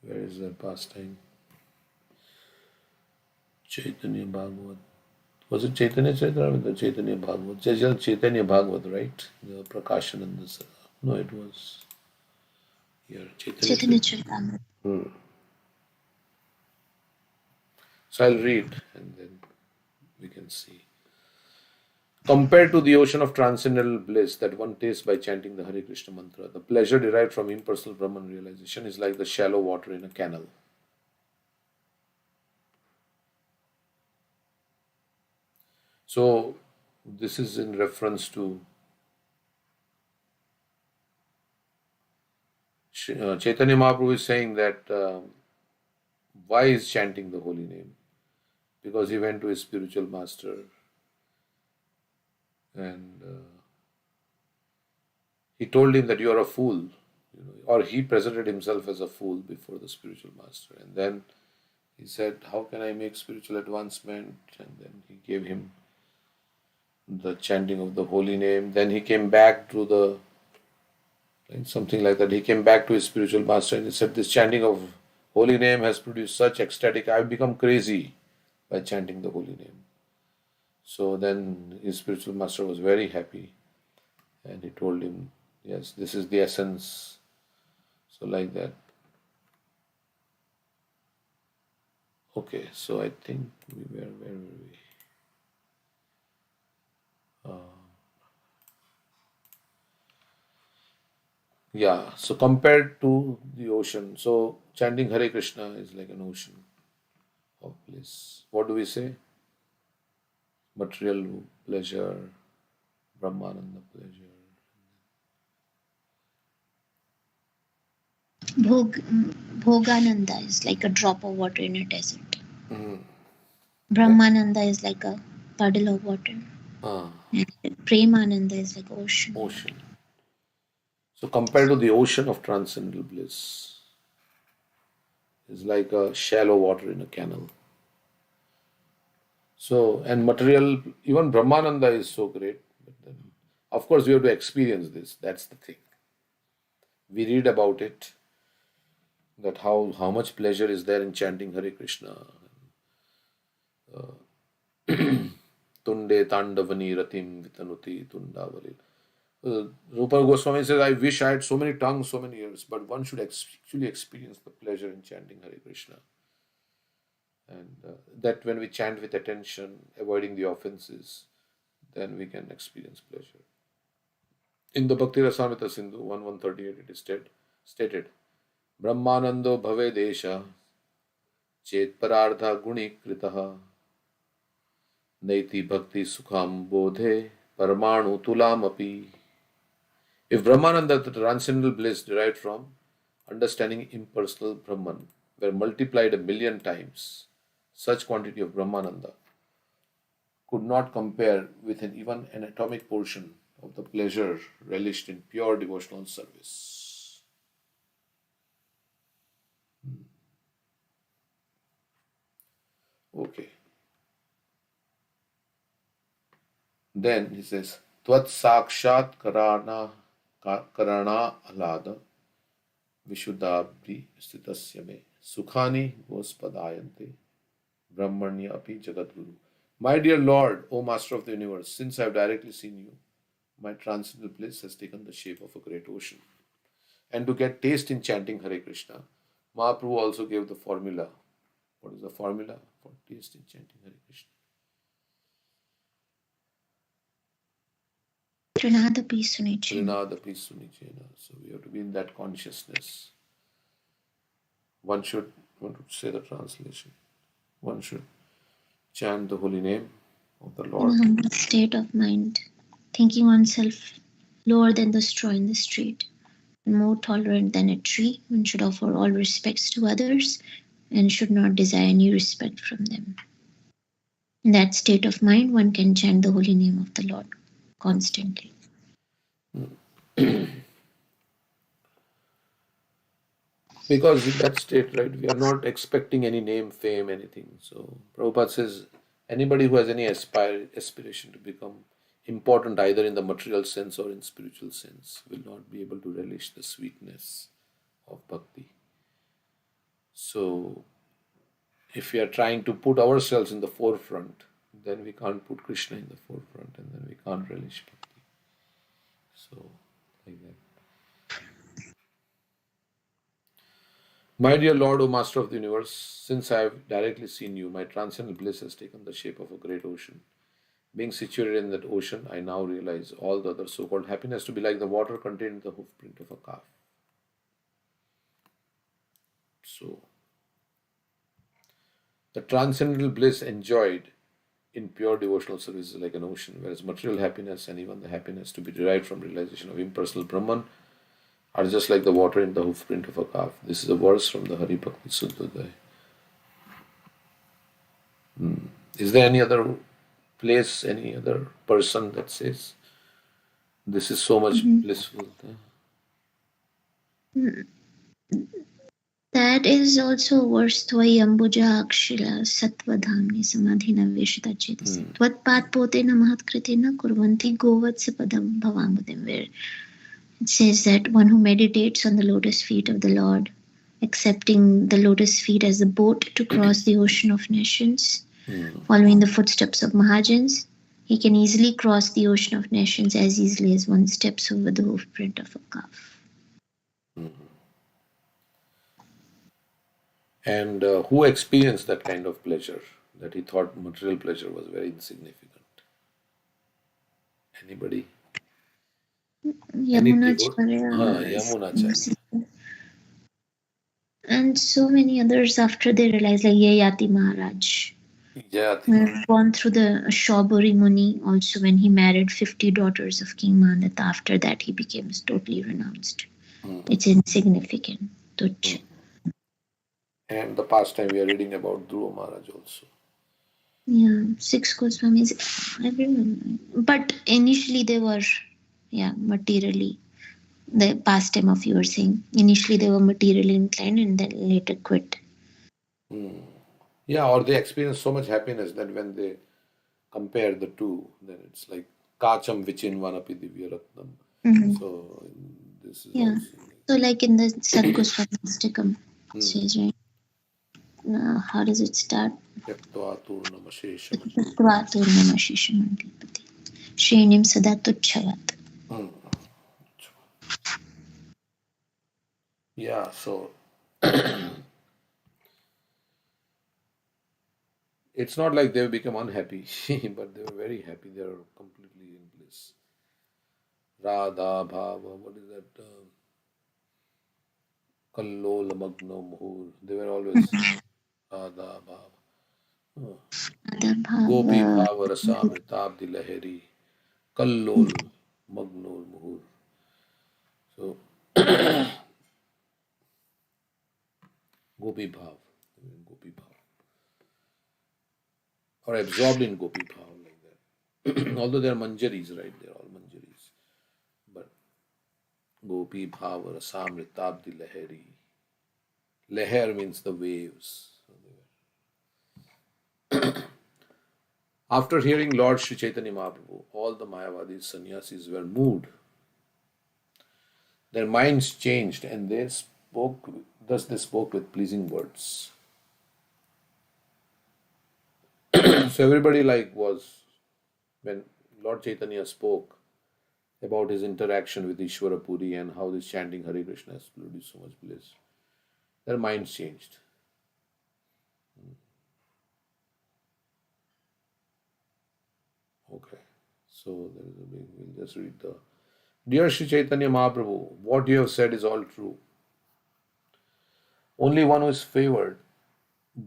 Where is the pastime? Chaitanya Bhagavat. Was it Chaitanya Charitamrita or Chaitanya Bhagavat? Chaitanya Bhagavat, right? The Prakashananda. No, it was here. Chaitanya Charitamrita. So I'll read and then we can see. Compared to the ocean of transcendental bliss that one tastes by chanting the Hare Krishna mantra, the pleasure derived from impersonal Brahman realization is like the shallow water in a canal. So this is in reference to Chaitanya Mahaprabhu is saying that why is chanting the holy name? Because he went to his spiritual master and he told him that you are a fool, or he presented himself as a fool before the spiritual master. And then he said, how can I make spiritual advancement? And then he gave him the chanting of the holy name. Then he came back to something like that. He came back to his spiritual master and he said, this chanting of holy name has produced such ecstatic, I've become crazy by chanting the holy name. So then his spiritual master was very happy and he told him, yes, this is the essence. So like that. Okay, so I think where were we? Yeah, so compared to the ocean, so chanting Hare Krishna is like an ocean of bliss. What do we say? Material pleasure, Brahmananda pleasure. Bhogananda is like a drop of water in a desert. Brahmananda is like a puddle of water. And Premananda is like ocean. Ocean. So compared to the ocean of transcendental bliss, is like a shallow water in a canal. So, and material, even Brahmananda is so great. But then, of course, we have to experience this. That's the thing. We read about it, that how much pleasure is there in chanting Hare Krishna. Tunde Tandavani Ratim Vitanuti Tundavali. Rupa Goswami says, I wish I had so many tongues, so many ears, but one should actually experience the pleasure in chanting Hare Krishna. And that when we chant with attention, avoiding the offenses, then we can experience pleasure. In the Bhakti Rasamrita Sindhu 1.138 it is stated, Brahmanando bhave desha chet parardha guni kritaha naiti bhakti sukham bodhe paramanu tulam api. If Brahmananda, the transcendental bliss derived from understanding impersonal Brahman, were multiplied 1,000,000 times, such quantity of Brahmananda could not compare with even an atomic portion of the pleasure relished in pure devotional service. Okay. Then he says, Tvat sakshat karana alada vishuddhabdi stitasya me sukhani gospadayante brahmanya api jagadguru. My dear Lord, O Master of the universe, since I have directly seen you, my transcendental bliss has taken the shape of a great ocean. And to get taste in chanting Hare Krishna, Mahaprabhu also gave the formula. What is the formula for taste in chanting Hare Krishna? Trinadapi Sunichena. Trinadapi Sunichena. So we have to be in that consciousness. One should say the translation. One should chant the holy name of the Lord. In a humble state of mind, thinking oneself lower than the straw in the street, and more tolerant than a tree. One should offer all respects to others and should not desire any respect from them. In that state of mind, one can chant the holy name of the Lord constantly. Because in that state, right, we are not expecting any name, fame, anything. So Prabhupada says, anybody who has any aspiration to become important either in the material sense or in spiritual sense will not be able to relish the sweetness of bhakti. So if we are trying to put ourselves in the forefront, then we can't put Krishna in the forefront and then we can't relish bhakti. So, like that. My dear Lord, O Master of the universe, since I have directly seen you, my transcendental bliss has taken the shape of a great ocean. Being situated in that ocean, I now realize all the other so-called happiness to be like the water contained in the hoofprint of a calf. So, the transcendental bliss enjoyed in pure devotional service is like an ocean, whereas material happiness and even the happiness to be derived from realization of impersonal Brahman are just like the water in the hoofprint of a calf. This is a verse from the Hari Bhakti Suddhodaya. Is there any other place, any other person that says this is so much blissful? That is also verse Tvayambuja Akshila Satvadhamni Samadhina Veshita Chetasi. Tvat Potena Mahatkritena Kurvanti Govatsa Padam Bhavangudim, where it says that one who meditates on the lotus feet of the Lord, accepting the lotus feet as the boat to cross the ocean of nations, following the footsteps of Mahajans, he can easily cross the ocean of nations as easily as one steps over the hoofprint of a calf. And who experienced that kind of pleasure, that he thought material pleasure was very insignificant? Anybody? Yamunacharya. And so many others after they realized, like Yayati Maharaj. Gone through the Shobari Muni also when he married 50 daughters of King Manata. After that he became totally renounced. It's insignificant. Tuch. And the past time we are reading about Dhruva Maharaj also. Yeah, 6 Goswamis, everyone. But initially they were, materially. The past time of you were saying. Initially they were materially inclined and then later quit. Yeah, or they experience so much happiness that when they compare the two, then it's like Kacham Vichinvanapi Divyaratnam. So this is also so like in the Sadgoswamistikam says, right? How does it start? Shrenim Sada Tuchavat. Yeah, so it's not like they've become unhappy, but they were very happy. They are completely in bliss. Radha Bhava, what is that? Kallola Magno Muhur. They were always Radha Bhava. Gopi Bhava Rasamritabdi Laheri. Kallol Magnol Muhur. So Gopi Bhav. Gopi Bhav. Or absorbed in Gopi Bhav like that. Although they are Manjaris, right? They are all Manjaris. But Gopi Bhav Rasamritabdi Laheri. Leher means the waves. After hearing Lord Sri Chaitanya Mahaprabhu, all the Mayavadis, sannyasis were moved. Their minds changed and they spoke with pleasing words. So everybody was, when Lord Chaitanya spoke about his interaction with Ishvara Puri and how this chanting Hare Krishna has produced so much bliss, their minds changed. Okay. So there is a big, we'll just read the. Dear Sri Chaitanya Mahaprabhu, what you have said is all true. Only one who is favored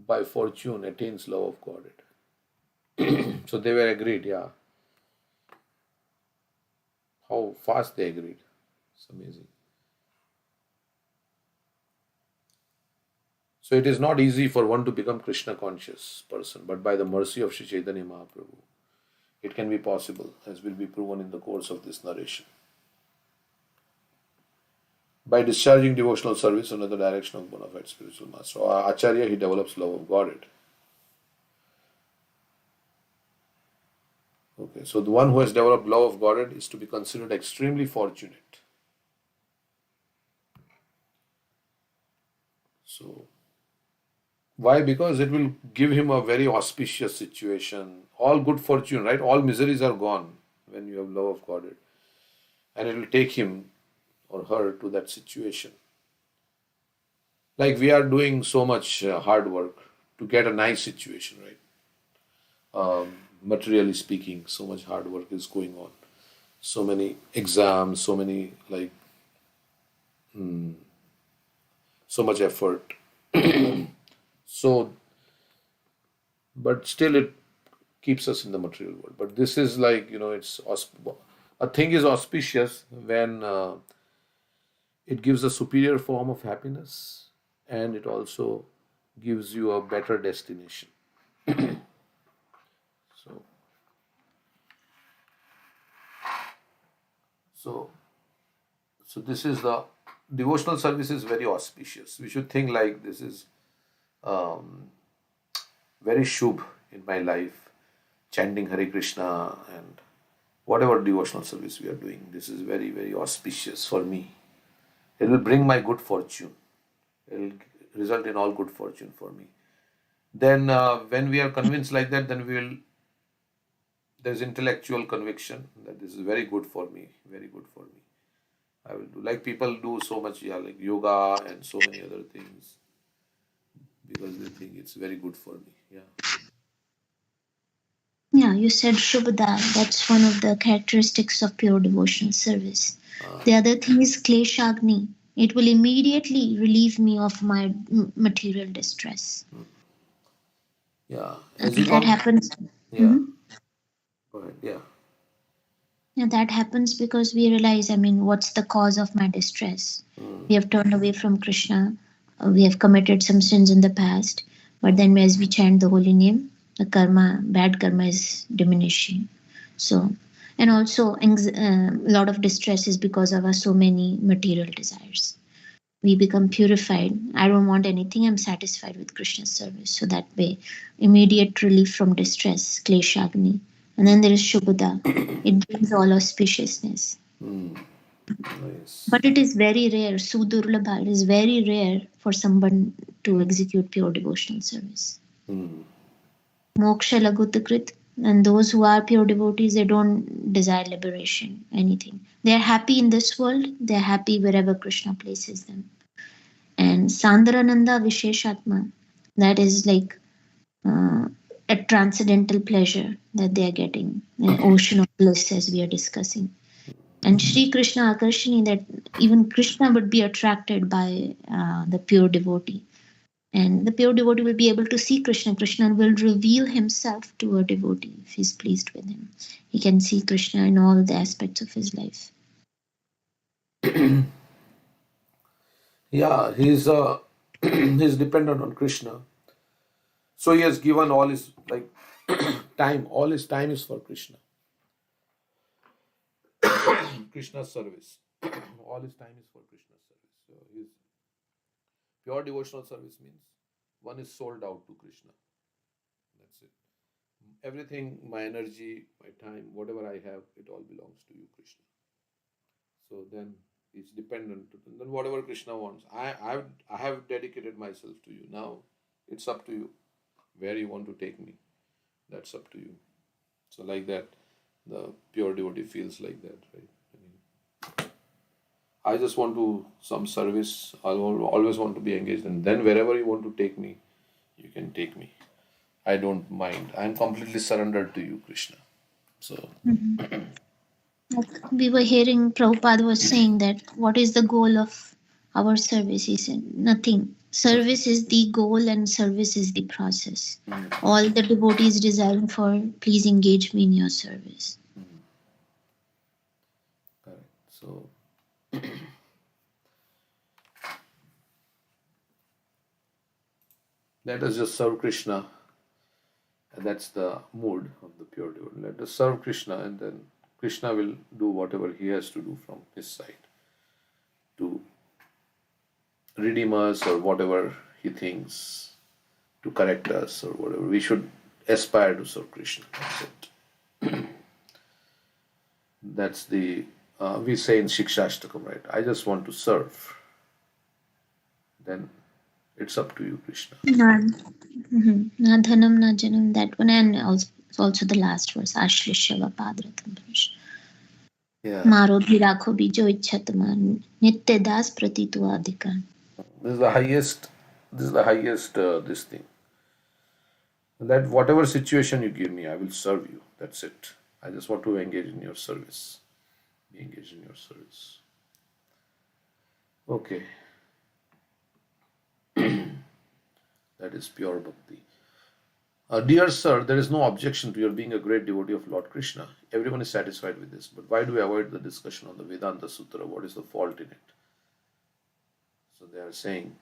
by fortune attains love of Godhead. So they were agreed, yeah. How fast they agreed. It's amazing. So it is not easy for one to become Krishna conscious person, but by the mercy of Sri Chaitanya Mahaprabhu, it can be possible, as will be proven in the course of this narration. By discharging devotional service under the direction of bona fide spiritual master or Acharya, he develops love of Godhead. Okay, so the one who has developed love of Godhead is to be considered extremely fortunate. So, why? Because it will give him a very auspicious situation. All good fortune, right? All miseries are gone when you have love of Godhead. And it will take him or her to that situation. Like we are doing so much hard work to get a nice situation, right? Materially speaking, so much hard work is going on. So many exams, so many so much effort. So, but still it keeps us in the material world. But this is it's a thing is auspicious when it gives a superior form of happiness and it also gives you a better destination. So, so, so this is the devotional service is very auspicious. We should think like this is very shubh in my life, chanting Hare Krishna and whatever devotional service we are doing. This is very, very auspicious for me. It will bring my good fortune. It will result in all good fortune for me. Then, when we are convinced like that, then there's intellectual conviction that this is very good for me, very good for me. I will do. Like people do so much, yeah, like yoga and so many other things because they think it's very good for me. Yeah. Yeah, you said Shubhada. That's one of the characteristics of pure devotional service. The other thing is Kleshagni. It will immediately relieve me of my material distress. Yeah. And that happens. Yeah. Go ahead. Yeah. Yeah, that happens because we realize, what's the cause of my distress? We have turned away from Krishna. We have committed some sins in the past. But then as we chant the holy name, the bad karma is diminishing. So, and also a lot of distress is because of our so many material desires. We become purified. I don't want anything. I'm satisfied with Krishna's service. So that way, immediate relief from distress, Kleshagni. And then there is Shubhada. It brings all auspiciousness. Nice. But it is very rare. Sudurlabha. It is very rare for someone to execute pure devotional service. Moksha Lagutakrit. And those who are pure devotees, they don't desire liberation, anything. They are happy in this world. They are happy wherever Krishna places them. And Sandharananda Visheshatma, that is like a transcendental pleasure that they are getting, an ocean of bliss as we are discussing. And Sri Krishna Akarshini, that even Krishna would be attracted by the pure devotee. And the pure devotee will be able to see Krishna. Krishna will reveal himself to a devotee if he's pleased with him. He can see Krishna in all the aspects of his life. Yeah, he's he's dependent on Krishna. So he has given all his time. All his time is for Krishna. Krishna's service. All his time is for Krishna's service. So his pure devotional service means one is sold out to Krishna. That's it. Everything, my energy, my time, whatever I have, it all belongs to you, Krishna. So then it's dependent. Then whatever Krishna wants, I have dedicated myself to you. Now it's up to you where you want to take me. That's up to you. So like that, the pure devotee feels like that, right? I just want to some service. I always want to be engaged, and then wherever you want to take me, you can take me. I don't mind. I am completely surrendered to you, Krishna. So Like we were hearing Prabhupada was saying that what is the goal of our service? He said nothing. Service is the goal and service is the process. All the devotees desiring for, please engage me in your service. correct. So let us just serve Krishna, and that's the mood of the pure devotee. Let us serve Krishna, and then Krishna will do whatever he has to do from his side to redeem us or whatever he thinks, to correct us or whatever. We should aspire to serve Krishna. That's it. That's the we say in Shikshashtakam, right? I just want to serve. Then it's up to you, Krishna. Na dhanam na janam, that one, and also the last verse, Ashlishava Padratam. Yeah. Maro bhi rakho bijo ichatman, nitya das pratitu adhikar. This is the highest. This thing. That whatever situation you give me, I will serve you. That's it. I just want to engage in your service. Be engaged in your service. Okay. That is pure bhakti. Dear sir, there is no objection to your being a great devotee of Lord Krishna. Everyone is satisfied with this. But why do we avoid the discussion on the Vedanta Sutra? What is the fault in it? So they are saying,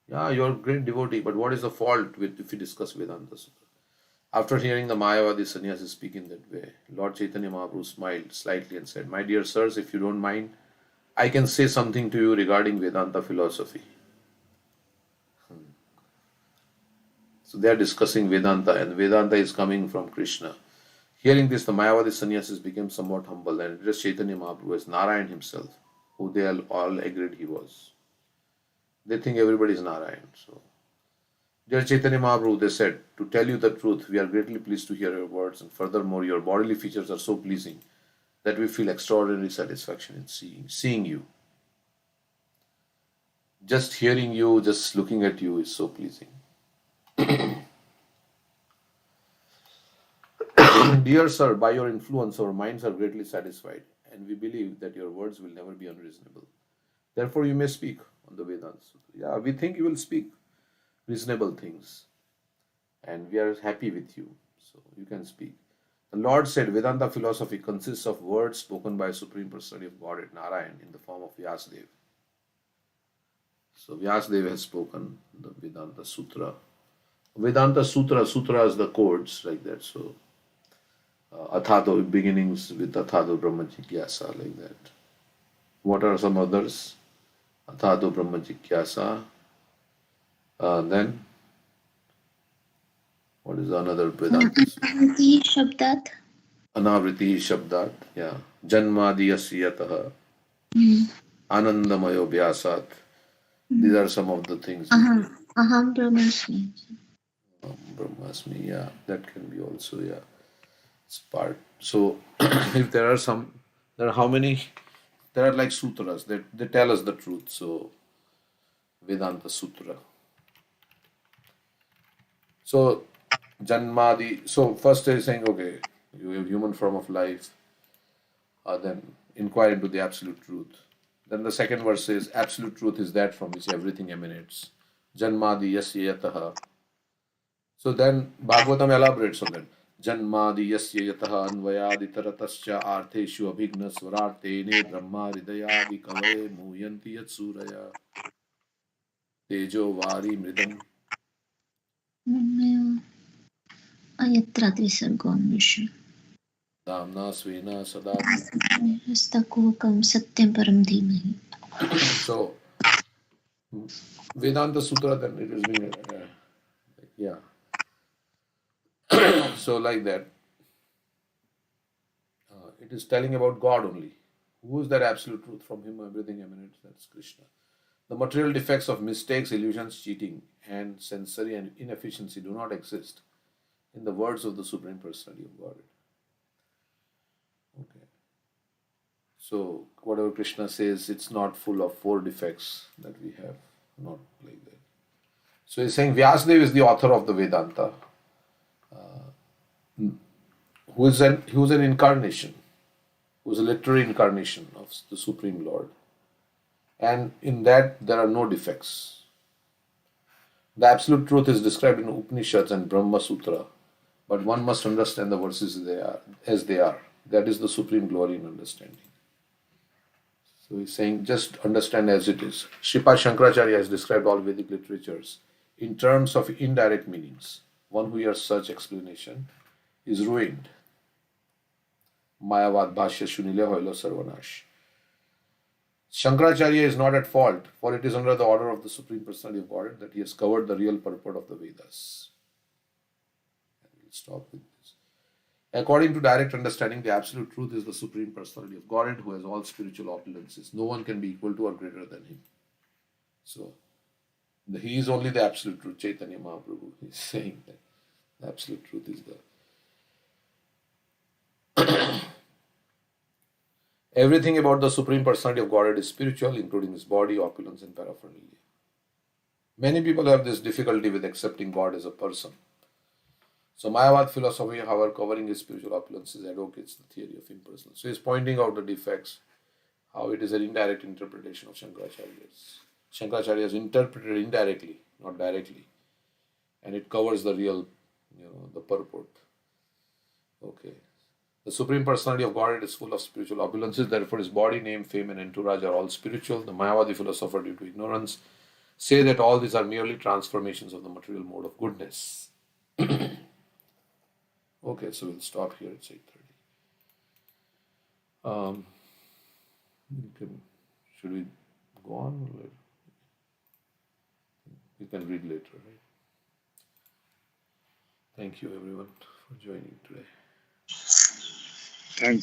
yeah, you're a great devotee, but what is the fault with if you discuss Vedanta Sutra? After hearing the Mayavadi sannyasi speak in that way, Lord Chaitanya Mahaprabhu smiled slightly and said, my dear sirs, if you don't mind, I can say something to you regarding Vedanta philosophy. So they are discussing Vedanta, and Vedanta is coming from Krishna. Hearing this, the Mayavadi sannyasis became somewhat humble and addressed Chaitanya Mahaprabhu as Narayan himself, who they all agreed he was. They think everybody is Narayan. So, dear Chaitanya Mahaprabhu, they said, to tell you the truth, we are greatly pleased to hear your words, and furthermore, your bodily features are so pleasing that we feel extraordinary satisfaction in seeing you. Just hearing you, just looking at you is so pleasing. Dear sir, by your influence, our minds are greatly satisfied, and we believe that your words will never be unreasonable. Therefore, you may speak on the Vedanta Sutra. Yeah, we think you will speak reasonable things, and we are happy with you, so you can speak. The Lord said Vedanta philosophy consists of words spoken by Supreme Personality of Godhead, Narayan, in the form of Vyasadeva. So Vyasadeva has spoken the Vedanta Sutra. Vedanta Sutra is the codes like that. So Athado beginnings with Athado Brahma Jigyasa like that. What are some others? Athado Brahma Jigyasa. Then what is another Vedanta? Anavriti Shabdat. Anavriti Shabdat. Yeah. Janmadiyasya Anandamayo Vyasat. These are some of the things. Aham Brahmasmi. Brahmasmi, yeah. That can be also, yeah. It's part. So if there are how many? There are like sutras that they tell us the truth. So Vedanta Sutra. So Janmadi. So first they're saying, okay, you have human form of life. Then inquire into the absolute truth. Then the second verse says, absolute truth is that from which everything emanates. Janmadi yasya yataha. So then Bhagavatam elaborates on that. Janmadi yasya yataha anvayadi taratascha artheshu abhigna swarartene brahma hridayadi kavare muhyanti yat suraya tejo vari mridam. Ayatra Trisargam Vishnu. Damna svena sada. Rastakokam Satyam Param Dhimahi. So Vedanta Sutra, then it is being, yeah. So like that, it is telling about God only. Who is that absolute truth? From him everything emanates. That's Krishna. The material defects of mistakes, illusions, cheating, and sensory and inefficiency do not exist. in the words of the Supreme Personality of Godhead. Okay. So whatever Krishna says, it's not full of 4 defects that we have, not like that. So he's saying Vyasadeva is the author of the Vedanta, who is an incarnation, who is a literary incarnation of the Supreme Lord. And in that there are no defects. The absolute truth is described in Upanishads and Brahma Sutra, but one must understand the verses as they are. That is the supreme glory in understanding. So he's saying just understand as it is. Sripad Shankaracharya has described all Vedic literatures in terms of indirect meanings. One who hears such explanation is ruined. Mayavad Bhashya Shunile Hoilo Sarvanash. Shankaracharya is not at fault, for it is under the order of the Supreme Personality of Godhead that he has covered the real purport of the Vedas. We'll stop with this. According to direct understanding, the absolute truth is the Supreme Personality of Godhead who has all spiritual opulences. No one can be equal to or greater than him. So, he is only the absolute truth. Chaitanya Mahaprabhu is saying that the absolute truth is the everything about the Supreme Personality of Godhead is spiritual, including his body, opulence, and paraphernalia. Many people have this difficulty with accepting God as a person. So Mayavad philosophy, however, covering his spiritual opulences, advocates the theory of impersonal. So he's pointing out the defects, how it is an indirect interpretation of Shankaracharya's. Shankaracharya has interpreted indirectly, not directly. And it covers the real, the purport. Okay. The Supreme Personality of Godhead is full of spiritual opulences, therefore his body, name, fame, and entourage are all spiritual. The Mayavadi philosopher, due to ignorance, say that all these are merely transformations of the material mode of goodness. Okay, so we'll stop here. It's 8:30. Should we go on? We can read later, right? Thank you everyone for joining today.